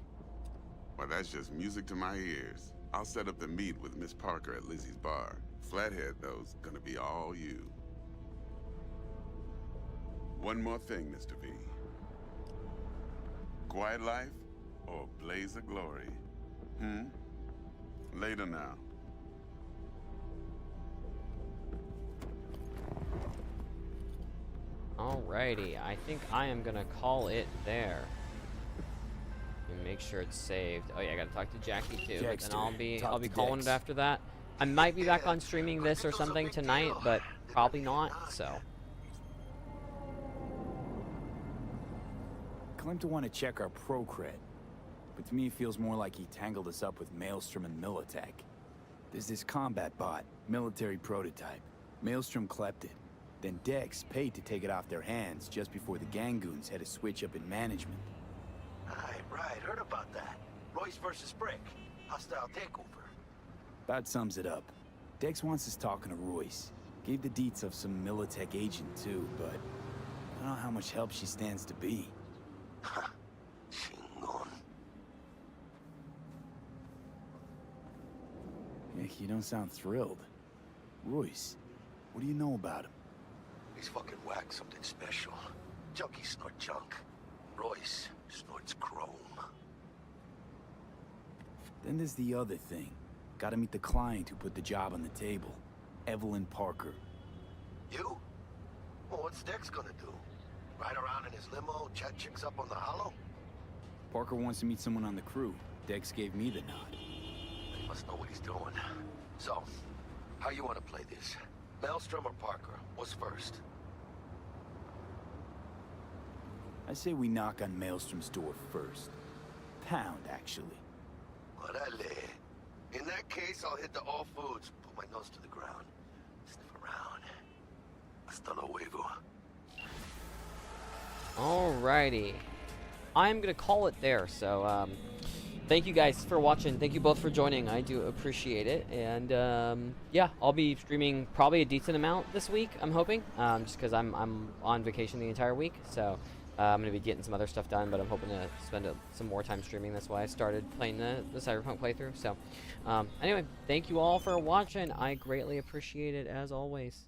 Well, that's just music to my ears. I'll set up the meet with Miss Parker at Lizzie's bar. Flathead, though's gonna be all you. One more thing, Mr. V. Quiet life or blaze of glory? Later now. Alrighty, I think I am gonna call it there. And make sure it's saved. Oh yeah, I gotta talk to Jackie too. And I'll be calling it after that. I might be back on streaming this or something tonight, but probably not. So. Claimed to want to check our pro cred, but to me it feels more like he tangled us up with Maelstrom and Militech. There's this combat bot, military prototype. Maelstrom clept it. Then Dex paid to take it off their hands just before the Gangoons had a switch up in management. Right, heard about that. Royce versus Brick. Hostile takeover. That sums it up. Dex wants us talking to Royce. Gave the deets of some Militech agent too, but I don't know how much help she stands to be. Chingon. Heck, you don't sound thrilled. Royce, what do you know about him? He's fucking whacked something special. Junkies snort junk. Royce snorts chrome. Then there's the other thing. Gotta meet the client who put the job on the table. Evelyn Parker. You? Well, what's Dex gonna do? Ride around in his limo, chat chicks up on the hollow? Parker wants to meet someone on the crew. Dex gave me the nod. He must know what he's doing. So, how you want to play this? Maelstrom or Parker? What's first? I say we knock on Maelstrom's door first. Pound, actually. Orale. In that case, I'll hit the all foods, put my nose to the ground, sniff around. Hasta luego. Alrighty. I'm gonna call it there, so thank you guys for watching. Thank you both for joining. I do appreciate it. And yeah, I'll be streaming probably a decent amount this week, I'm hoping. Just because I'm on vacation the entire week. So I'm gonna be getting some other stuff done, but I'm hoping to spend some more time streaming. That's why I started playing the Cyberpunk playthrough. So anyway, thank you all for watching. I greatly appreciate it as always.